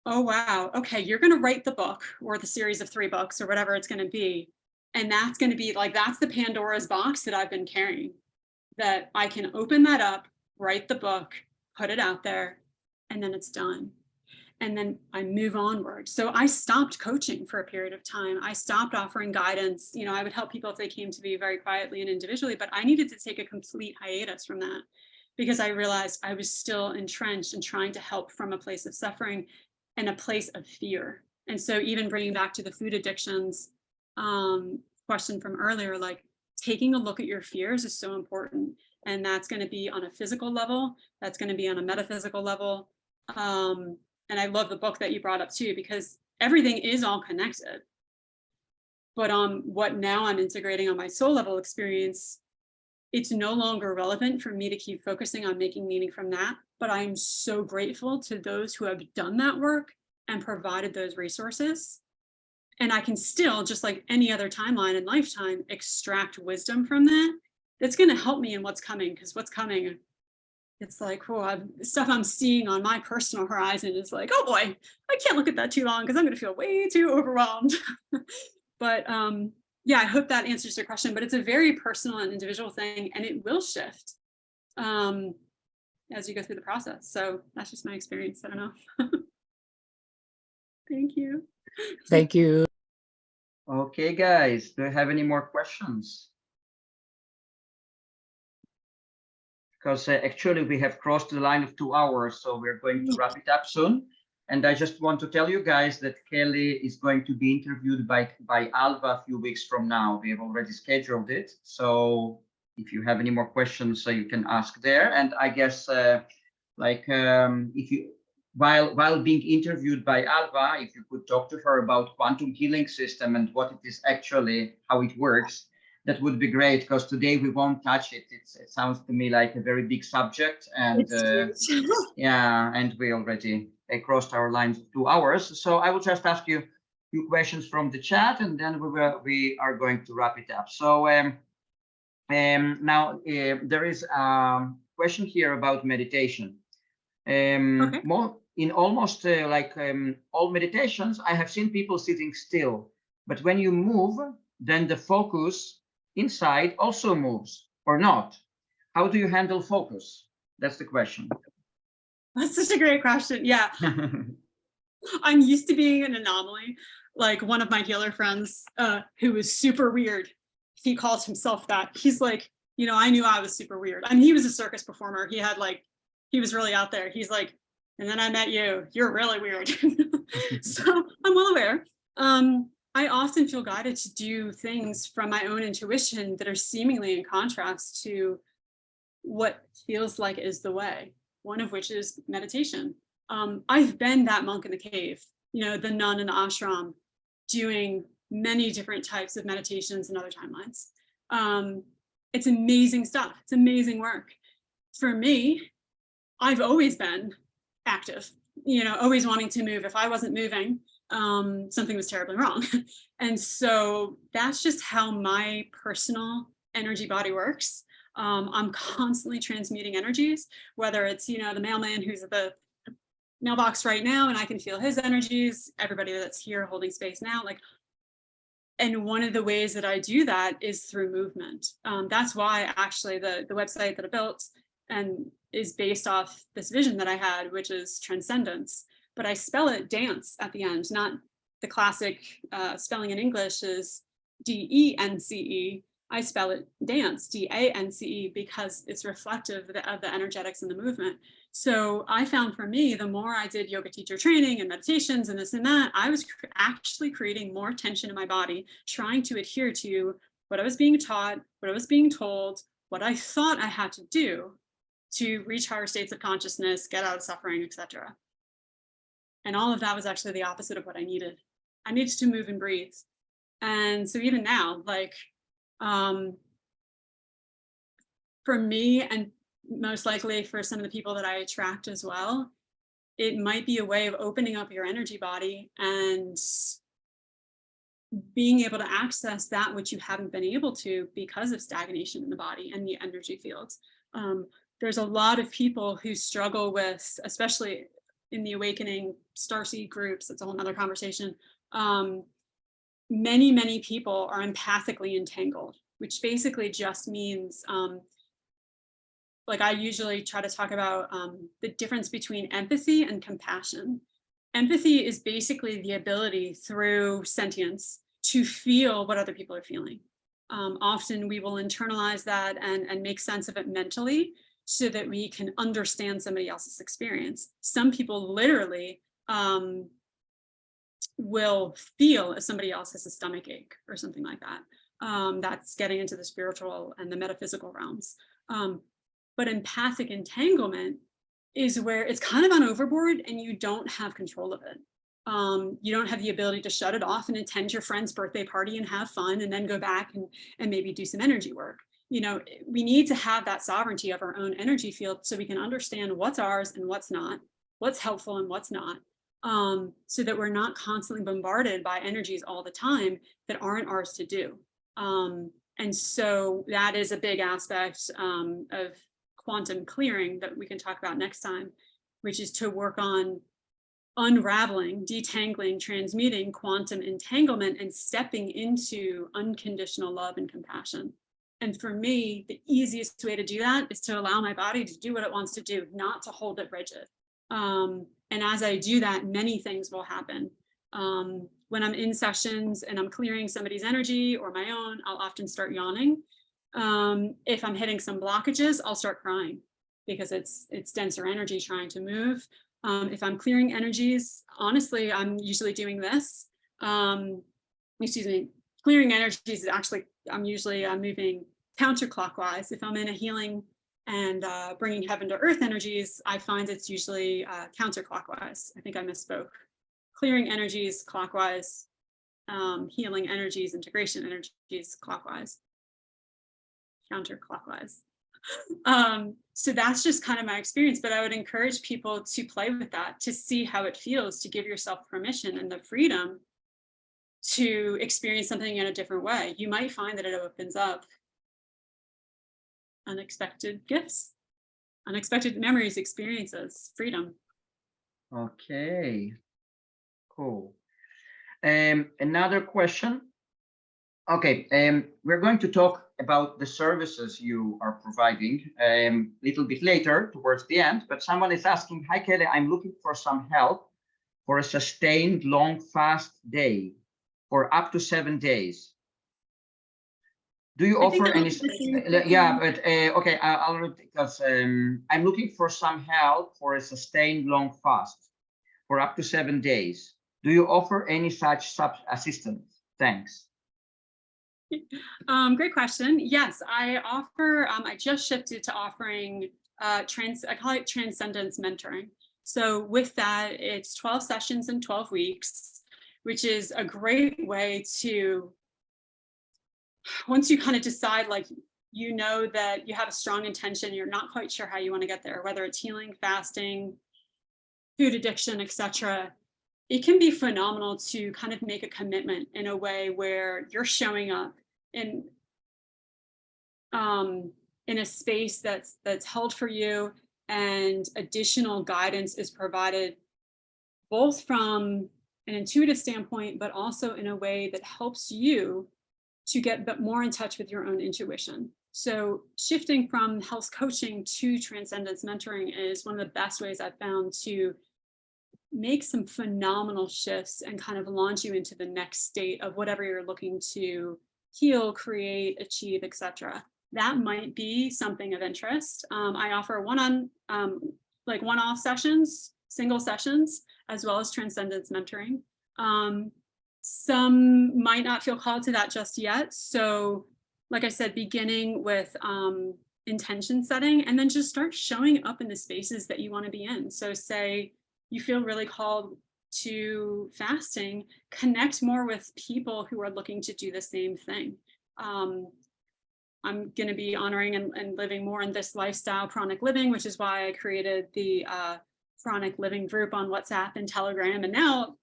oh, wow, okay, you're going to write the book or the series of 3 books or whatever it's going to be. And that's going to be like, that's the Pandora's box that I've been carrying, that I can open that up, write the book, put it out there, and then it's done. And then I move onward. So I stopped coaching for a period of time. I stopped offering guidance. You know, I would help people if they came to me very quietly and individually, but I needed to take a complete hiatus from that because I realized I was still entrenched in trying to help from a place of suffering and a place of fear. And so even bringing back to the food addictions question from earlier, like taking a look at your fears is so important. And that's going to be on a physical level. That's going to be on a metaphysical level. And I love the book that you brought up too, because everything is all connected. But what now I'm integrating on my soul level experience, it's no longer relevant for me to keep focusing on making meaning from that. But I'm so grateful to those who have done that work and provided those resources. And I can still, just like any other timeline and lifetime, extract wisdom from that. That's going to help me in what's coming, because what's coming, it's like, oh, stuff I'm seeing on my personal horizon is like, oh boy, I can't look at that too long because I'm going to feel way too overwhelmed. But yeah, I hope that answers your question, but it's a very personal and individual thing, and it will shift as you go through the process. So that's just my experience. I don't know. Thank you. Thank you. Okay, guys, do you have any more questions? Because actually we have crossed the line of 2 hours, so we're going to wrap it up soon. And I just want to tell you guys that Kelly is going to be interviewed by Alva a few weeks from now. We have already scheduled it. So if you have any more questions, you can ask there. And I guess if you, while being interviewed by Alva, if you could talk to her about quantum healing system and what it is actually, how it works, that would be great, because today we won't touch it. It sounds to me like a very big subject, and yeah, and we already crossed our lines of 2 hours. So I will just ask you a few questions from the chat, and then we are going to wrap it up. So now there is a question here about meditation. Okay. In almost all meditations, I have seen people sitting still, but when you move, then the focus inside also moves, or not? How do you handle focus? That's the question. That's such a great question. Yeah. I'm used to being an anomaly. Like one of my healer friends who is super weird, he calls himself that. He's like, you know, I knew I was super weird. I mean, he was a circus performer. He was really out there. He's like, and then I met you. You're really weird. So I'm well aware. I often feel guided to do things from my own intuition that are seemingly in contrast to what feels like is the way, one of which is meditation. I've been that monk in the cave, you know, the nun in the ashram, doing many different types of meditations and other timelines. It's amazing stuff. It's amazing work. For me, I've always been active, you know, always wanting to move. If I wasn't moving, something was terribly wrong. And so that's just how my personal energy body works. I'm constantly transmuting energies, whether it's, you know, the mailman who's at the mailbox right now and I can feel his energies, everybody that's here holding space now, like, and one of the ways that I do that is through movement. That's why actually the website that I built and is based off this vision that I had, which is transcendence, but I spell it dance at the end, not the classic spelling in English is D-E-N-C-E. I spell it dance, D-A-N-C-E, because it's reflective of the energetics in the movement. So I found for me, the more I did yoga teacher training and meditations and this and that, I was actually creating more tension in my body, trying to adhere to what I was being taught, what I was being told, what I thought I had to do to reach higher states of consciousness, get out of suffering, etc. And all of that was actually the opposite of what I needed. I needed to move and breathe. And so even now, like, for me, and most likely for some of the people that I attract as well, it might be a way of opening up your energy body and being able to access that which you haven't been able to because of stagnation in the body and the energy fields. There's a lot of people who struggle with, especially in the awakening starseed groups, it's a whole nother conversation. Many people are empathically entangled, which basically just means, like I usually try to talk about the difference between empathy and compassion. Empathy is basically the ability through sentience to feel what other people are feeling. Often we will internalize that and make sense of it mentally so that we can understand somebody else's experience. Some people literally will feel if somebody else has a stomach ache or something like that. That's getting into the spiritual and the metaphysical realms. But empathic entanglement is where it's kind of on overboard and you don't have control of it. You don't have the ability to shut it off and attend your friend's birthday party and have fun and then go back and maybe do some energy work. You know, we need to have that sovereignty of our own energy field so we can understand what's ours and what's not, what's helpful and what's not, so that we're not constantly bombarded by energies all the time that aren't ours to do. And so that is a big aspect of quantum clearing that we can talk about next time, which is to work on unraveling, detangling, transmuting quantum entanglement and stepping into unconditional love and compassion. And for me, the easiest way to do that is to allow my body to do what it wants to do, not to hold it rigid. And as I do that, many things will happen. When I'm in sessions and I'm clearing somebody's energy or my own, I'll often start yawning. If I'm hitting some blockages, I'll start crying because it's denser energy trying to move. If I'm clearing energies, honestly, I'm usually doing this. Clearing energies is actually, I'm usually moving counterclockwise. If I'm in a healing and bringing heaven to earth energies, I find it's usually counterclockwise. I think I misspoke. Clearing energies clockwise, healing energies, integration energies clockwise, counterclockwise. So that's just kind of my experience, but I would encourage people to play with that, to see how it feels, to give yourself permission and the freedom to experience something in a different way. You might find that it opens up unexpected gifts, unexpected memories, experiences, freedom. Okay, cool. Another question. Okay, we're going to talk about the services you are providing a little bit later towards the end, but someone is asking, hi Kelly, I'm looking for some help for a sustained long fast day for up to 7 days. Do you offer any? Yeah, but okay, I'll read because I'm looking for some help for a sustained long fast for up to 7 days. Do you offer any such assistance? Thanks. Great question. Yes, I offer, I just shifted to offering, I call it transcendence mentoring. So with that, it's 12 sessions in 12 weeks, which is a great way to, once you kind of decide, like, you know that you have a strong intention, you're not quite sure how you want to get there, whether it's healing, fasting, food addiction, etc. It can be phenomenal to kind of make a commitment in a way where you're showing up in a space that's held for you, and additional guidance is provided both from an intuitive standpoint, but also in a way that helps you to get more in touch with your own intuition. So shifting from health coaching to transcendence mentoring is one of the best ways I've found to make some phenomenal shifts and kind of launch you into the next state of whatever you're looking to heal, create, achieve, etc. That might be something of interest. I offer one-off sessions, single sessions, as well as transcendence mentoring. Some might not feel called to that just yet. So like I said, beginning with intention setting, and then just start showing up in the spaces that you want to be in. So say you feel really called to fasting, connect more with people who are looking to do the same thing. I'm going to be honoring and living more in this lifestyle, chronic living, which is why I created the chronic living group on WhatsApp and Telegram. And now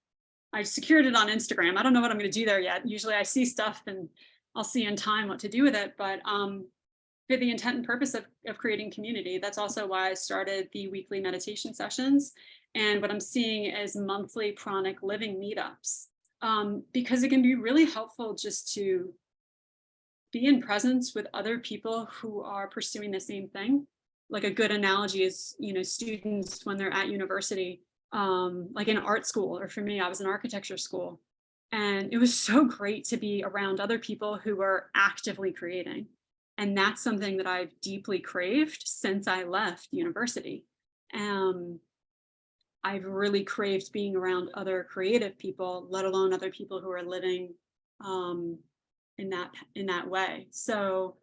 I secured it on Instagram. I don't know what I'm going to do there yet. Usually I see stuff and I'll see in time what to do with it. But for the intent and purpose of creating community, that's also why I started the weekly meditation sessions. And what I'm seeing is monthly chronic living meetups, because it can be really helpful just to be in presence with other people who are pursuing the same thing. Like a good analogy is, students when they're at university, like in art school, or for me, I was in architecture school. And it was so great to be around other people who were actively creating. And that's something that I've deeply craved since I left university. I've really craved being around other creative people, let alone other people who are living in that way. So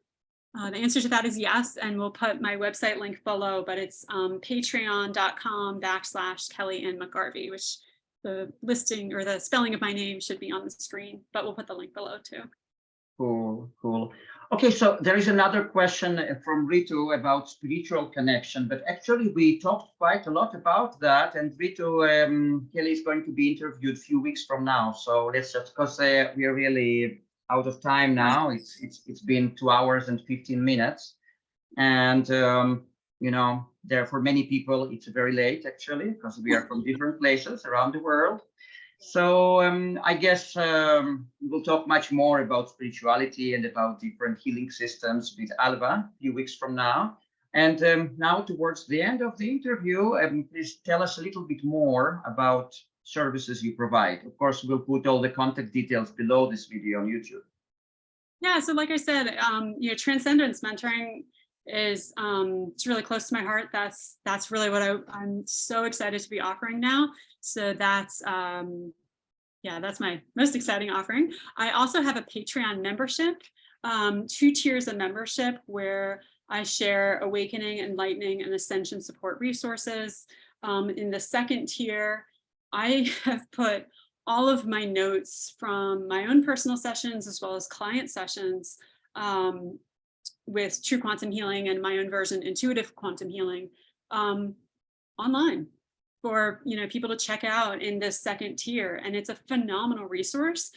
the answer to that is yes, and we'll put my website link below, but it's patreon.com/Kelly Ann McGarvey, which the listing or the spelling of my name should be on the screen, but we'll put the link below too. Cool. Okay, so there is another question from Ritu about spiritual connection, but actually we talked quite a lot about that, and Ritu, Kelly is going to be interviewed a few weeks from now. So let's just, because we are really out of time now. It's been 2 hours and 15 minutes, and there for many people it's very late actually, because we are from different places around the world. So I guess we'll talk much more about spirituality and about different healing systems with Alva a few weeks from now. And now towards the end of the interview, please tell us a little bit more about services you provide. Of course, we'll put all the contact details below this video on YouTube. Yeah, so like I said, transcendence mentoring is it's really close to my heart. That's really what I'm so excited to be offering now. So that's that's my most exciting offering. I also have a Patreon membership, 2 tiers of membership where I share awakening, enlightening, and ascension support resources. In the second tier, I have put all of my notes from my own personal sessions as well as client sessions with True Quantum Healing and my own version, Intuitive Quantum Healing, online for people to check out in this second tier. And it's a phenomenal resource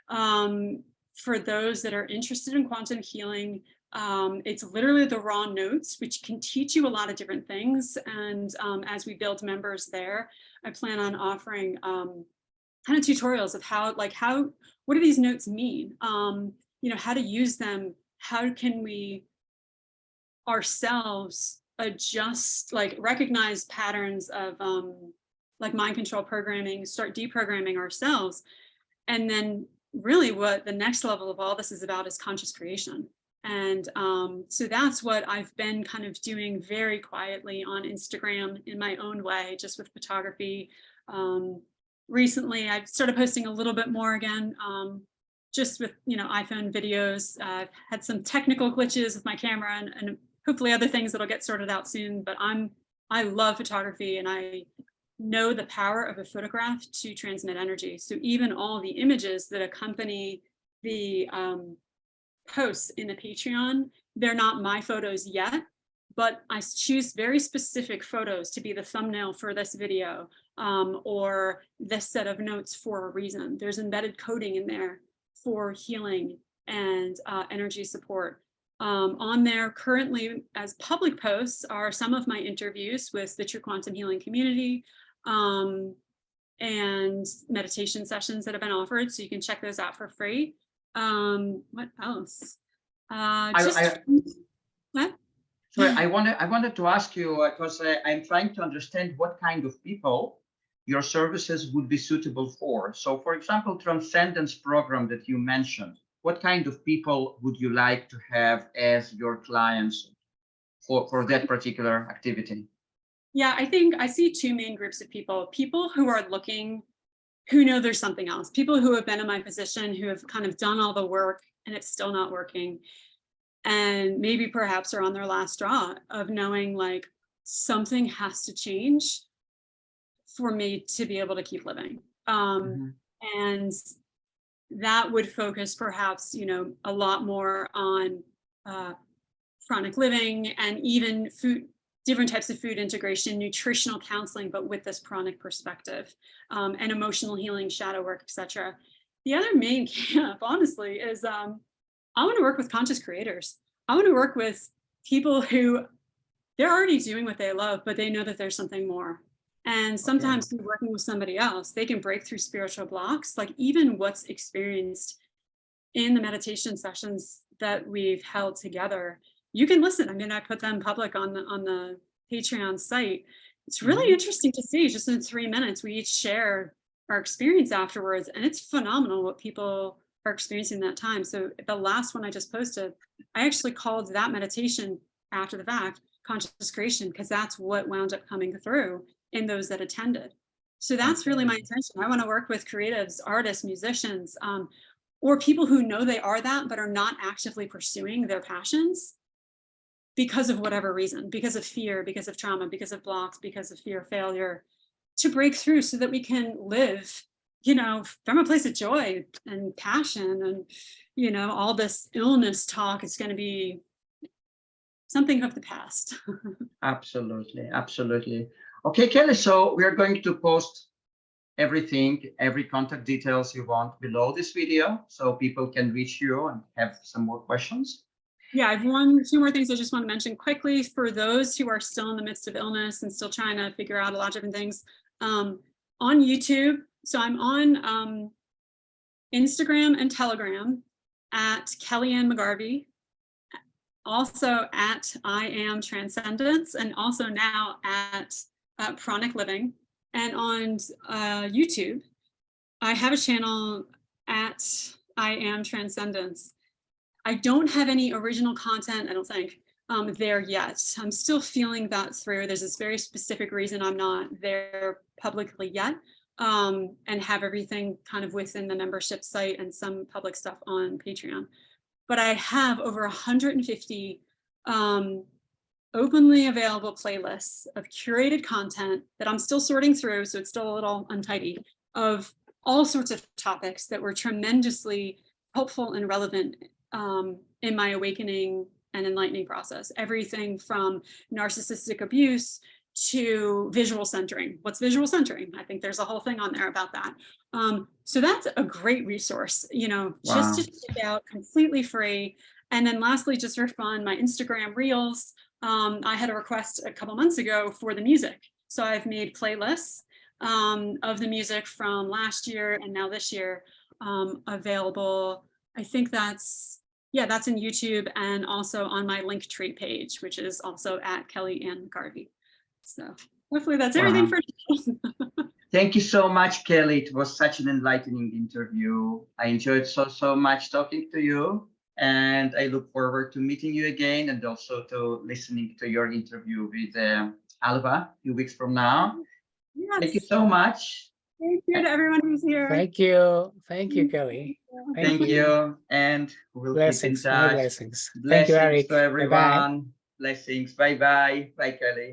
for those that are interested in quantum healing. It's literally the raw notes, which can teach you a lot of different things. And as we build members there, I plan on offering kind of tutorials of what do these notes mean? How to use them. How can we ourselves adjust, recognize patterns of mind control programming, start deprogramming ourselves. And then really what the next level of all this is about is conscious creation. And so that's what I've been kind of doing very quietly on Instagram in my own way, just with photography. Recently, I've started posting a little bit more again, just with iPhone videos. I've had some technical glitches with my camera and hopefully other things that'll get sorted out soon. But I love photography, and I know the power of a photograph to transmit energy. So even all the images that accompany the posts in the Patreon, they're not my photos yet, but I choose very specific photos to be the thumbnail for this video or this set of notes for a reason. There's embedded coding in there for healing and energy support. On there currently as public posts are some of my interviews with the True Quantum Healing community and meditation sessions that have been offered. So you can check those out for free. What else? What? Sorry, I wanted to ask you, because I'm trying to understand what kind of people your services would be suitable for. So for example, transcendence program that you mentioned, what kind of people would you like to have as your clients for that particular activity? Yeah, I think I see two main groups of people who are looking, who know there's something else, people who have been in my position, who have kind of done all the work and it's still not working. And maybe perhaps are on their last straw of knowing like something has to change for me to be able to keep living. And that would focus perhaps, you know, a lot more on chronic living and even food, different types of food integration, nutritional counseling, but with this chronic perspective, and emotional healing, shadow work, etc. The other main camp, honestly, is I want to work with conscious creators. I want to work with people who they're already doing what they love, but they know that there's something more. And sometimes through working with somebody else, they can break through spiritual blocks, like even what's experienced in the meditation sessions that we've held together. You can listen. I mean, I put them public on the Patreon site. It's really interesting to see, just in 3 minutes, we each share our experience afterwards. And it's phenomenal what people are experiencing that time. So the last one I just posted, I actually called that meditation after the fact, conscious creation, because that's what wound up coming through in those that attended. So that's really my intention. I want to work with creatives, artists, musicians, or people who know they are that, but are not actively pursuing their passions because of whatever reason, because of fear, because of trauma, because of blocks, because of fear of failure, to break through so that we can live, you know, from a place of joy and passion. And, you know, all this illness talk is going to be something of the past. Absolutely, absolutely. Okay, Kelly, so we are going to post everything, every contact details you want below this video so people can reach you and have some more questions. Yeah, I've two more things I just want to mention quickly for those who are still in the midst of illness and still trying to figure out a lot of different things. On YouTube, so I'm on Instagram and Telegram at Kellyanne McGarvey, also at I Am Transcendence, and also now at Chronic Living. And on YouTube, I have a channel at I Am Transcendence. I don't have any original content, I don't think, there yet. I'm still feeling that through. There's this very specific reason I'm not there publicly yet, and have everything kind of within the membership site and some public stuff on Patreon. But I have over 150 openly available playlists of curated content that I'm still sorting through, so it's still a little untidy, of all sorts of topics that were tremendously helpful and relevant in my awakening and enlightening process. Everything from narcissistic abuse to visual centering. What's visual centering? I think there's a whole thing on there about that. So that's a great resource, you know, just to check out, completely free. And then lastly, just for fun, my Instagram reels. I had a request a couple months ago for the music. So I've made playlists of the music from last year and now this year available. I think that's in YouTube and also on my Linktree page, which is also at Kellyanne McGarvey. So hopefully that's everything for now. Thank you so much, Kelly. It was such an enlightening interview. I enjoyed so much talking to you, and I look forward to meeting you again and also to listening to your interview with Alva a few weeks from now. Yes. Thank you so much. Thank you to everyone who's here. Thank you, Kelly. Thank you, and we'll blessings, keep in touch. blessings. Blessings Thank you, Eric. to everyone. Bye-bye. Blessings. Bye bye. Bye, Kelly.